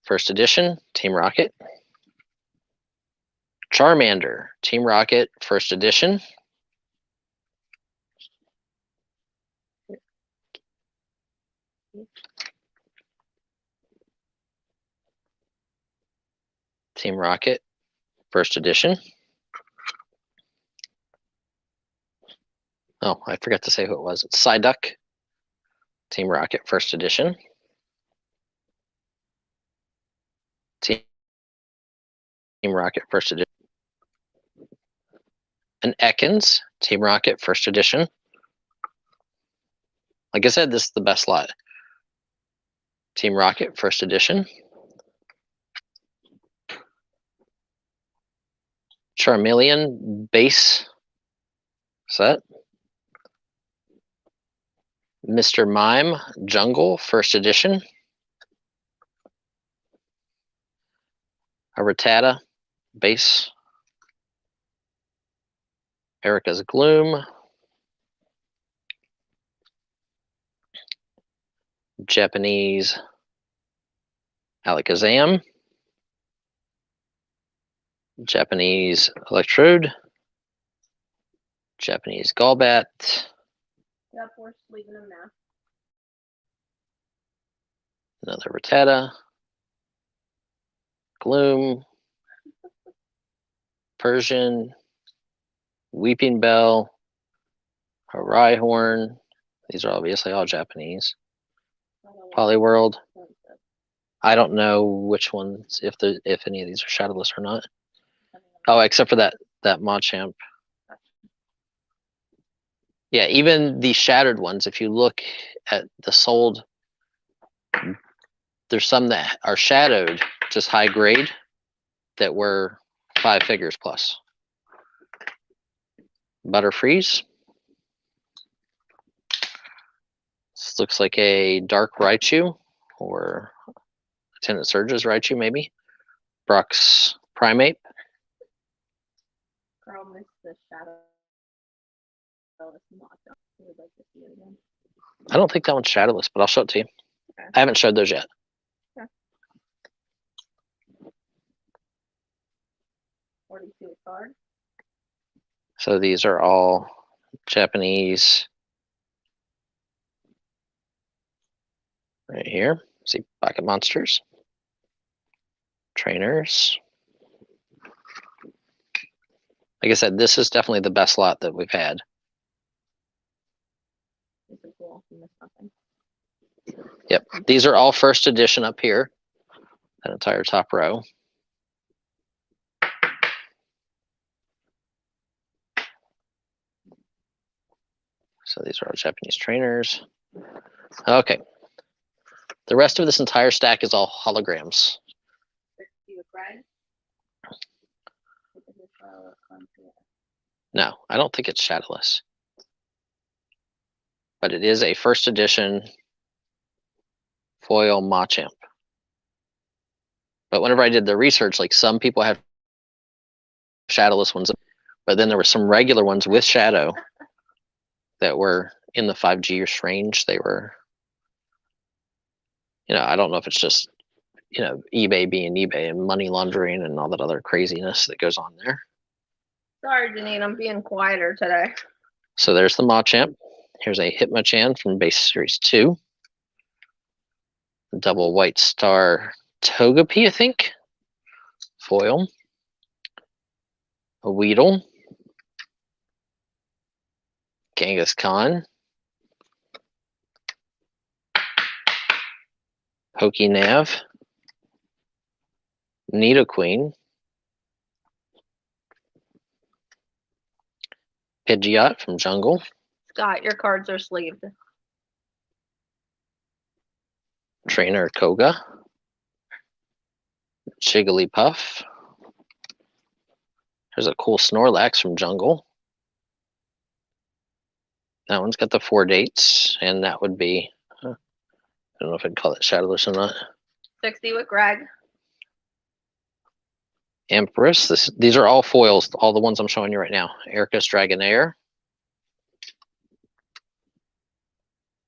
first edition, Team Rocket. Charmander, Team Rocket, first edition. Team Rocket, first edition. Oh, I forgot to say who it was. It's Psyduck, Team Rocket, first edition. Team Rocket, first edition. An Ekans, Team Rocket, first edition. Like I said, this is the best lot. Team Rocket, first edition. Charmeleon base set. Mr. Mime Jungle first edition. A Rattata base. Erica's Gloom. Japanese Alakazam. Japanese Electrode. Japanese Golbat. Yep, we're leaving them now. Another Rattata. Gloom. Persian. Weeping Bell. A Rhyhorn. These are obviously all Japanese. Poliworld. I don't know which ones, if any of these are shadowless or not. Oh, except for that Machamp. Yeah, even the shattered ones, if you look at the sold, there's some that are shadowed, just high grade, that were 5 figures plus. Butterfreeze. This looks like a Dark Raichu, or Lieutenant Surge's Raichu, maybe. Brock's Primate. Girl missed the shadow. Would like to see it again. I don't think that one's shadowless, but I'll show it to you. Okay. I haven't showed those yet. Okay. 42 card. So these are all Japanese. Right here, see Pocket Monsters. Trainers. Like I said, this is definitely the best lot that we've had. This is cool. You missed nothing. Yep, these are all first edition up here. That entire top row. So these are all Japanese trainers. Okay. The rest of this entire stack is all holograms. No, I don't think it's shadowless. But it is a first edition foil Machamp. But whenever I did the research, like some people have shadowless ones, but then there were some regular ones with shadow that were in the 5G range. They were, I don't know if it's just, eBay being eBay and money laundering and all that other craziness that goes on there. Sorry, Janine, I'm being quieter today. So there's the Machamp. Here's a Hitmonchan from base series 2. Double White Star Togepi, I think. Foil. A Weedle. Kangaskhan. Pokénav. Nidoqueen. Pidgeot from Jungle. Scott, your cards are sleeved. Trainer Koga. Jigglypuff. There's a cool Snorlax from Jungle. That one's got the 4 dates, and that would be, I don't know if I'd call it shadowless or not. 60 with Greg. Empress. These are all foils, all the ones I'm showing you right now. Erica's Dragonair.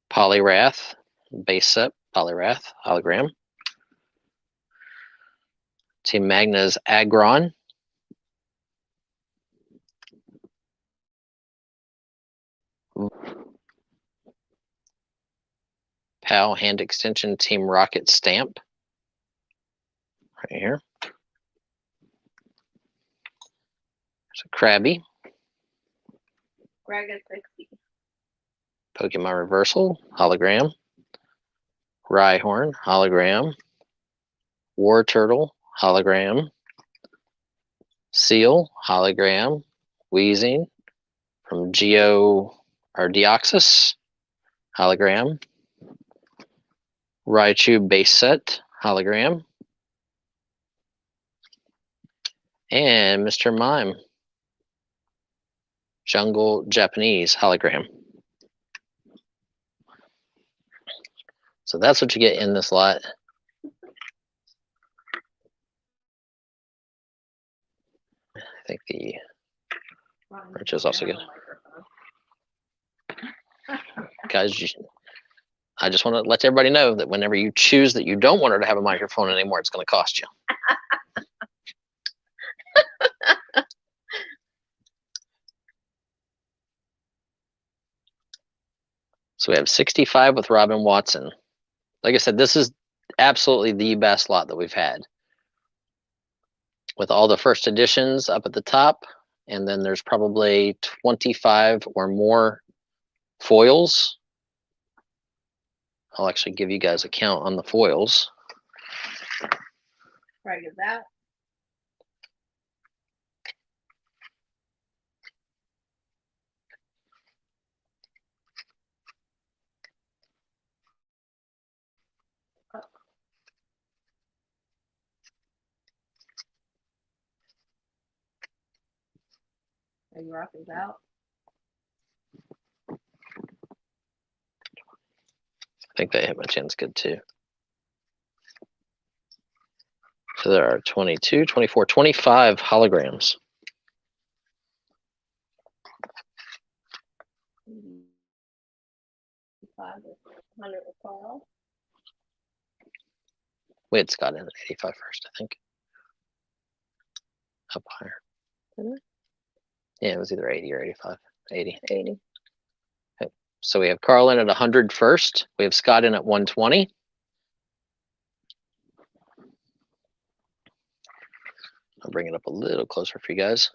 Poliwrath. Base set. Poliwrath. Hologram. Team Magna's Aggron. PAL Hand Extension Team Rocket Stamp. Right here. There's a Krabby. Greg is 60. Pokemon Reversal. Hologram. Rhyhorn. Hologram. War Turtle. Hologram. Seal. Hologram. Weezing from Deoxys. Hologram. Raichu base set. Hologram. And Mr. Mime Jungle Japanese hologram. So that's what you get in this lot. I think the merch is also good. Guys, I just want to let everybody know that whenever you choose that you don't want her to have a microphone anymore, it's going to cost you. So we have 65 with Robin Watson. Like I said, this is absolutely the best lot that we've had. With all the first editions up at the top, and then there's probably 25 or more foils. I'll actually give you guys a count on the foils. Right, is that? Are you rocking out? I think that hit my chin's good too. So there are 22, 24, 25 holograms. We had Scott in at 85 first, I think. Up higher. Yeah, it was either 80 or 85. 80. 80. Okay. So we have Carl in at 100 first. We have Scott in at 120. I'll bring it up a little closer for you guys.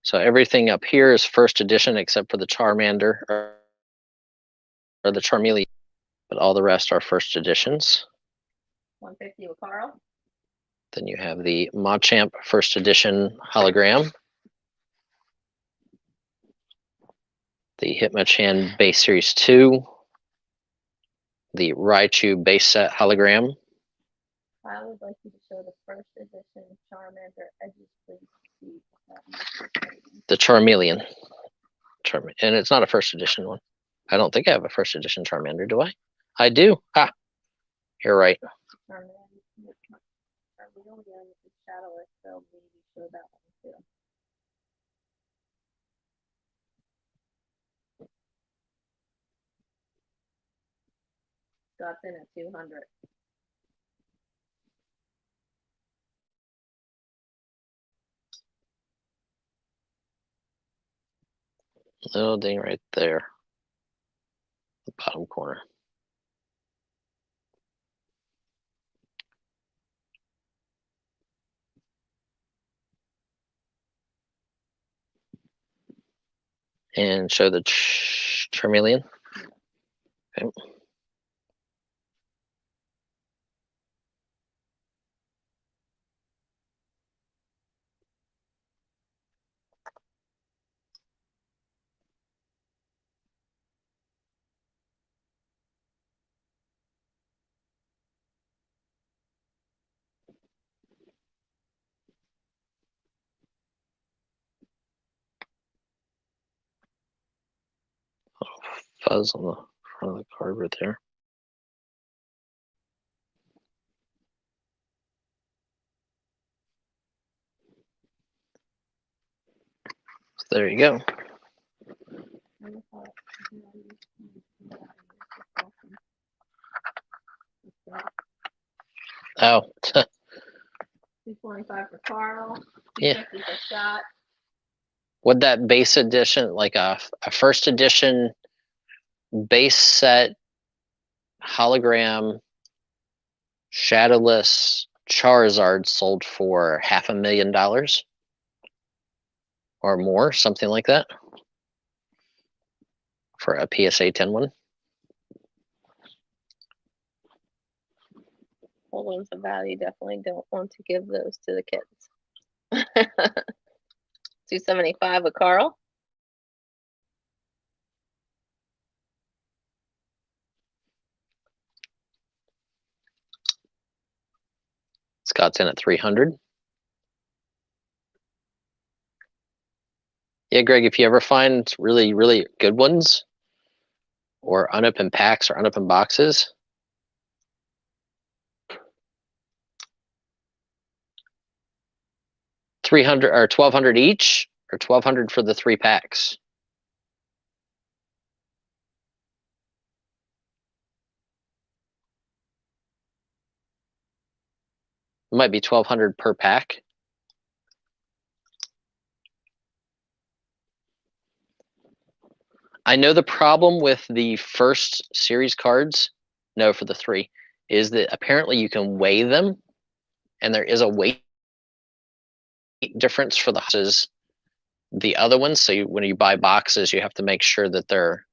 So everything up here is first edition except for the Charmander or the Charmeleon, but all the rest are first editions. 150 with Carl. Then you have the Machamp first edition hologram, the Hitmonchan base series 2, the Raichu base set hologram. I would like you to show the first edition Charmander edges, please. The Charmeleon. And it's not a first edition one. I don't think I have a first edition Charmander, do I? I do. Ha! You're right. Charmeleon is shadowless, so maybe show that one too. Scott's in at 200. Little ding right there. The bottom corner. And show the Charmeleon. Okay. Fuzz on the front of the card right there. So there you go. Oh, 225 for Carl. Yeah. 250 for Scott. Would that base edition, like a first edition base set hologram shadowless Charizard sold for $500,000 or more, something like that, for a PSA 10 one? Hold on to value. Definitely don't want to give those to the kids. 275 with Carl. Scott's in at 300. Yeah, Greg, if you ever find really, really good ones or unopened packs or unopened boxes, $300 or $1,200 each, or $1,200 for the 3 packs. It might be $1,200 per pack. I know the problem with the first series cards, no, for the 3, is that apparently you can weigh them, and there is a weight difference for the other ones. So when you buy boxes, you have to make sure that they're,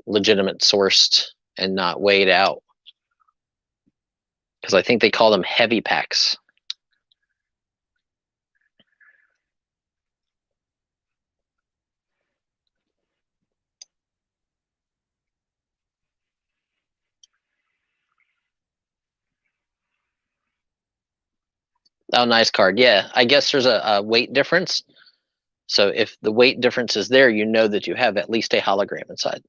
legitimate sourced and not weighed out. Because I think they call them heavy packs. Oh, nice card. Yeah, I guess there's a weight difference. So if the weight difference is there, you know that you have at least a hologram inside.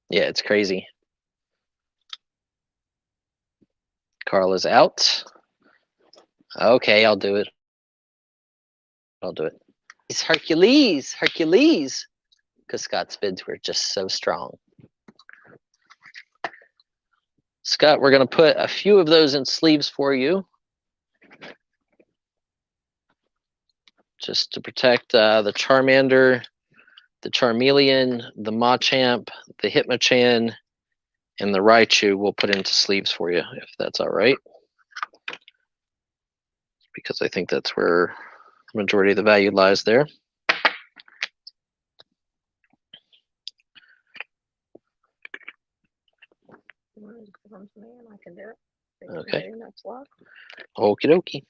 Yeah, it's crazy. Carl is out. Okay, I'll do it. I'll do it. He's Hercules, Hercules. Because Scott's bids were just so strong. Scott, we're going to put a few of those in sleeves for you. Just to protect the Charmander, the Charmeleon, the Machamp, the Hitmonchan, and the Raichu we'll put into sleeves for you, if that's all right. Because I think that's where the majority of the value lies there. I can do it. Okay. Next block. Okie dokie.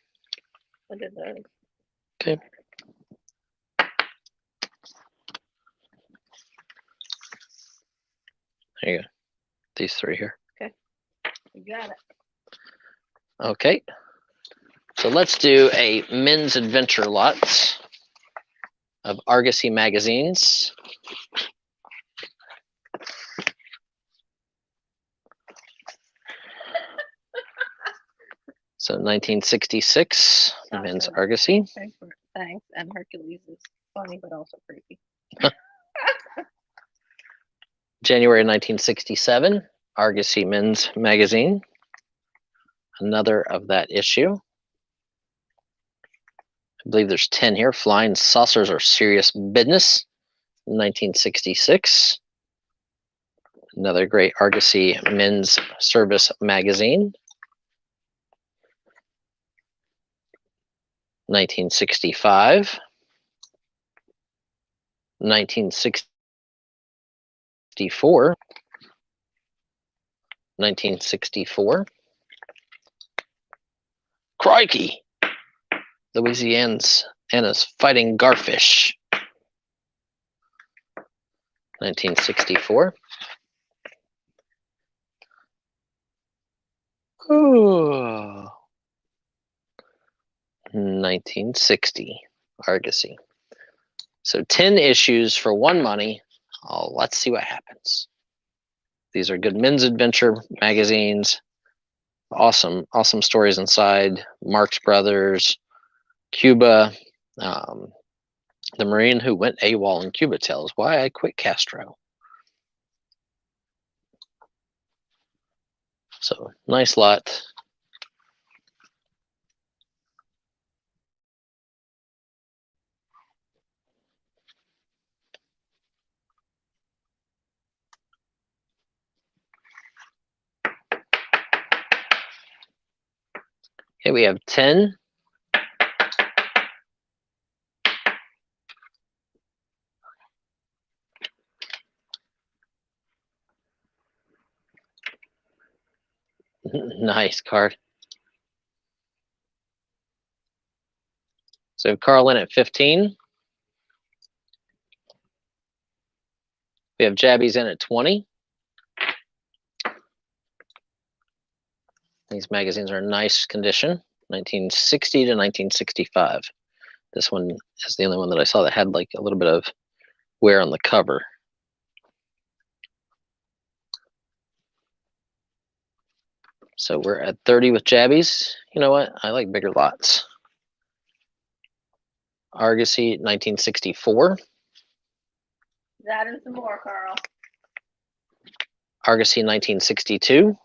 I did those. Okay. There you go. These 3 here. Okay. You got it. Okay. So let's do a men's adventure lot of Argosy magazines. So 1966, men's Argosy. Thanks. And Hercules is funny, but also creepy. January 1967, Argosy Men's Magazine. Another of that issue. I believe there's 10 here. Flying Saucers Are Serious Business, 1966. Another great Argosy Men's Service Magazine. 1965. 1964. 1964. Crikey! Louisiana's Fighting Garfish. 1964. Ooh. 1960. Argosy. So 10 issues for one money. Oh, let's see what happens. These are good men's adventure magazines. Awesome stories inside. Marx Brothers, Cuba, the Marine who went AWOL in Cuba tells why I quit Castro. So nice lot. Okay, we have 10. Nice card. So Carl in at 15. We have Jabbies in at 20. These magazines are in nice condition, 1960 to 1965. This one is the only one that I saw that had like a little bit of wear on the cover. So we're at 30 with jabbies. You know what? I like bigger lots. Argosy, 1964. That and some more, Carl. Argosy, 1962.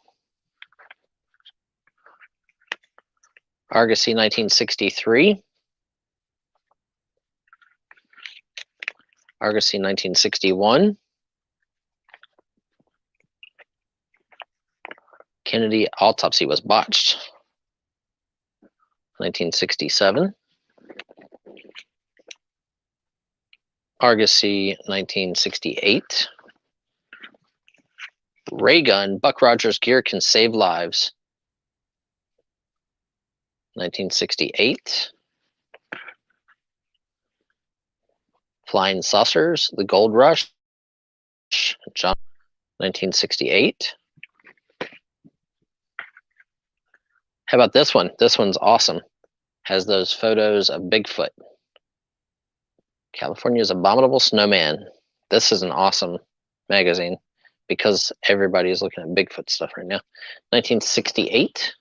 Argosy, 1963. Argosy, 1961. Kennedy autopsy was botched. 1967. Argosy, 1968. Ray gun, Buck Rogers gear can save lives. 1968. Flying saucers, the gold rush. John, 1968. How about this one? This one's awesome. Has those photos of Bigfoot. California's Abominable Snowman. This is an awesome magazine because everybody is looking at Bigfoot stuff right now. 1968.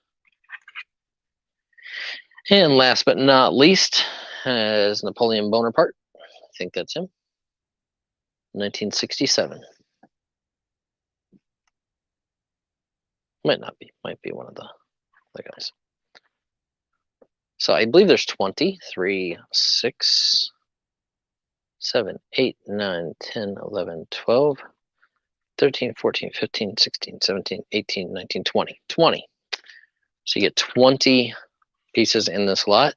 And last but not least is Napoleon Bonaparte. I think that's him. 1967. Might not be. Might be one of the other guys. So I believe there's 20. 3, 6, 7, 8, 9, 10, 11, 12, 13, 14, 15, 16, 17, 18, 19, 20. 20. So you get 20 pieces in this lot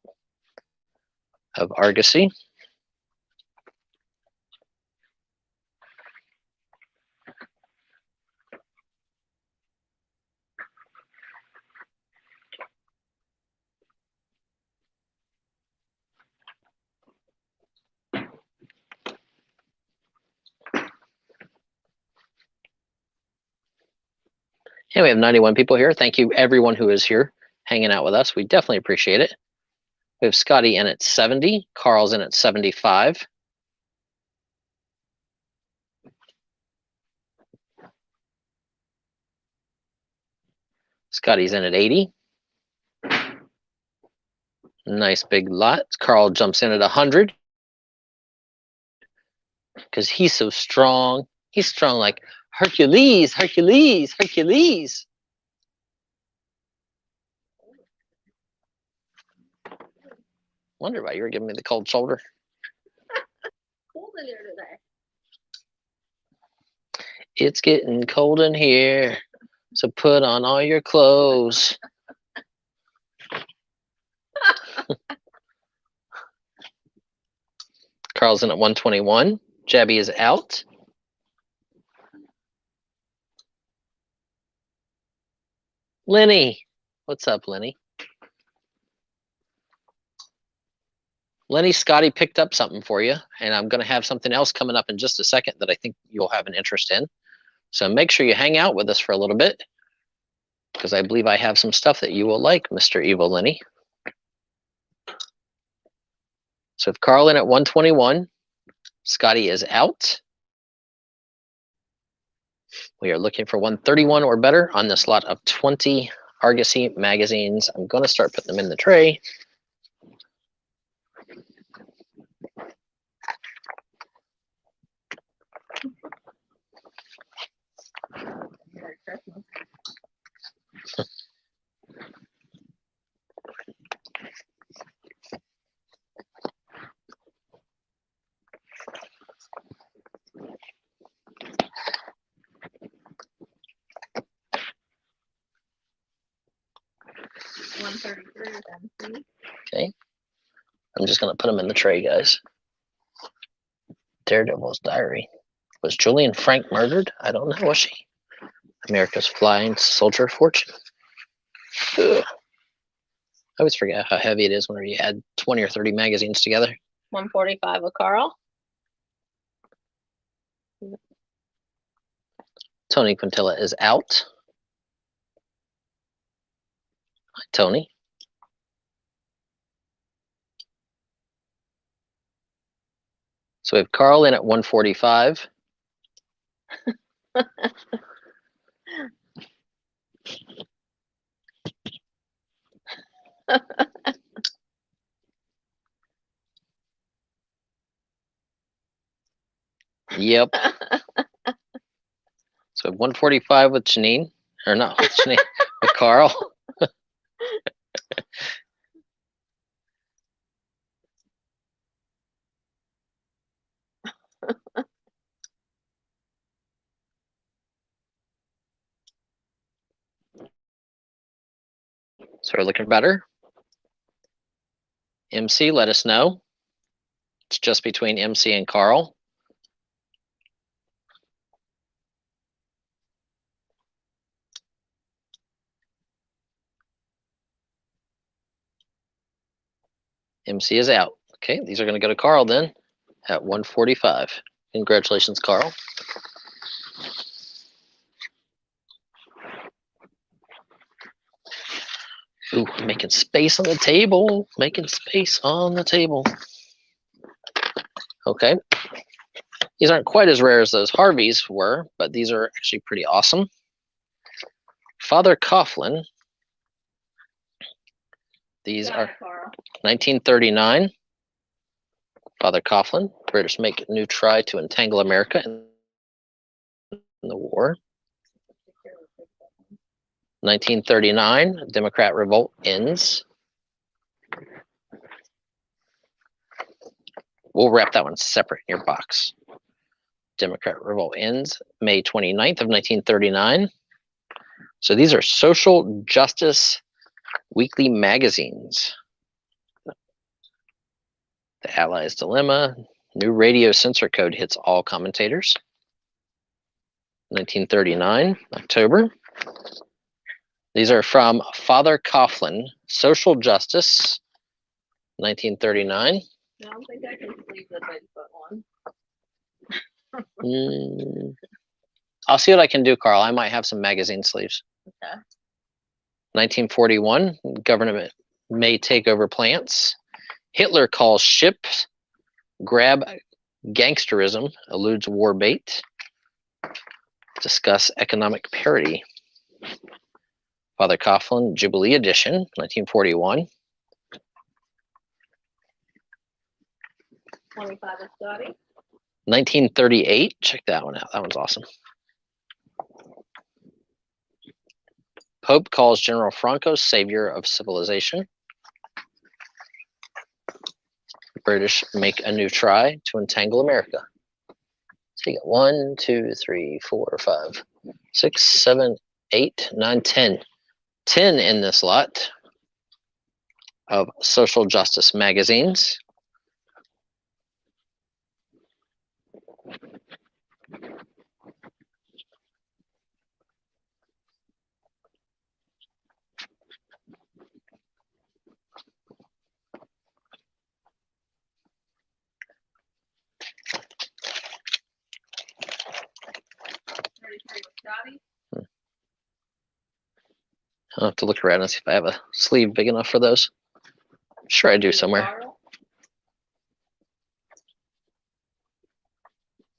of Argosy. And we have 91 people here. Thank you, everyone who is here hanging out with us. We definitely appreciate it. We have Scotty in at 70. Carl's in at 75. Scotty's in at 80. Nice big lot. Carl jumps in at 100 because he's so strong. He's strong like Hercules, Hercules, Hercules. Wonder why you were giving me the cold shoulder. Cold in here today. It's getting cold in here, so put on all your clothes. Carl's in at 121. Jabby is out. Lenny. What's up, Lenny? Lenny, Scotty picked up something for you, and I'm going to have something else coming up in just a second that I think you'll have an interest in. So make sure you hang out with us for a little bit, because I believe I have some stuff that you will like, Mr. Evil Lenny. So with Carl in at 121, Scotty is out. We are looking for 131 or better on this lot of 20 Argosy magazines. I'm going to start putting them in the tray. Merry Christmas. $133. Okay. I'm just going to put them in the tray, guys. Daredevil's Diary. Was Julian Frank murdered? I don't know. Was she? America's Flying Soldier Fortune. Ugh. I always forget how heavy it is whenever you add 20 or 30 magazines together. 145 with Carl. Tony Quintilla is out. Tony. So we have Carl in at 145. Yep. So 145 with Janine, or not with Janine, with Carl. So we're looking better. MC, let us know. It's just between MC and Carl. MC is out. Okay, these are going to go to Carl then at 145. Congratulations, Carl. Ooh, making space on the table. Making space on the table. Okay. These aren't quite as rare as those Harveys were, but these are actually pretty awesome. Father Coughlin. These are 1939. Father Coughlin. British make a new try to entangle America in the war. 1939, Democrat revolt ends. We'll wrap that one separate in your box. Democrat revolt ends May 29th of 1939. So these are social justice weekly magazines. The Allies' Dilemma. New radio censor code hits all commentators. 1939, October. These are from Father Coughlin, Social Justice, 1939. I don't think I can sleeve the Bigfoot one. I'll see what I can do, Carl. I might have some magazine sleeves. Okay. 1941, government may take over plants. Hitler calls ships grab gangsterism, eludes war bait. Discuss economic parity. Father Coughlin, Jubilee Edition, 1941. 25 of Scotty. 1938. Check that one out. That one's awesome. Pope calls General Franco savior of civilization. British make a new try to entangle America. So you got 1, 2, 3, 4, 5, 6, 7, 8, 9, 10. 10 in this lot of social justice magazines. I'll have to look around and see if I have a sleeve big enough for those. I'm sure I do somewhere.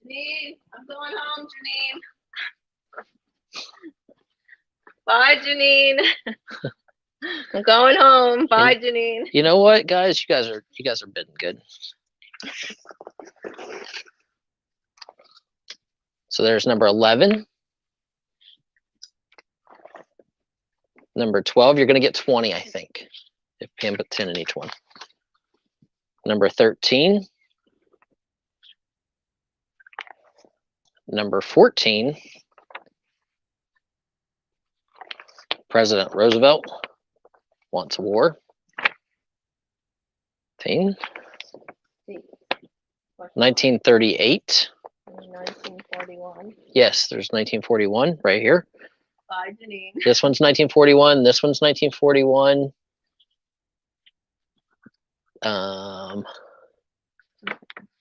Janine, I'm going home, Janine. Bye, Janine. I'm going home. Bye, Janine. You know what, guys? You guys are bidding good. So there's number 11. Number 12, you're going to get 20, I think. If Pam put 10 in each one. Number 13. Number 14. President Roosevelt wants a war. 1938. 1941. Yes, there's 1941 right here. Bye, Janine. This one's 1941. This one's 1941.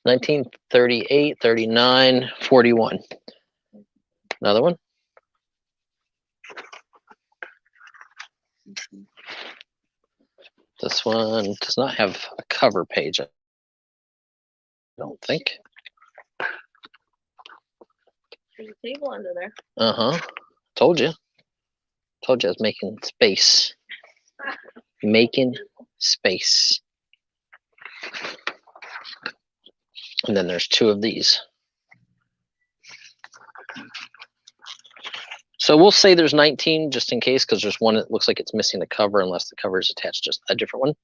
1938, 39, 41. Another one. This one does not have a cover page, I don't think. There's a table under there. Uh-huh. Told you. Told you I was making space. Making space. And then there's two of these. So we'll say there's 19 just in case, because there's one that looks like it's missing the cover unless the cover is attached to a different one.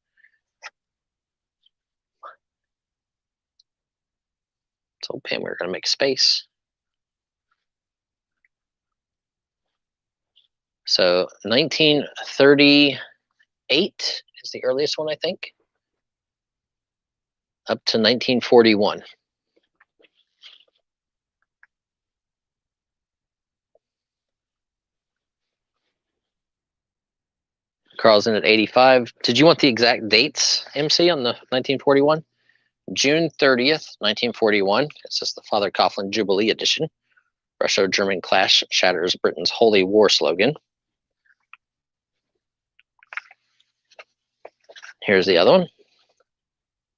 So Pam, we're going to make space. So 1938 is the earliest one, I think, up to 1941. Carl's in at 85. Did you want the exact dates, MC, on the 1941? June 30th, 1941. This is the Father Coughlin Jubilee edition. Russo-German clash shatters Britain's holy war slogan. Here's the other one.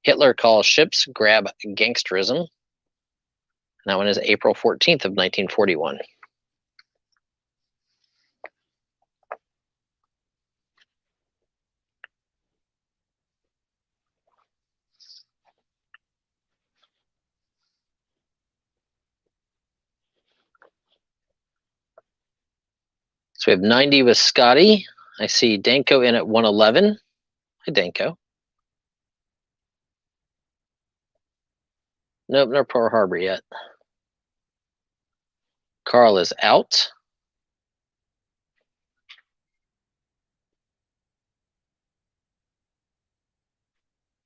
Hitler calls ships grab gangsterism. That one is April 14th of 1941. So we have 90 with Scotty. I see Danko in at 111. Hi, Danko. Nope, no Pearl Harbor yet. Carl is out.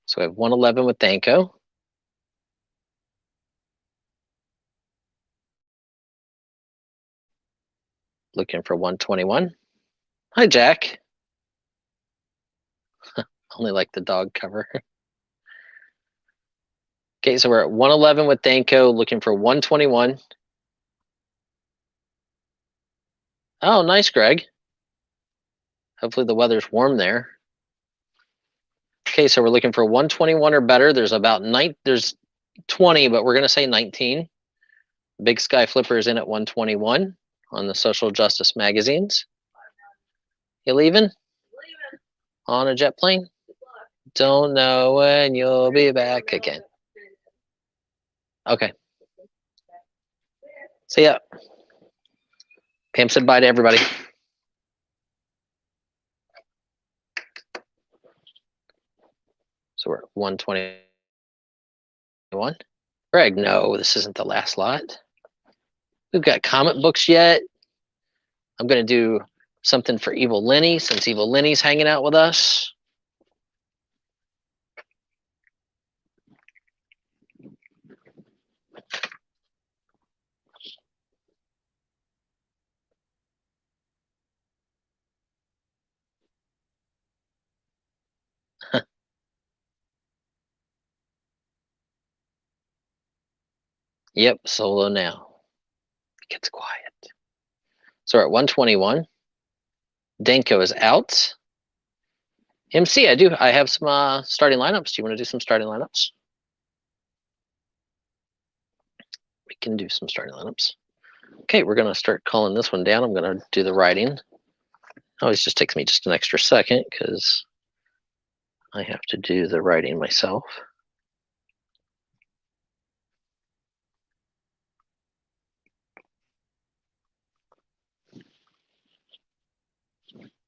So we have 111 with Danko. Looking for 121. Hi, Jack. Only like the dog cover. Okay, so we're at 111 with Danko, looking for 121. Oh, nice, Greg. Hopefully the weather's warm there. Okay, so we're looking for 121 or better. There's about there's 20, but we're going to say 19. Big Sky Flipper is in at 121 on the social justice magazines. You leaving? On a jet plane? Don't know when you'll be back again. Okay. See ya. Pam said bye to everybody. So we're at 121. Greg, no, this isn't the last lot. We've got comic books yet. I'm going to do something for Evil Lenny since Evil Lenny's hanging out with us. Yep, solo now. It gets quiet. So we're at 121. Danko is out. MC, I have some starting lineups. Do you want to do some starting lineups? We can do some starting lineups. Okay, we're going to start calling this one down. I'm going to do the writing. Always just takes me just an extra second because I have to do the writing myself.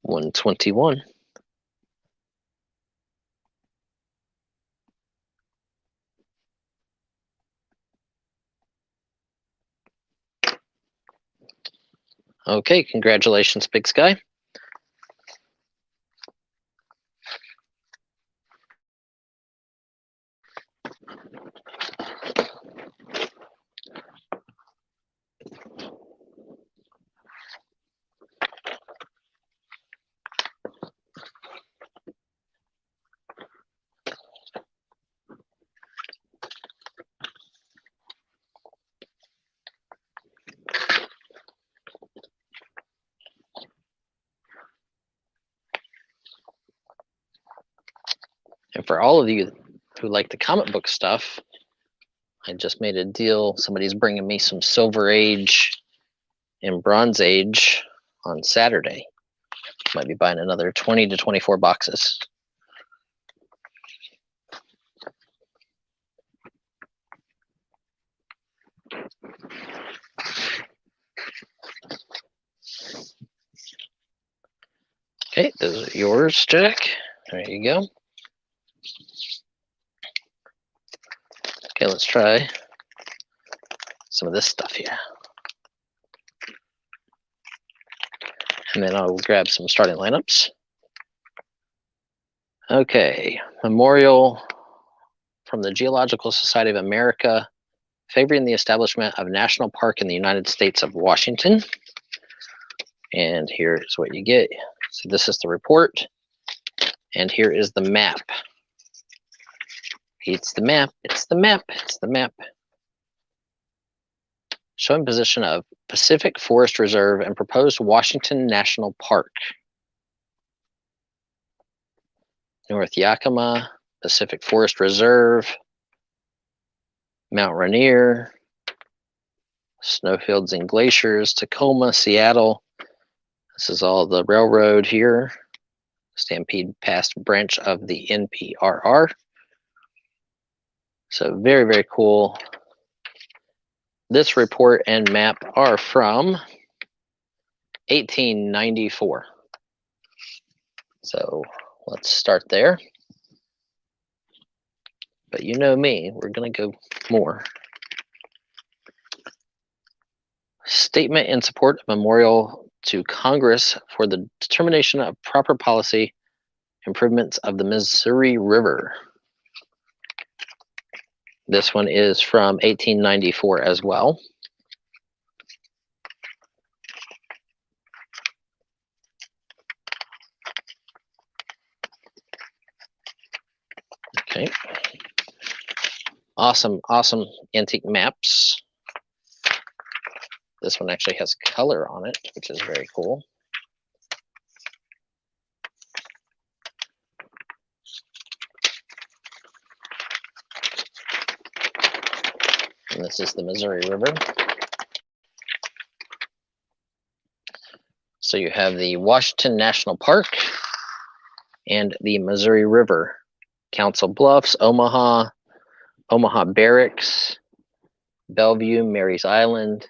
$121. Okay, congratulations, Big Sky. And for all of you who like the comic book stuff, I just made a deal. Somebody's bringing me some Silver Age and Bronze Age on Saturday. Might be buying another 20 to 24 boxes. Okay, those are yours, Jack. There you go. Okay, let's try some of this stuff here. And then I'll grab some starting lineups. Okay, memorial from the Geological Society of America favoring the establishment of National Park in the United States of Washington. And here's what you get. So this is the report. And here is the map. It's the map, it's the map, it's the map. Showing position of Pacific Forest Reserve and proposed Washington National Park. North Yakima, Pacific Forest Reserve, Mount Rainier, snowfields and glaciers, Tacoma, Seattle. This is all the railroad here. Stampede Pass branch of the NPRR. So very, very cool. This report and map are from 1894. So let's start there. But you know me, we're going to go more. Statement in support of memorial to Congress for the determination of proper policy improvements of the Missouri River. This one is from 1894 as well. Okay. Awesome, awesome antique maps. This one actually has color on it, which is very cool. And this is the Missouri River. So you have the Washington National Park and the Missouri River. Council Bluffs, Omaha, Omaha Barracks, Bellevue, Mary's Island.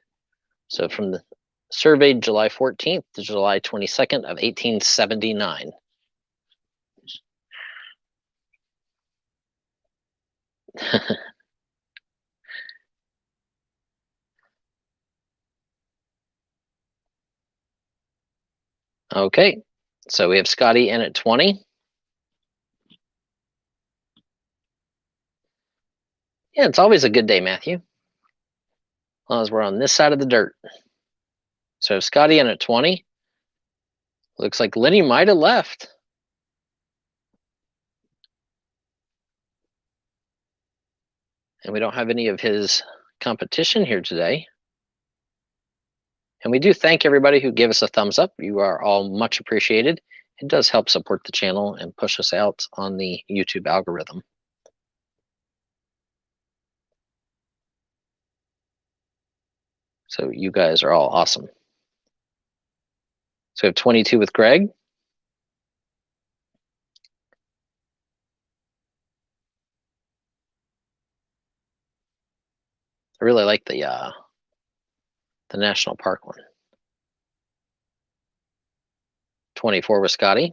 So from the surveyed July 14th to July 22nd of 1879. Okay, so we have Scotty in at 20. Yeah, it's always a good day, Matthew. As long as we're on this side of the dirt. So Scotty in at 20. Looks like Lenny might have left. And we don't have any of his competition here today. And we do thank everybody who gave us a thumbs up. You are all much appreciated. It does help support the channel and push us out on the YouTube algorithm. So you guys are all awesome. So we have 22 with Greg. I really like the National Park one. 24 with Scotty.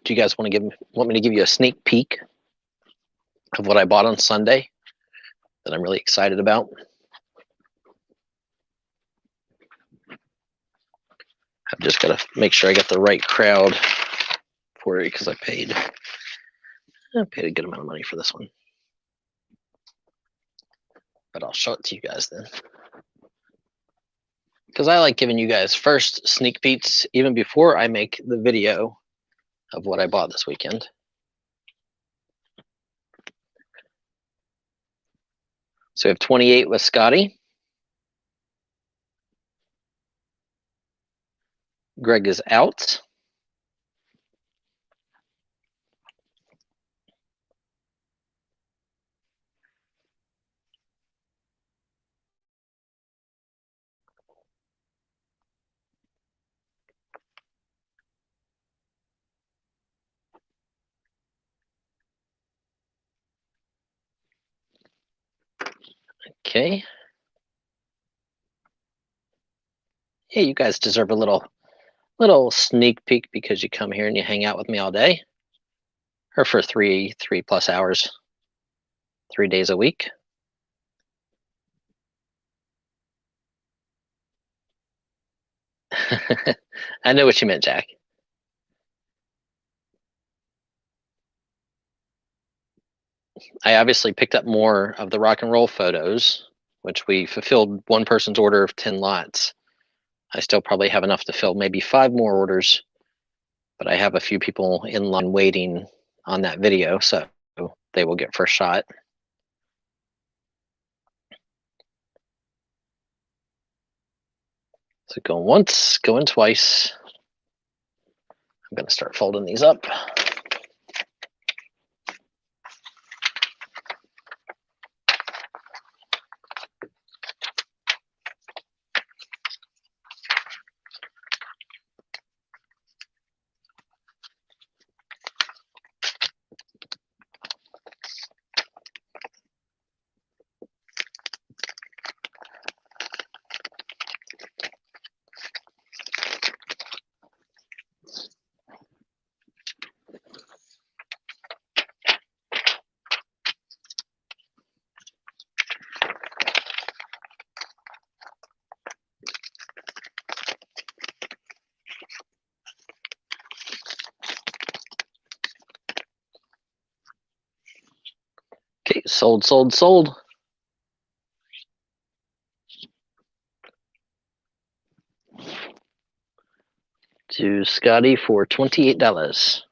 Do you guys want me to give you a sneak peek of what I bought on Sunday that I'm really excited about? I've just got to make sure I got the right crowd for it because I paid a good amount of money for this one. But I'll show it to you guys then. Because I like giving you guys first sneak peeks even before I make the video of what I bought this weekend. So we have 28 with Scotty. Greg is out. Okay. Hey, you guys deserve a little sneak peek because you come here and you hang out with me all day, or for three plus hours, 3 days a week. I know what you meant, Jack. I obviously picked up more of the rock and roll photos, which we fulfilled one person's order of 10 lots. I still probably have enough to fill maybe 5 more orders, but I have a few people in line waiting on that video, so they will get first shot. So going once, going twice. I'm going to start folding these up. Okay, sold, sold, sold. To Scotty for $28.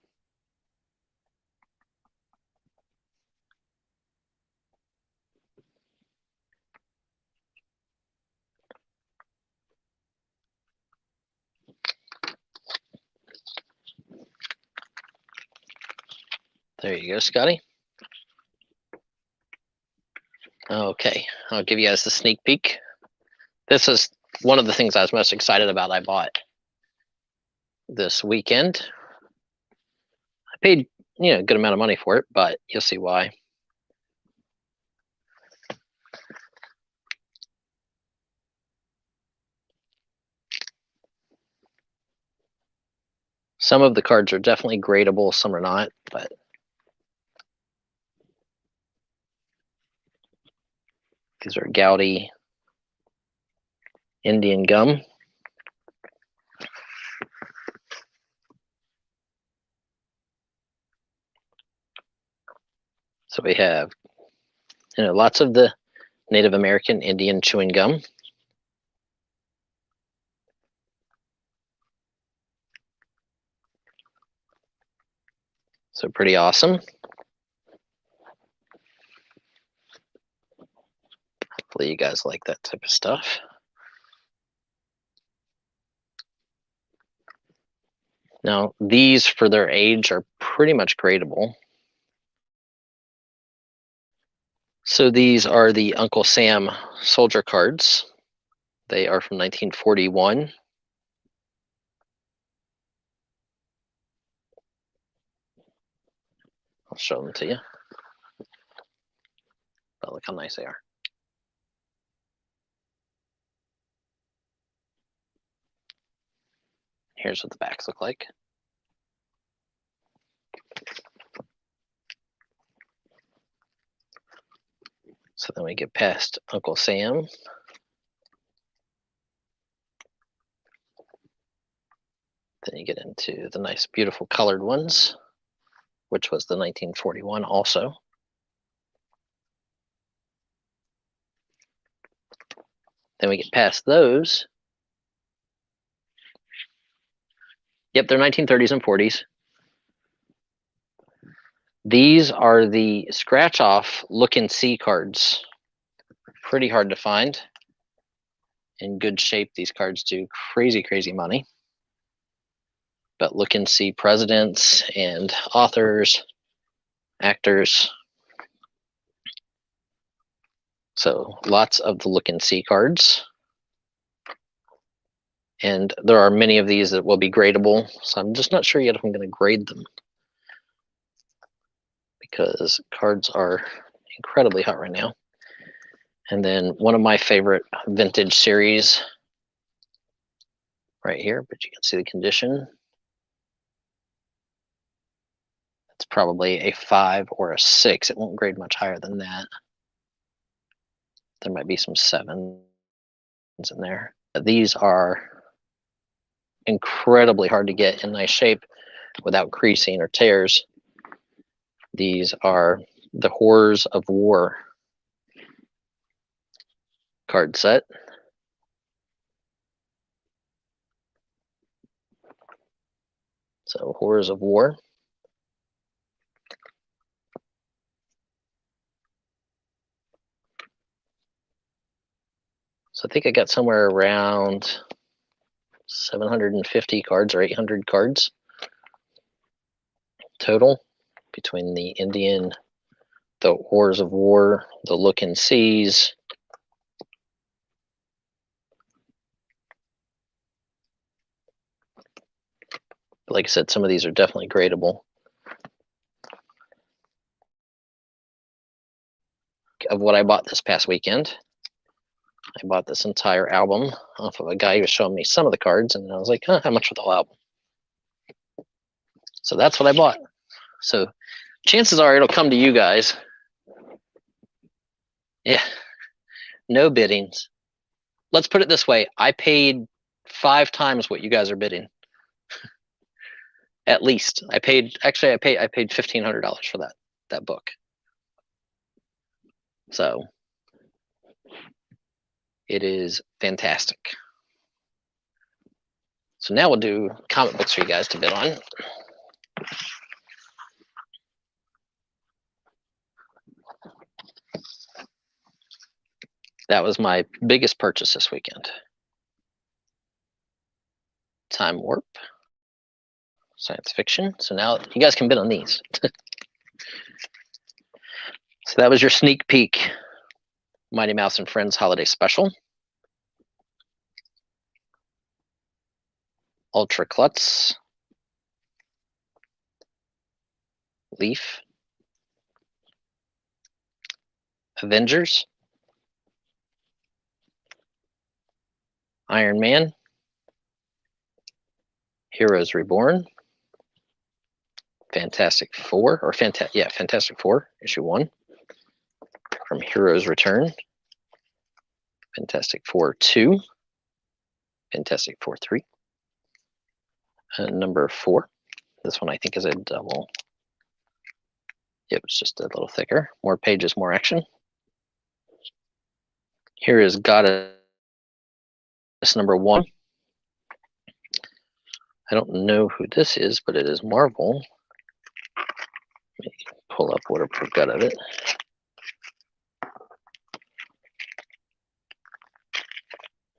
There you go, Scotty. Okay, I'll give you guys the sneak peek. This is one of the things I was most excited about I bought this weekend. I paid, a good amount of money for it, but you'll see why. Some of the cards are definitely gradable, some are not, but these are Gouty Indian Gum. So we have, lots of the Native American Indian chewing gum. So pretty awesome. Hopefully you guys like that type of stuff. Now, these for their age are pretty much gradable. So these are the Uncle Sam soldier cards. They are from 1941. I'll show them to you. But look how nice they are. Here's what the backs look like. So then we get past Uncle Sam. Then you get into the nice, beautiful colored ones, which was the 1941 also. Then we get past those. Yep, they're 1930s and 40s. These are the scratch off look and see cards. Pretty hard to find. In good shape, these cards do crazy, crazy money. But look and see presidents and authors, actors. So lots of the look and see cards. And there are many of these that will be gradable. So I'm just not sure yet if I'm going to grade them, because cards are incredibly hot right now. And then one of my favorite vintage series right here, but you can see the condition. It's probably a 5 or a 6. It won't grade much higher than that. There might be some 7s in there. These are incredibly hard to get in nice shape without creasing or tears. These are the Horrors of War card set. So Horrors of War. So I think I got somewhere around 750 cards or 800 cards total between the Indian, the Horrors of War, the Look and Sees. Like I said, some of these are definitely gradable. Of what I bought this past weekend, I bought this entire album off of a guy who was showing me some of the cards, and I was like, huh, how much for the whole album? So that's what I bought. So chances are it'll come to you guys. Yeah, no biddings. Let's put it this way. I paid 5 times what you guys are bidding. At least. I paid $1,500 for that book. So it is fantastic. So now we'll do comic books for you guys to bid on. That was my biggest purchase this weekend. Time Warp, science fiction. So now you guys can bid on these. So that was your sneak peek. Mighty Mouse and Friends Holiday Special. Ultra Klutz. Leaf. Avengers. Iron Man. Heroes Reborn. Fantastic Four, or Fantastic Four, issue 1. From Heroes Return. Fantastic Four 2. Fantastic Four 3. Number 4. This one I think is a double. It was just a little thicker. More pages, more action. Here is Goddess number 1. I don't know who this is, but it is Marvel. Let me pull up what I've got of it.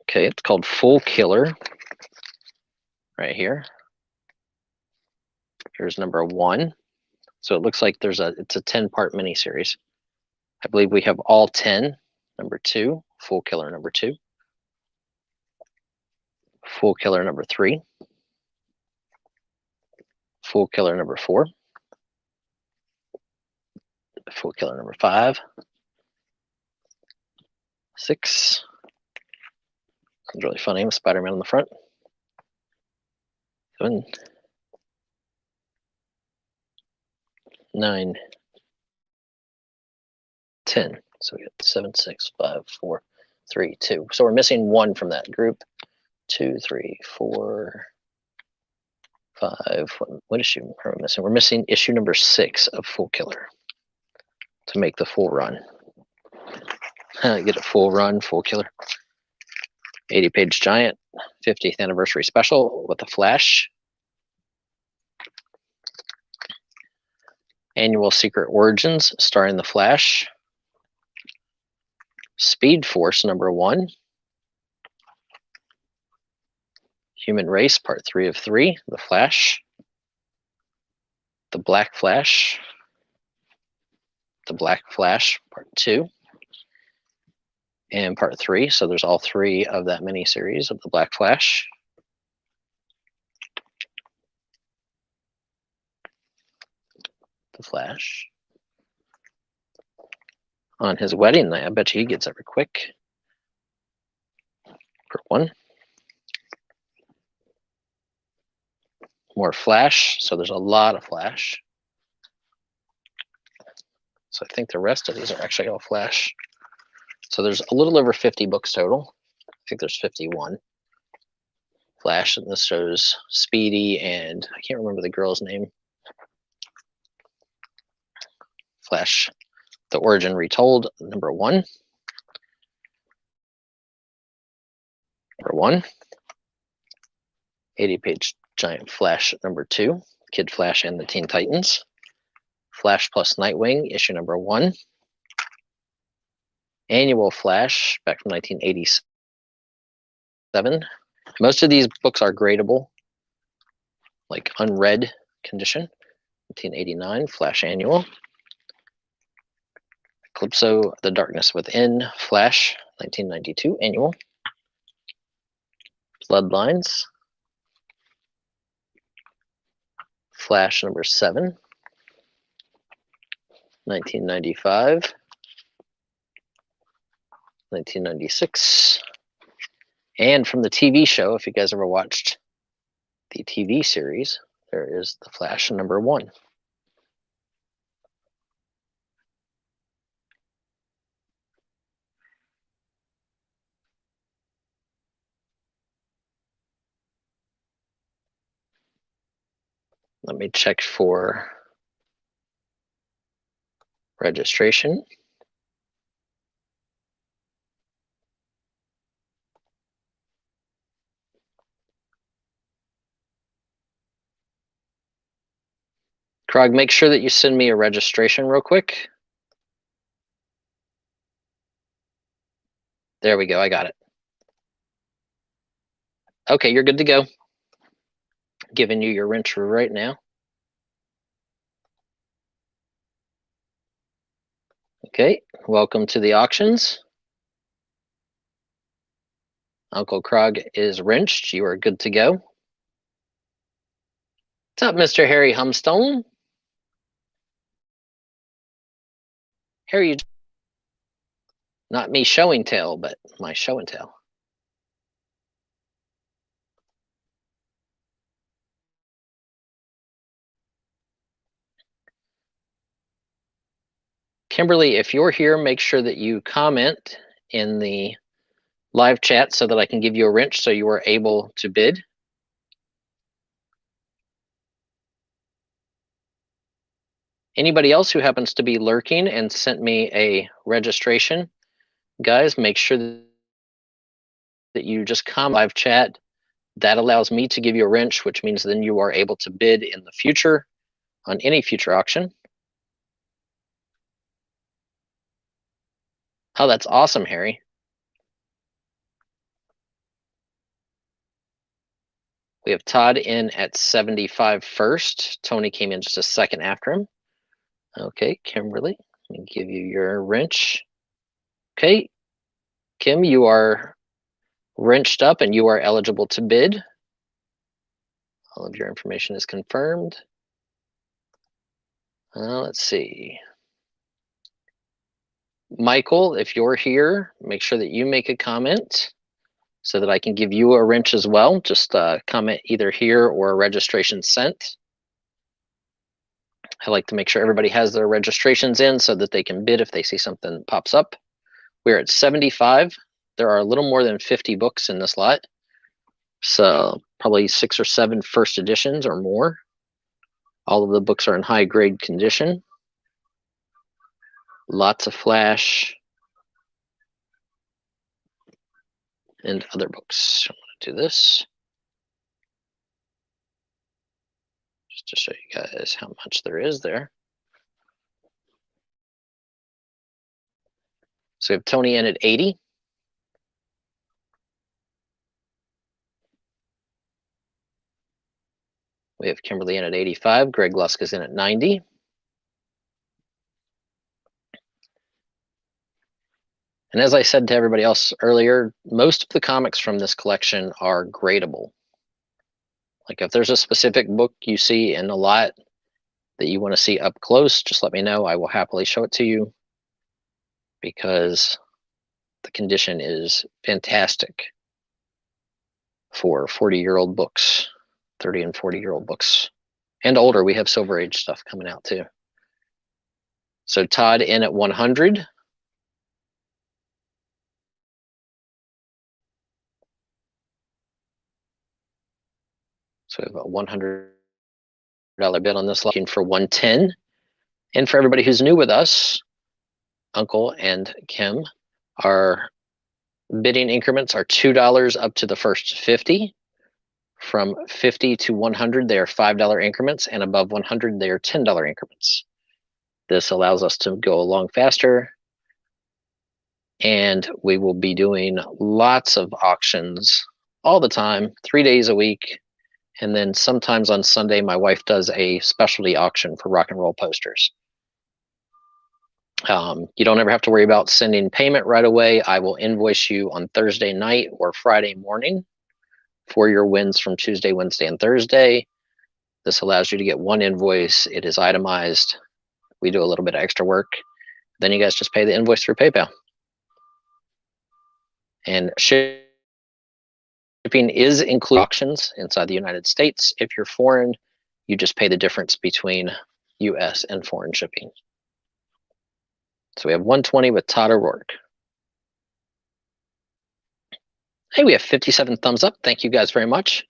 Okay, it's called Full Killer. Right here. Here's number 1. So it looks like it's a 10-part miniseries. I believe we have all 10. Number 2, Full Killer number 2. Full Killer number 3. Full Killer number 4. Full Killer number 5. 6. It's really funny with Spider-Man on the front. 7. 9. 10. So we got 7, 6, 5, 4, 3, 2. So we're missing 1 from that group. 2, 3, 4, 5. What issue are we missing? We're missing issue number 6 of Full Killer to make the full run. Get a full run, Full Killer. 80-page giant, 50th anniversary special with a Flash. Annual Secret Origins starring the Flash. Speed Force #1. Human Race Part 3 of 3, The Flash. The Black Flash. The Black Flash Part 2. And Part 3, so there's all 3 of that mini-series of The Black Flash. The Flash. On his wedding night, I bet you he gets over quick. Part 1. More Flash, so there's a lot of Flash. So I think the rest of these are actually all Flash. So there's a little over 50 books total. I think there's 51. Flash, and this shows Speedy and I can't remember the girl's name. Flash, The Origin Retold, #1. #1. 80-page giant Flash #2. Kid Flash and the Teen Titans. Flash plus Nightwing, issue #1. Annual Flash, back from 1987. Most of these books are gradable, like unread condition. 1989, Flash Annual. Calypso, The Darkness Within, Flash, 1992, Annual. Bloodlines. Flash #7, 1995. 1996. And from the TV show, if you guys ever watched the TV series, there is the Flash #1. Let me check for registration. Krog, make sure that you send me a registration real quick. There we go, I got it. Okay, you're good to go. Giving you your wrench right now. Okay, welcome to the auctions. Uncle Krog is wrenched. You are good to go. What's up, Mr. Harry Humstone? Harry, not me show and tell, but my show and tell. Kimberly, if you're here, make sure that you comment in the live chat so that I can give you a wrench so you are able to bid. Anybody else who happens to be lurking and sent me a registration, guys, make sure that you just comment live chat. That allows me to give you a wrench, which means then you are able to bid in the future on any future auction. Oh, that's awesome, Harry. We have Todd in at 75 first. Tony came in just a second after him. Okay, Kimberly, let me give you your wrench. Okay, Kim, you are wrenched up and you are eligible to bid. All of your information is confirmed. Let's see. Michael, if you're here, make sure that you make a comment so that I can give you a wrench as well. Just comment either here or a registration sent. I like to make sure everybody has their registrations in so that they can bid if they see something that pops up. We're at 75. There are a little more than 50 books in this lot. So probably 6 or 7 first editions or more. All of the books are in high grade condition. Lots of Flash and other books. I'm going to do this just to show you guys how much there is there. So we have Tony in at 80. We have Kimberly in at 85. Greg Lusk is in at 90. And as I said to everybody else earlier, most of the comics from this collection are gradable. Like if there's a specific book you see in a lot that you want to see up close, just let me know. I will happily show it to you because the condition is fantastic for 40-year-old books, 30 and 40-year-old books, and older. We have Silver Age stuff coming out too. So Todd in at 100. So we have a $100 bid on this, looking for 110. And for everybody who's new with us, Uncle and Kim, our bidding increments are $2 up to the first 50. From 50 to 100, they are $5 increments, and above 100, they are $10 increments. This allows us to go along faster, and we will be doing lots of auctions all the time, 3 days a week. And then sometimes on Sunday, my wife does a specialty auction for rock and roll posters. You don't ever have to worry about sending payment right away. I will invoice you on Thursday night or Friday morning for your wins from Tuesday, Wednesday, and Thursday. This allows you to get one invoice. It is itemized. We do a little bit of extra work. Then you guys just pay the invoice through PayPal. And shipping is included auctions inside the United States. If you're foreign, you just pay the difference between US and foreign shipping. So we have 120 with Todd O'Rourke. Hey, we have 57 thumbs up. Thank you guys very much.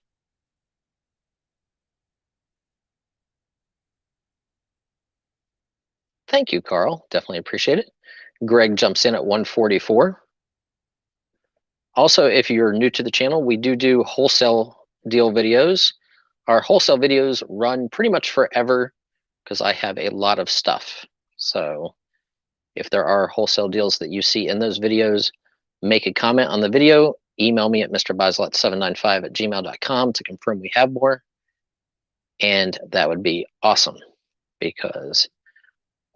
Thank you, Carl. Definitely appreciate it. Greg jumps in at 144. Also, if you're new to the channel, we do wholesale deal videos. Our wholesale videos run pretty much forever because I have a lot of stuff. So if there are wholesale deals that you see in those videos, make a comment on the video, email me at mrbuysalot795@gmail.com to confirm we have more. And that would be awesome because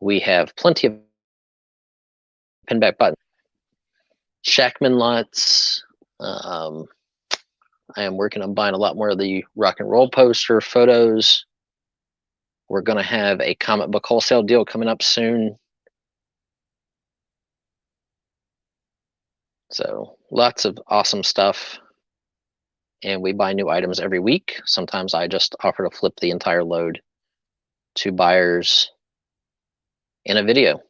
we have plenty of pinback buttons. Shackman lots. I am working on buying a lot more of the rock and roll poster photos. We're going to have a comic book wholesale deal coming up soon. So lots of awesome stuff. And we buy new items every week. Sometimes I just offer to flip the entire load to buyers in a video.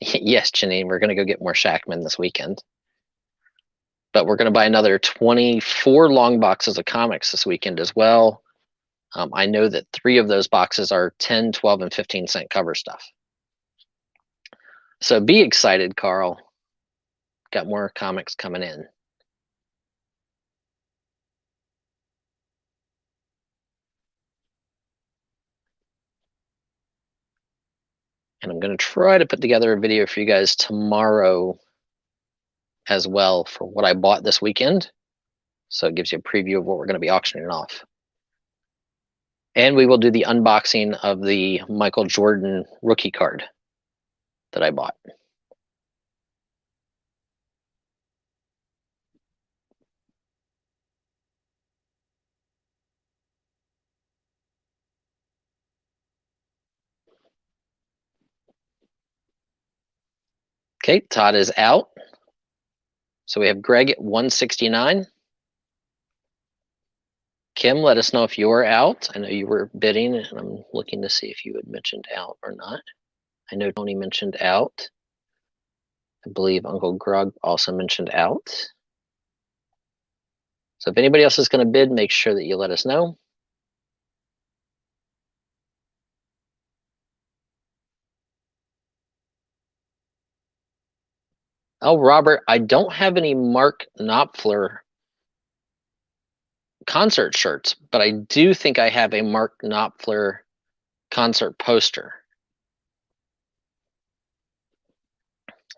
Yes, Janine, we're going to go get more Shackman this weekend. But we're going to buy another 24 long boxes of comics this weekend as well. I know that 3 of those boxes are 10, 12, and 15-cent cover stuff. So be excited, Carl. Got more comics coming in. And I'm going to try to put together a video for you guys tomorrow as well for what I bought this weekend. So it gives you a preview of what we're going to be auctioning off. And we will do the unboxing of the Michael Jordan rookie card that I bought. Okay, Todd is out. So we have Greg at 169. Kim, let us know if you're out. I know you were bidding, and I'm looking to see if you had mentioned out or not. I know Tony mentioned out. I believe Uncle Grug also mentioned out. So if anybody else is going to bid, make sure that you let us know. Oh, Robert, I don't have any Mark Knopfler concert shirts, but I do think I have a Mark Knopfler concert poster.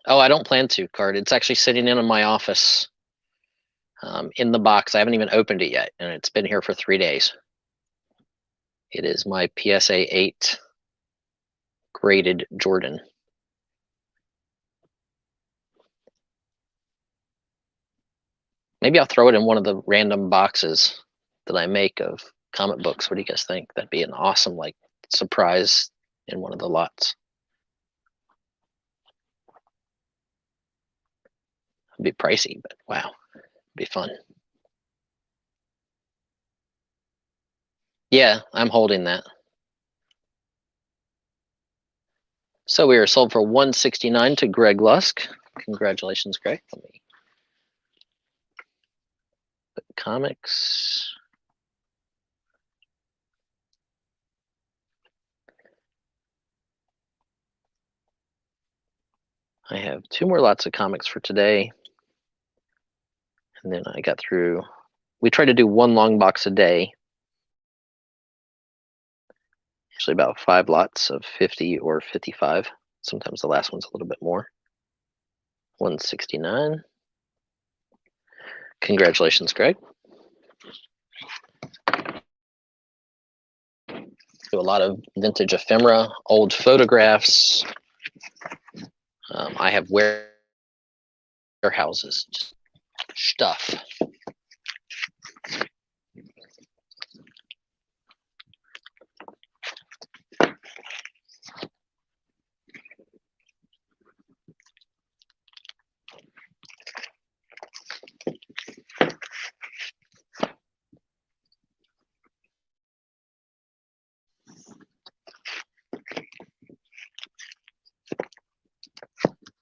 Oh, I don't plan to, Card. It's actually sitting in my office in the box. I haven't even opened it yet, and it's been here for 3 days. It is my PSA 8 graded Jordan. Maybe I'll throw it in one of the random boxes that I make of comic books. What do you guys think? That'd be an awesome like surprise in one of the lots. It'd be pricey, but wow, it'd be fun. Yeah, I'm holding that. So we are sold for $169 to Greg Lusk. Congratulations, Greg. Let me put comics. I have 2 more lots of comics for today. And then I got through, we try to do 1 long box a day. Usually about 5 lots of 50 or 55. Sometimes the last one's a little bit more. 169. Congratulations, Greg. Do a lot of vintage ephemera, old photographs. I have warehouses, just stuff.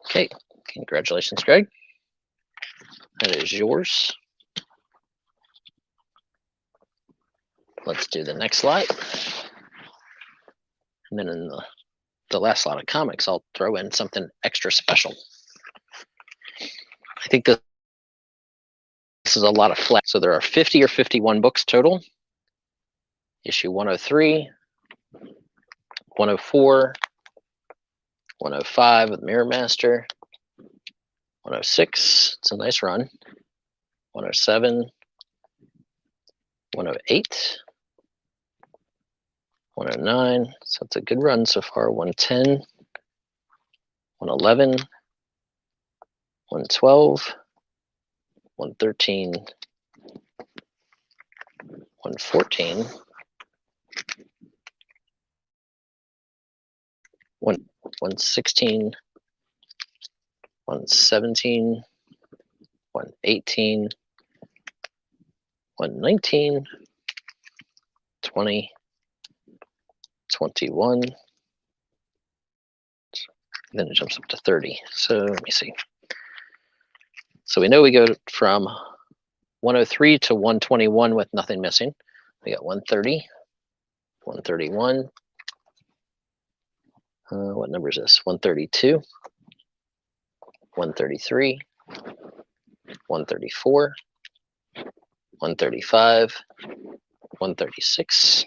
Okay, congratulations, Greg. That is yours. Let's do the next slide. And then in the last lot of comics, I'll throw in something extra special. I think this is a lot of flat. So there are 50 or 51 books total. Issue 103, 104, 105 with Mirror Master, 106, it's a nice run, 107, 108, 109, so it's a good run so far, 110, 111, 112, 113, 114, 116, 117, 118, 119, 20, 21, then it jumps up to 30. So let me see. So we know we go from 103 to 121 with nothing missing. We got 130, 131. What number is this? 132, 133, 134, 135, 136,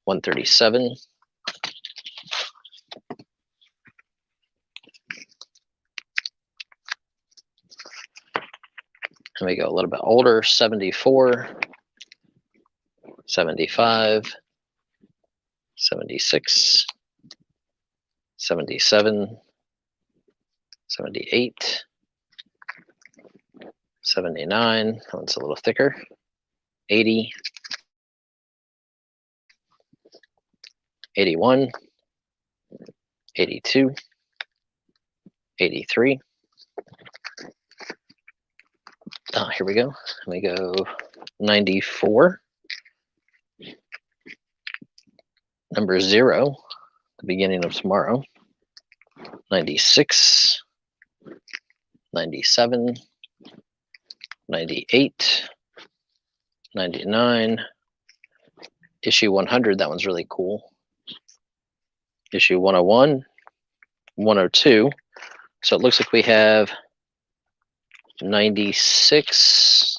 137, 1. And we go a little bit older, 74, 75, 76, 77, 78, 79, that one's a little thicker, 80, 81, 82, 83. Oh, here we go. We go 94. Number 0, the beginning of tomorrow. 96, 97, 98, 99, issue 100, that one's really cool. Issue 101, 102. So it looks like we have 96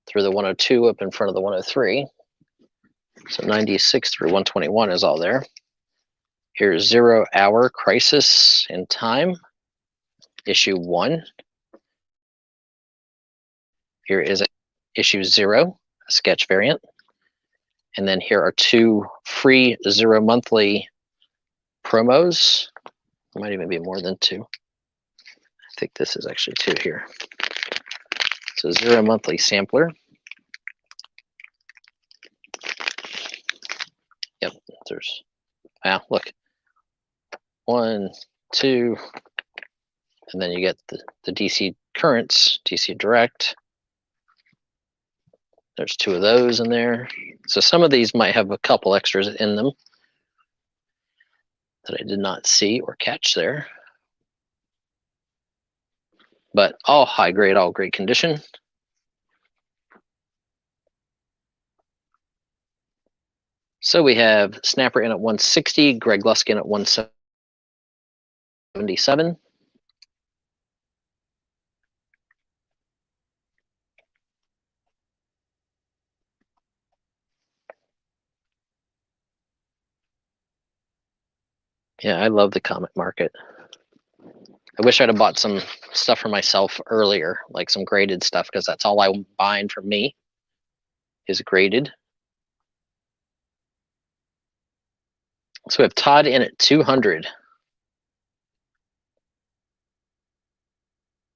through the 102 up in front of the 103. So 96 through 121 is all there. Here's 0 Hour Crisis in Time. issue 1. Here is issue 0, a sketch variant. And then here are 2 free 0 monthly promos. There might even be more than 2. I think this is actually 2 here. So 0 monthly sampler. Yep, there's, wow, look. 1, 2, and then you get the DC currents, DC Direct. There's 2 of those in there. So some of these might have a couple extras in them that I did not see or catch there. But all high grade, all great condition. So we have Snapper in at 160, Greg Luskin at 177. Yeah, I love the comic market. I wish I'd have bought some stuff for myself earlier, like some graded stuff, because that's all I'm buying for me is graded. So we have Todd in at 200.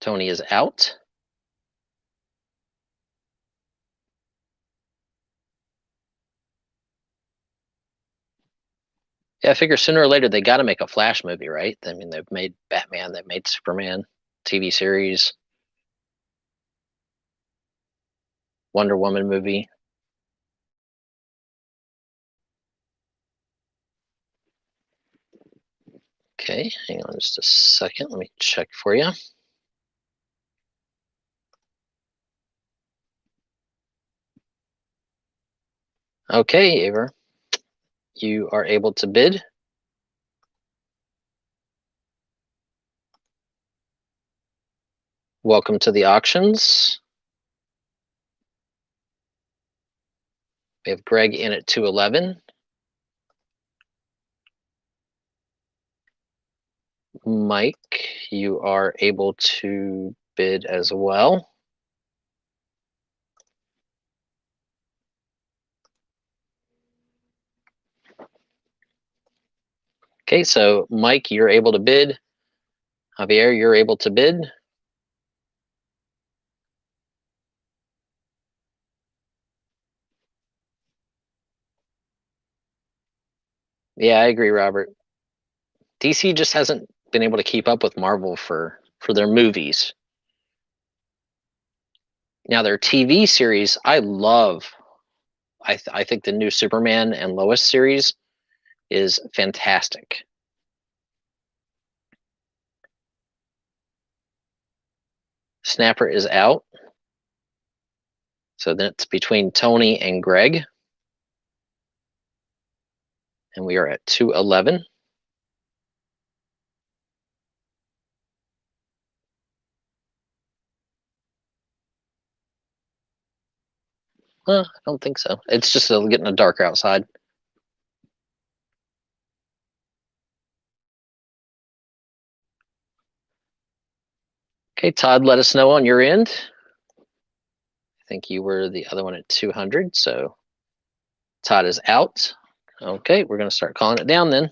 Tony is out. Yeah, I figure sooner or later they got to make a Flash movie, right? I mean, they've made Batman, they've made Superman, TV series, Wonder Woman movie. Okay, hang on just a second. Let me check for you. Okay, Aver, you are able to bid. Welcome to the auctions. We have Greg in at 211. Mike, you are able to bid as well. Okay, so Mike, you're able to bid. Javier, you're able to bid. Yeah, I agree, Robert. DC just hasn't been able to keep up with Marvel for their movies. Now their TV series, I love. I think the new Superman and Lois series is fantastic. Snapper is out. So then it's between Tony and Greg. And we are at 211. I don't think so. It's just getting darker outside. Okay, Todd, let us know on your end. I think you were the other one at 200, so Todd is out. Okay, we're going to start calling it down then.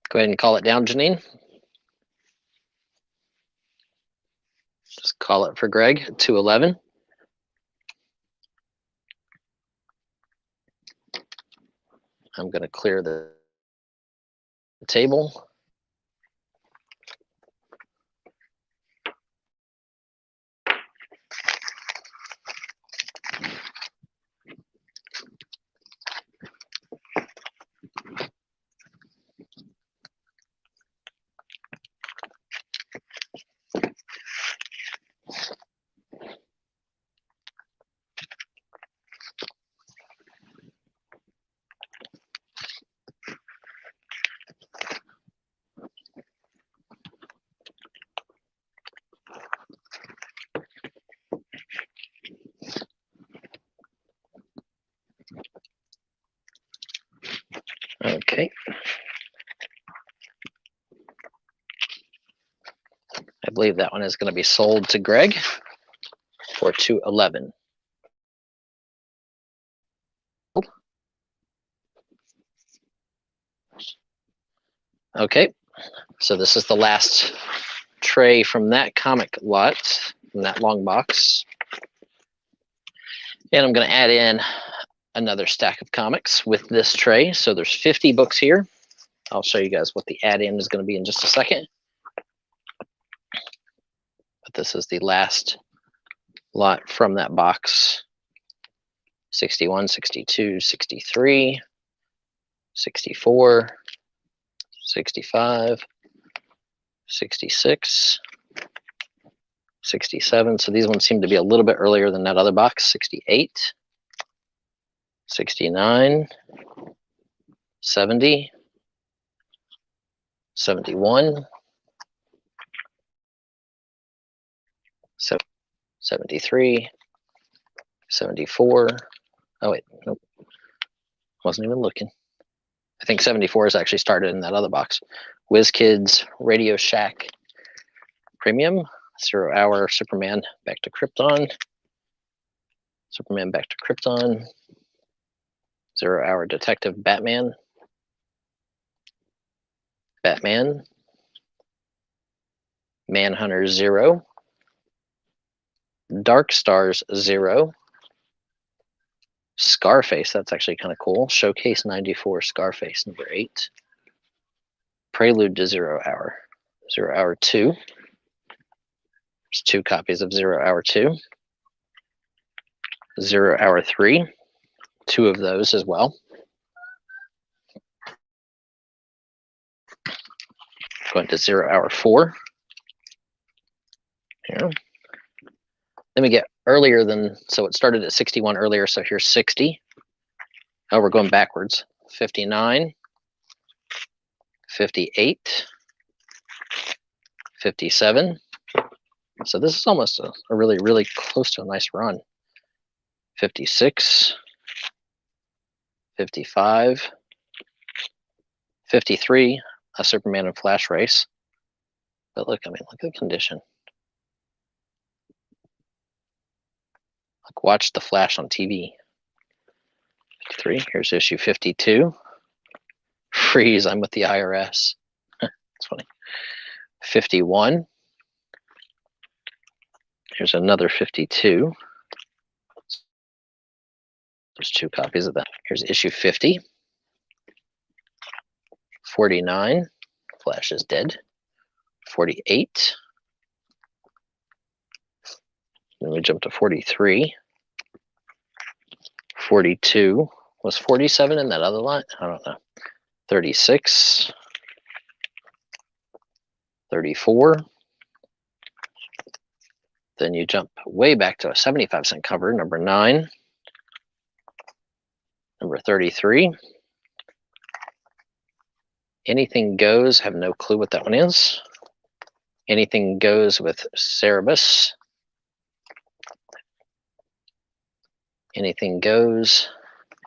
Go ahead and call it down, Janine. Just call it for Greg at 211. I'm going to clear the table. believe that one is going to be sold to Greg for $211. Okay, so this is the last tray from that comic lot, from that long box. And I'm going to add in another stack of comics with this tray. So there's 50 books here. I'll show you guys what the add-in is going to be in just a second. But this is the last lot from that box. 61, 62, 63, 64, 65, 66, 67. So these ones seem to be a little bit earlier than that other box. 68, 69, 70, 71, 73, 74. Oh wait, nope, wasn't even looking. I think 74 is actually started in that other box. WizKids, Radio Shack, Premium, 0 Hour, Superman, Back to Krypton, Superman, Back to Krypton, 0 Hour, Detective, Batman, Batman, Manhunter 0, Dark Stars 0, Scarface, that's actually kind of cool. Showcase 94, Scarface number 8. Prelude to 0 Hour. 0 Hour 2. There's 2 copies of 0 Hour 2. 0 Hour 3. 2 of those as well. Going to 0 Hour 4. Here. Then we get earlier than, so it started at 61 earlier, so here's 60. Oh, we're going backwards. 59, 58, 57. So this is almost a really, really close to a nice run. 56, 55, 53, a Superman and Flash race. But look, I mean, look at the condition. Like, watch the Flash on TV. 53, here's issue 52. Freeze, I'm with the IRS. It's funny. 51. Here's another 52. There's 2 copies of that. Here's issue 50. 49. Flash is dead. 48. Then we jump to 43. 42. Was 47 in that other lot? I don't know. 36. 34. Then you jump way back to a 75-cent cover, number 9. Number 33. Anything Goes, have no clue what that one is. Anything Goes with Cerebus. Anything Goes.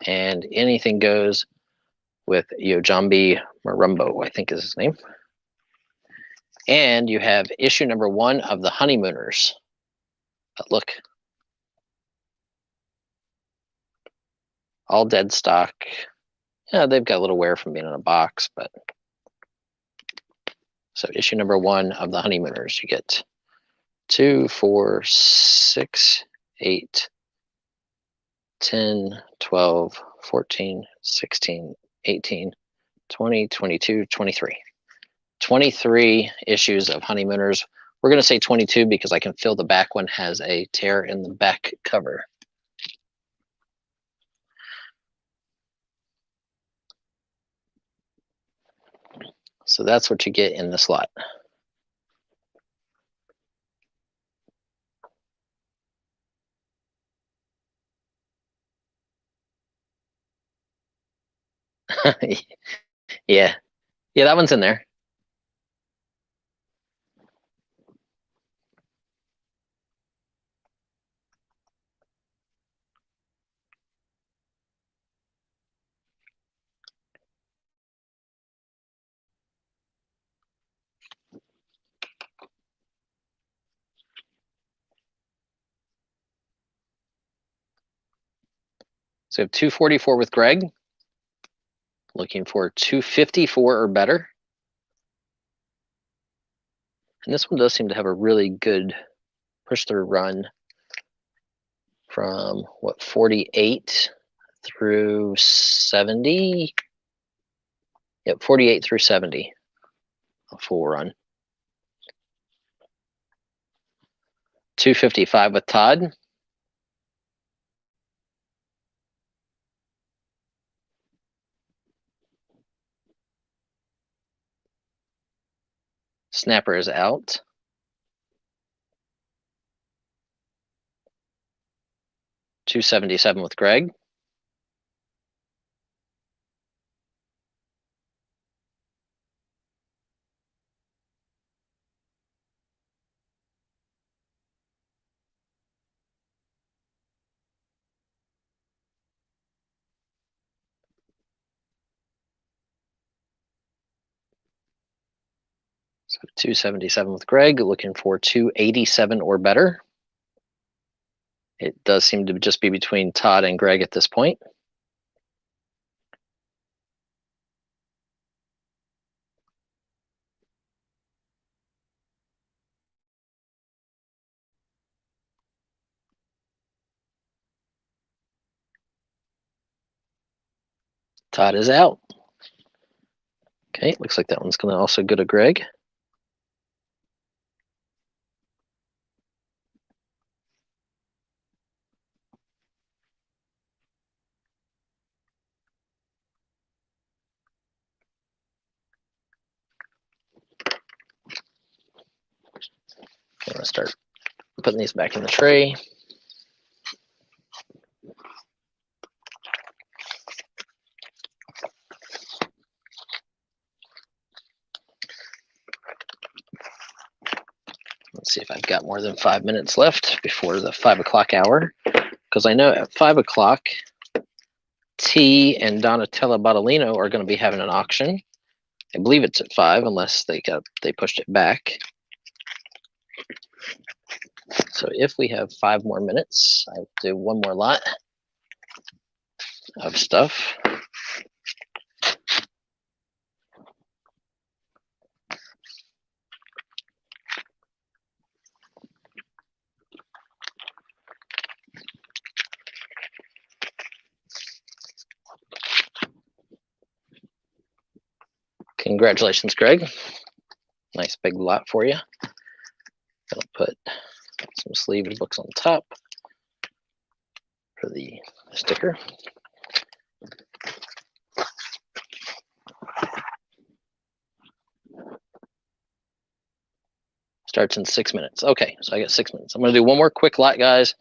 And Anything Goes with Yojambi Marumbo, I think is his name. And you have issue number 1 of the Honeymooners. But look. All dead stock. Yeah, they've got a little wear from being in a box, but so issue number 1 of the Honeymooners, you get 2, 4, 6, 8, 10, 12, 14, 16, 18, 20, 22, 23. 23 issues of Honeymooners. We're going to say 22 because I can feel the back one has a tear in the back cover. So that's what you get in this lot. Yeah. Yeah, that one's in there. So we have 244 with Greg. Looking for 254 or better. And this one does seem to have a really good push through run from what, 48 through 70. Yep, 48 through 70, a full run. 255 with Todd. Snapper is out. $277 with Greg. So 277 with Greg, looking for 287 or better. It does seem to just be between Todd and Greg at this point. Todd is out. Okay, looks like that one's going to also go to Greg. I'm going to start putting these back in the tray. Let's see if I've got more than 5 minutes left before the 5 o'clock hour. Because I know at 5 o'clock, T and Donatella Bottolino are going to be having an auction. I believe it's at 5, unless they pushed it back. So if we have 5 more minutes, I'll do one more lot of stuff. Congratulations, Greg. Nice big lot for you. I'll put some sleeved books on top for the sticker. Starts in 6 minutes. Okay, so I got 6 minutes. I'm going to do one more quick lot, guys.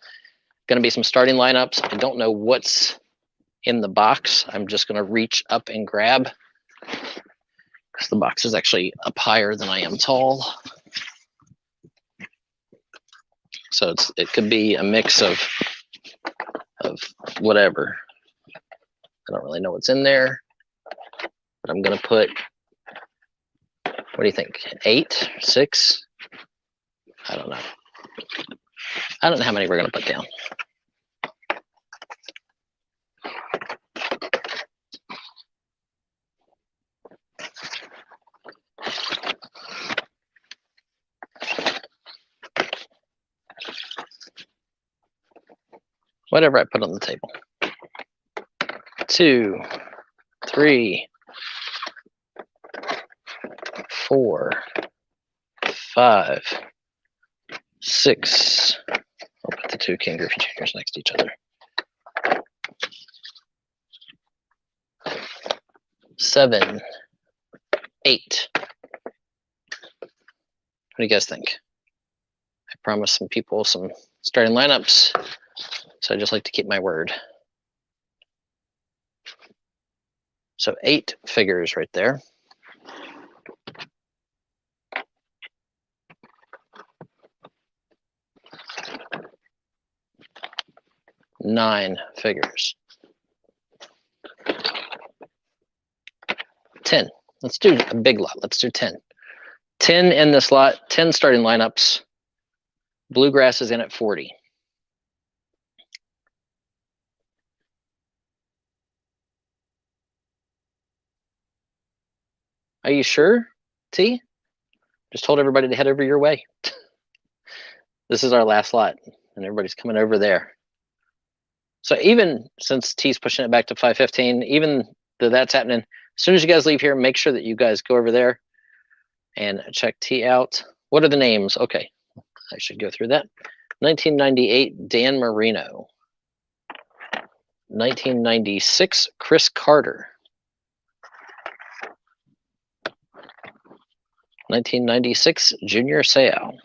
Going to be some starting lineups. I don't know what's in the box. I'm just going to reach up and grab because the box is actually up higher than I am tall. So it could be a mix of whatever. I don't really know what's in there, but I'm going to put, what do you think? 8, 6? I don't know. I don't know how many we're going to put down. Whatever I put on the table. 2, 3, 4, 5, 6. I'll put the 2 King Griffey Juniors next to each other. 7, 8. What do you guys think? I promised some people some starting lineups, so I just like to keep my word. So 8 figures right there. 9 figures. 10. Let's do a big lot. Let's do 10. 10 in this lot, 10 starting lineups. Bluegrass is in at 40. Are you sure, T? Just told everybody to head over your way. This is our last lot, and everybody's coming over there. So even since T's pushing it back to 5:15, even though that's happening, as soon as you guys leave here, make sure that you guys go over there and check T out. What are the names? Okay, I should go through that. 1998, Dan Marino. 1996, Chris Carter. 1996, Junior Seau.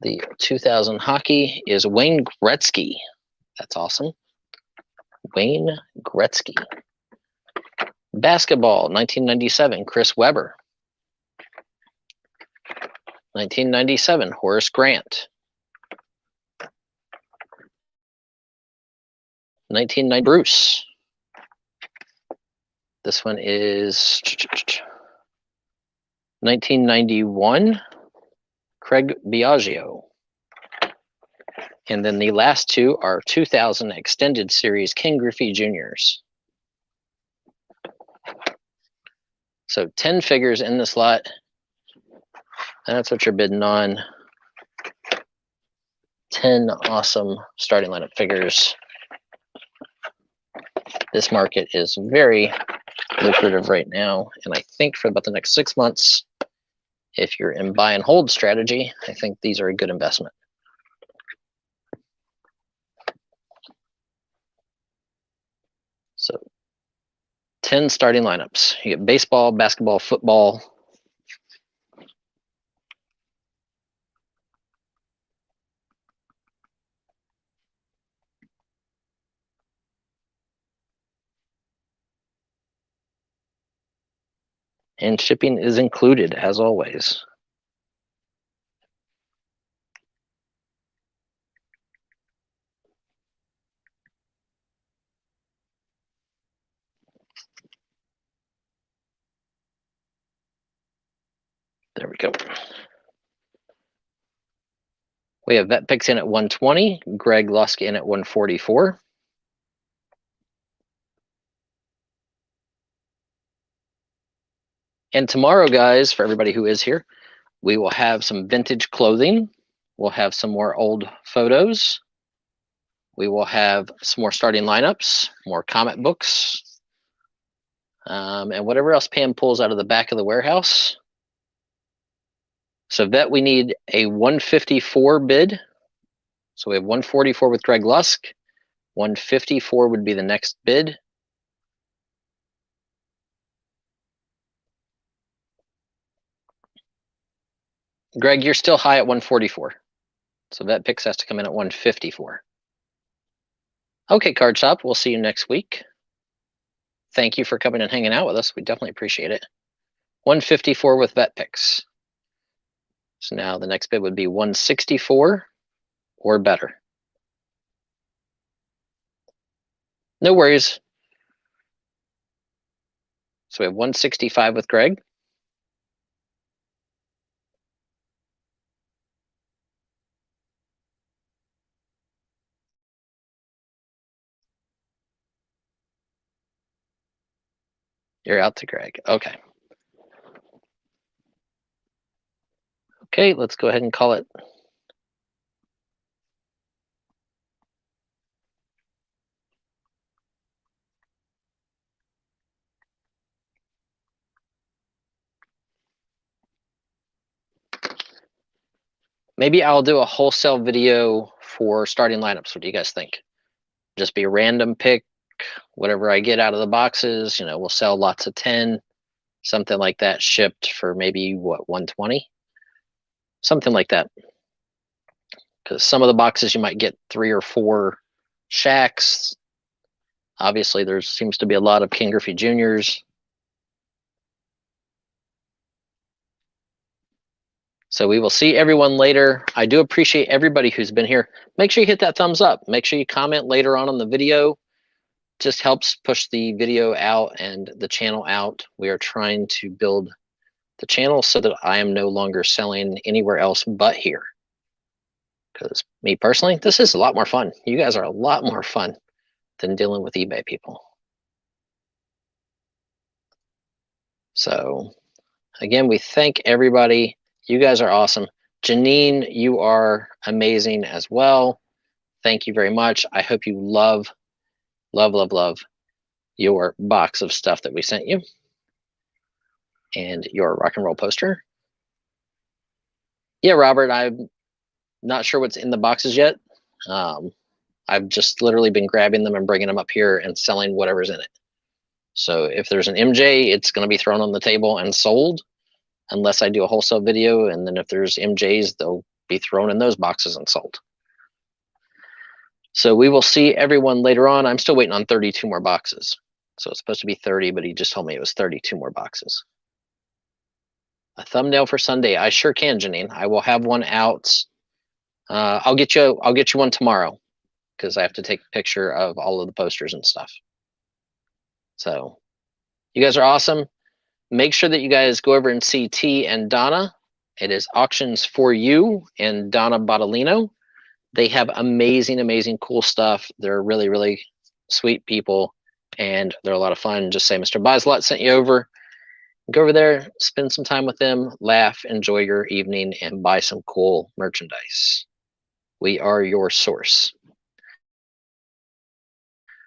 The 2000 hockey is Wayne Gretzky. That's awesome. Wayne Gretzky. Basketball, 1997, Chris Webber. 1997, Horace Grant. 1990, Bruce. This one is 1991, Craig Biagio. And then the last two are 2000 Extended Series Ken Griffey Juniors. So 10 figures in this lot. That's what you're bidding on. 10 awesome starting lineup figures. This market is very lucrative right now. And I think for about the next 6 months, if you're in buy and hold strategy, I think these are a good investment. So 10 starting lineups. You get baseball, basketball, football. And shipping is included, as always. There we go. We have Vet Picks in at 120, Greg Lusk in at 144. And tomorrow, guys, for everybody who is here, we will have some vintage clothing. We'll have some more old photos. We will have some more starting lineups, more comic books, and whatever else Pam pulls out of the back of the warehouse. So Vet, we need a 154 bid. So we have 144 with Greg Lusk. 154 would be the next bid. Greg, you're still high at 144. So Vet Picks has to come in at 154. Okay, Card Shop, we'll see you next week. Thank you for coming and hanging out with us. We definitely appreciate it. 154 with Vet Picks. So now the next bid would be 164 or better. No worries. So we have 165 with Greg. You're out to Greg. Okay. Okay, let's go ahead and call it. Maybe I'll do a wholesale video for starting lineups. What do you guys think? Just be a random pick, whatever I get out of the boxes. You know, we'll sell lots of 10, something like that, shipped for maybe what, 120? Something like that. Because some of the boxes you might get 3 or 4 Shaqs. Obviously, there seems to be a lot of Ken Griffey Juniors. So we will see everyone later. I do appreciate everybody who's been here. Make sure you hit that thumbs up. Make sure you comment later on the video. Just helps push the video out and the channel out. We are trying to build the channel so that I am no longer selling anywhere else but here. Because me personally, this is a lot more fun. You guys are a lot more fun than dealing with eBay people. So again, we thank everybody. You guys are awesome. Janine, you are amazing as well. Thank you very much. I hope you love your box of stuff that we sent you and your rock and roll poster. Yeah, Robert, I'm not sure what's in the boxes yet. I've just literally been grabbing them and bringing them up here and selling whatever's in it. So if there's an MJ, it's going to be thrown on the table and sold, unless I do a wholesale video. And then if there's MJs, they'll be thrown in those boxes and sold. So we will see everyone later on. I'm still waiting on 32 more boxes. So it's supposed to be 30, but he just told me it was 32 more boxes. A thumbnail for Sunday. I sure can, Janine. I will have one out. I'll get you one tomorrow, because I have to take a picture of all of the posters and stuff. So you guys are awesome. Make sure that you guys go over and see T and Donna. It is Auctions for You and Donna Bottolino. They have amazing, amazing, cool stuff. They're really, really sweet people, and they're a lot of fun. Just say Mr. Buysalot sent you over. Go over there, spend some time with them, laugh, enjoy your evening, and buy some cool merchandise. We are your source.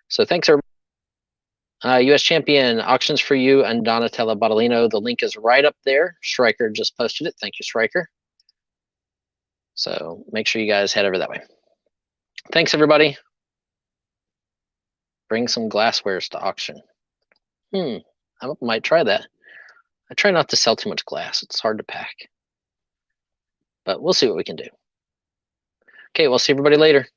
So thanks, everybody. U.S. Champion, Auctions for You and Donatella Bottolino. The link is right up there. Striker just posted it. Thank you, Striker. So make sure you guys head over that way. Thanks, everybody. Bring some glasswares to auction. I might try that. I try not to sell too much glass. It's hard to pack. But we'll see what we can do. Okay, we'll see everybody later.